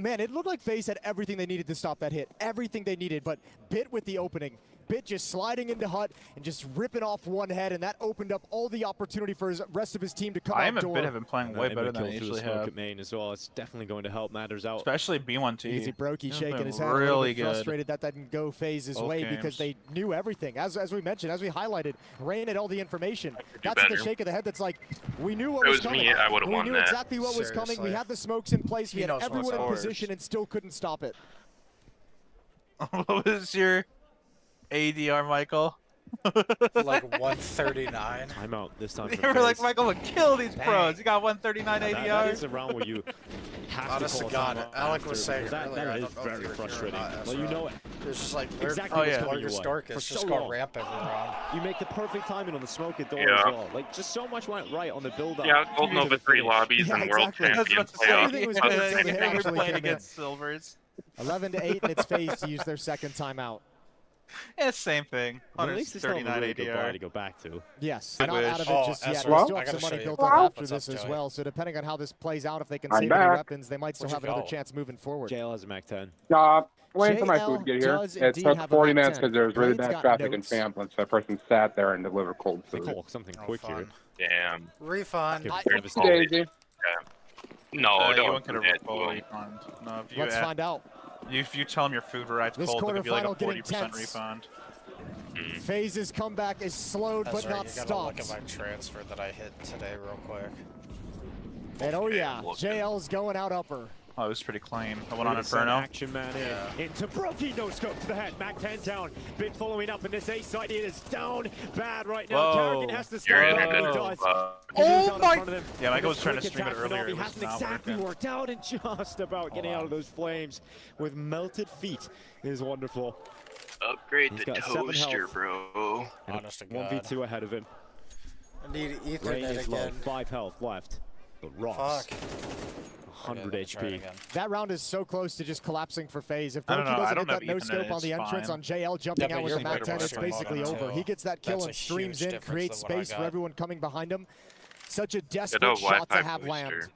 Man, it looked like FaZe had everything they needed to stop that hit. Everything they needed, but Bit with the opening. Bit just sliding into Hut and just ripping off one head, and that opened up all the opportunity for the rest of his team to come
I
out door.
Bit have been playing way better than I usually have.
At main as well. It's definitely going to help matters out.
Especially B1T.
Easy Brokey shaking his head,
really
good. Frustrated that didn't go FaZe's way because they knew everything. As we mentioned, as we highlighted, Rain had all the information. That's the shake of the head that's like, we knew what was coming.
Me, I would have
we
won
knew
that.
exactly what was coming. We had the smokes in place. We had everyone in position and still couldn't stop it.
What was your ADR, Michael?
Like 139.
Timeout this time.
They were like, Michael would kill these pros. You got 139 ADR.
That is a round where you have
Honest
to call
to God,
time
Alec
after,
was saying
because
earlier,
that
I
is
don't know if
very
you were here or
frustrating.
not,
Well, you know it.
It's just like,
exactly what's coming your way.
Stark
For
is
so
just go
long.
ramp every round.
You make the perfect timing on the smoke at door
Yeah.
as well. Like, just so much went right on the build-up.
Yeah, Golden Nova 3 lobbies and World Champion playoffs.
We're playing against Silvers.
11-8, and it's FaZe to use their second timeout.
Yeah, same thing.
Well, at least it's not a
139
really good buy
ADR.
to go back to.
Yes,
I
not
wish.
out of it just yet.
Well,
They still have some money built up after
What's
this
up,
as
Joey?
well. So depending on how this plays out, if they can
I'm
save any
back.
weapons, they might still
Where'd
have
you
another
go?
chance moving forward.
JL has a Mac 10.
Waiting for my
JL
food to get here.
does
It
indeed
took
have a
40
Mac
minutes
10.
because there was really
Blade's
bad
got
traffic in
notes.
Pamplin, so that person sat there and delivered cold
They
food.
call something quick here.
Damn.
Refund.
Daisy.
No,
You
don't
won't get a
do that.
full refund. No, if you
Let's find out.
If you tell them your food arrives
This
cold, they'll give you like a
quarterfinal getting
40%
tense.
refund.
FaZe's comeback is slowed
That's
but
right,
not
you gotta look
stopped.
at my transfer that I hit today real quick.
And oh yeah, JL's going out upper.
Oh, it was pretty clean. I went on
Really set
Inferno.
Action man in. Into Brokey, no scope to the head. Mac 10 down. Bit following up in this A side. It is down bad right now.
Whoa.
Carrigan has to
You're
stop.
in a
He
good
does.
spot.
Oh my!
Yeah, Michael was
This
trying to
quick
stream it
attack from
earlier.
Navi
It was
hasn't
not
exactly
working.
worked out, and just about getting out of those flames with melted feet is wonderful.
Upgrade
He's
the
got 7
toaster,
health.
bro.
And
Honest to God.
1v2 ahead of him.
I need
Rain
Ethernet
is low,
again.
5 health left. But Rops,
Fuck.
100
Okay, let's try it
HP.
again.
That round is so close to just collapsing for FaZe. If
I don't
Brokey
know, I
doesn't
don't
get that
know
no
if
scope
Ethernet
on the
is
entrance
fine.
on JL jumping
Yeah,
out
but
with
you're
the Mac
better
10, it's
watching
basically
modem,
over.
too.
He gets that kill
That's
and
a
streams
huge
in,
difference
creates
than what I
space for
got.
everyone coming behind him. Such a
Get a
desperate shot to
Wi-Fi
have land.
booster.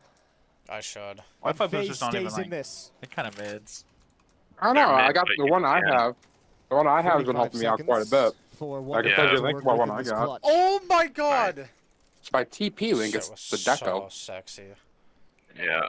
I should.
Wi-Fi
FaZe
boosters don't even
stays in
like.
this.
They kind of mids.
I don't know.
They're
I
mid,
got
but
the
you
one I
can.
have. The one I have has been
45
helping me out quite a bit.
For
I can
Yeah.
send you a
to
link
work
to what
with
one
in
I
this
got.
clutch.
Oh my God!
It's by TP link.
Shit
It's
was
the Deco.
so sexy.
Yeah.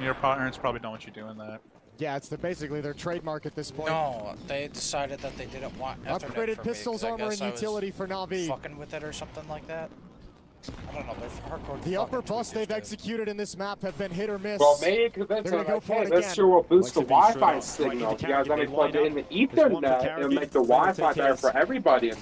Your partners probably don't want you doing that.
Yeah, it's basically their trademark at this point.
No, they decided that they didn't want Ethernet
Upgraded
for
pistols,
me, 'cause I
armor,
guess
and
I was
utility for Navi.
fucking with it or something like that. I don't know, they're hardcore.
The upper bust they've executed in this map have been hit or miss.
Well, maybe convince
They're
them,
gonna go
like,
for
hey,
it
this
again.
sure will boost the Wi-Fi signal. You guys let me plug it in the Ethernet and make the Wi-Fi better for everybody in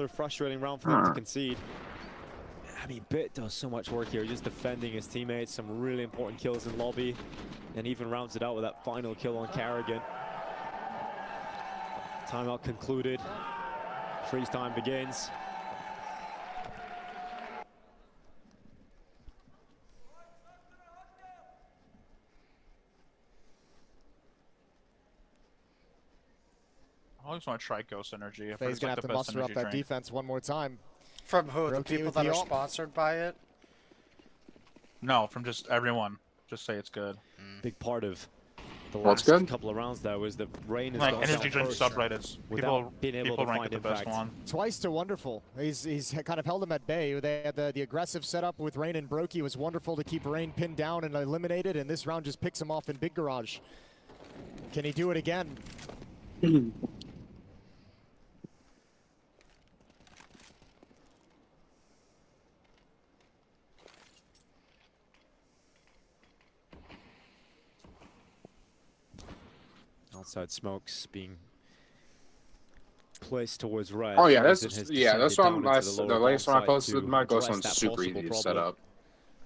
rather frustrating round for them to concede. I mean, Bit does so much work here, just defending his teammates, some really important kills in lobby, and even rounds it out with that final kill on Carrigan. Timeout concluded. Freeze time begins.
I always want to try Ghost Energy. I've heard
Faye's
it's
gonna
like
have
the
to
best
muster up
energy
that
drink.
defense one more time.
From who? The
Brokey
people
with
that
the
are
ult.
sponsored by it?
No, from just everyone. Just say it's good.
Big part of the
What's
last
good?
couple of rounds there was that Rain has
Like
gone
energy
down
drink
first
subreddits.
without being able
People
to
rank
find
it the best
impact.
one.
Twice to wonderful. He's kind of held him at bay. They had the aggressive setup with Rain and Brokey. It was wonderful to keep Rain pinned down and eliminated, and this round just picks him off in Big Garage. Can he do it again?
Outside smokes being place towards red.
Oh yeah,
Frozen
that's
has
yeah. That's
descended
one.
down into
The
lower
latest one I
bomb site
posted with
to
Michael. This
address
one's
that
super easy
possible
to set
problem.
up.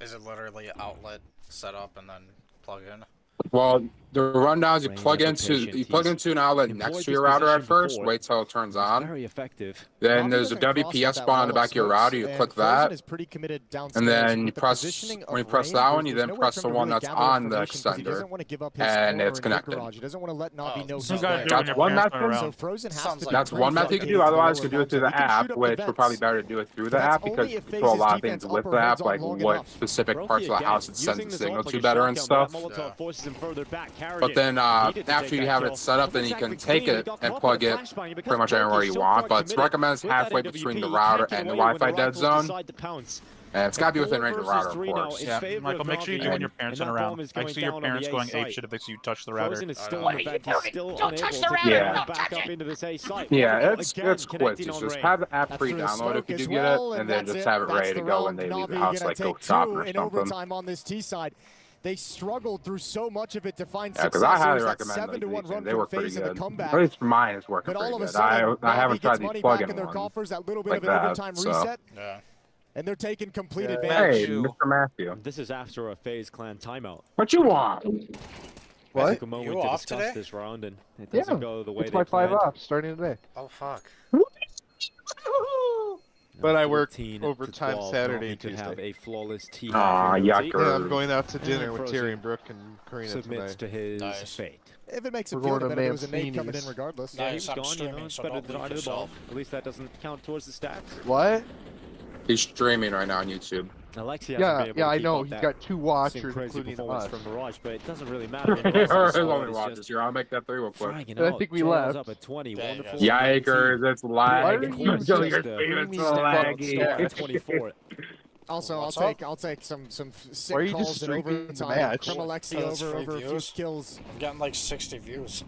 Is it literally outlet set up and then plug in?
Well, the rundowns you plug into an outlet next to your router at first. Wait till it turns on.
Very effective.
Then there's a WPS spawn on the back of your router. You click that, and then you press when you press that one, you then press the one that's on the extender, and it's connected.
He doesn't want to let Navi know
You guys
That's
doing
one
your pants
method.
around.
That's one method you can do. Otherwise, you can do it through the app, which would probably better to do it through the app because you control a lot of things with the app, like what specific parts of the house it sends the signal to better and stuff. But then after you have it set up, then you can take it and plug it pretty much anywhere you want. But it's recommended halfway between the router and the Wi-Fi dead zone. And it's got to be within range of the router, of course.
Yeah, Michael, make sure you're doing your parents in around. I see your parents going apeshit if they see you touch the router.
Frozen is still on the vent. He's still unable to
Yeah.
get back up into this A site.
Yeah, it's
Again,
quick.
connecting
Just
on Rain.
have the app pre-download if you do get it, and then just have it ready to go when they leave the house, like go shopping or
in
something.
overtime on this T side. They struggled through so much of it to find
Yeah,
success.
because I highly
It was that
recommend
7-1
those.
run
They
from
work pretty
FaZe in the
good.
comeback.
At least mine is working
But all
pretty
of a
good.
sudden,
I haven't
Navi
tried
gets
these
money back
plug-in
in their
ones
coffers, that little bit
like
of an
that,
overtime
so.
reset,
Yeah.
and they're taking complete
Hey,
advantage.
Mr. Matthew.
This is after a FaZe clan timeout.
What you want?
I took a moment
You
to
off
discuss
today?
this round, and it doesn't go the way
it's
they
my 5
planned.
off starting today.
Oh fuck.
But I work
14 to
overtime
12,
Saturday
Navi
and
could
Tuesday.
have a flawless T.
Aw, yucker.
Yeah, I'm going out to dinner with
Frozen
Terry and Brooke and Karina
submits
tonight.
to his
Nice.
fate.
If it makes it
We're
feel
going to
better, there was a nade coming in
Mancini's.
regardless.
Yeah, he
Nice,
was
I'm
gone,
streaming,
it's
so
better
don't
than
leak
either ball.
yourself.
At least that doesn't count towards the stats.
What?
He's streaming right now on YouTube.
Alexi
Yeah, I know. He's got 2 watchers,
crazy
including
performance
us.
from Mirage, but it doesn't really matter.
There's only watches here. I'll make that 3 real quick.
I think we left.
Up at 20.
Yeah,
Wonderful.
Yikers, it's lag.
Are you
You're
just
so laggy.
24.
Also,
What's
I'll take some sick
Why are you
calls
just
in
streaming the
overtime.
match?
From Alexi
That's
over
free
a few
views.
kills.
I'm getting like 60 views.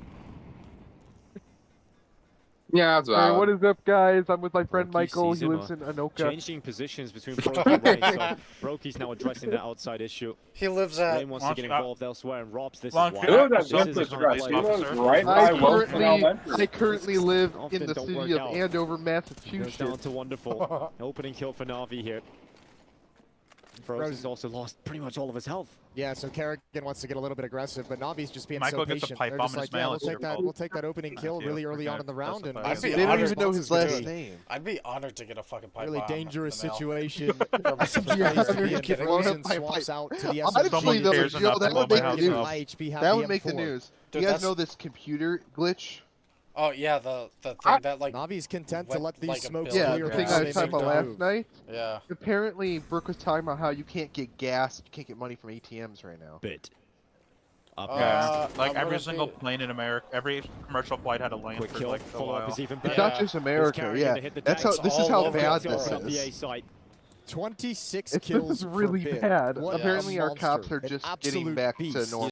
Yeah, that's
Hey,
valid.
what is up, guys? I'm with my friend
Brokey
Michael.
sees
He
him,
lives in Anoka.
Changing positions between Brokey and Rain, so Brokey's now addressing the outside issue.
He lives at.
Rain wants to get involved elsewhere, and Robs, this is
Long
why.
shot.
This
Dude,
is
that's
a
right.
play.
He lives right by Wilson Elementary.
I currently live
Often
in the
don't
city
work
of
out.
Andover,
Goes
Massachusetts.
down to wonderful. Opening kill for Navi here. Frozen's also lost pretty much all of his health.
Yeah, so Kerrigan wants to get a little bit aggressive, but Navi's just being
Michael
so
gets a
patient.
pipe
They're
bomb
just
in his
like, yeah,
mail,
we'll
it's
take
your
that.
fault.
We'll take that opening kill really early on in the round, and
I'd be
They don't
honored.
even know his last
Good.
name.
I'd be honored to get a fucking pipe
Really
bomb
dangerous
in the mail.
situation.
Yeah,
Frozen swaps out to the
Honestly,
Someone
though,
cares
Joe,
enough to
that
blow
would
my
make
house
the
up.
news. That would make the news.
Dude,
You guys
that's-
know this computer glitch?
Oh yeah, the thing that like.
Navi's content to
went
let these
like a
smokes
billion.
Yeah,
clear.
the thing
before
I
they
was talking
make
about
the
last
move.
night.
Yeah.
Apparently, Brooke was talking about how you can't get gas, you can't get money from ATMs right now.
Bit. Up
Uh,
Like
I'm
every
gonna
single
be-
plane in America, every commercial flight had a lane
Quick
for
kill.
like a
Follow-up
while.
is even
It's
better.
not just America,
Carrigan
yeah.
to hit the
That's
tanks.
how. This is
all
how
over
bad
the
this
world.
The A
is.
site.
26
This
kills
is really
for Bit.
bad.
What a
Apparently, our
monster.
cops are
An
just
absolute
getting back
beast.
to normal.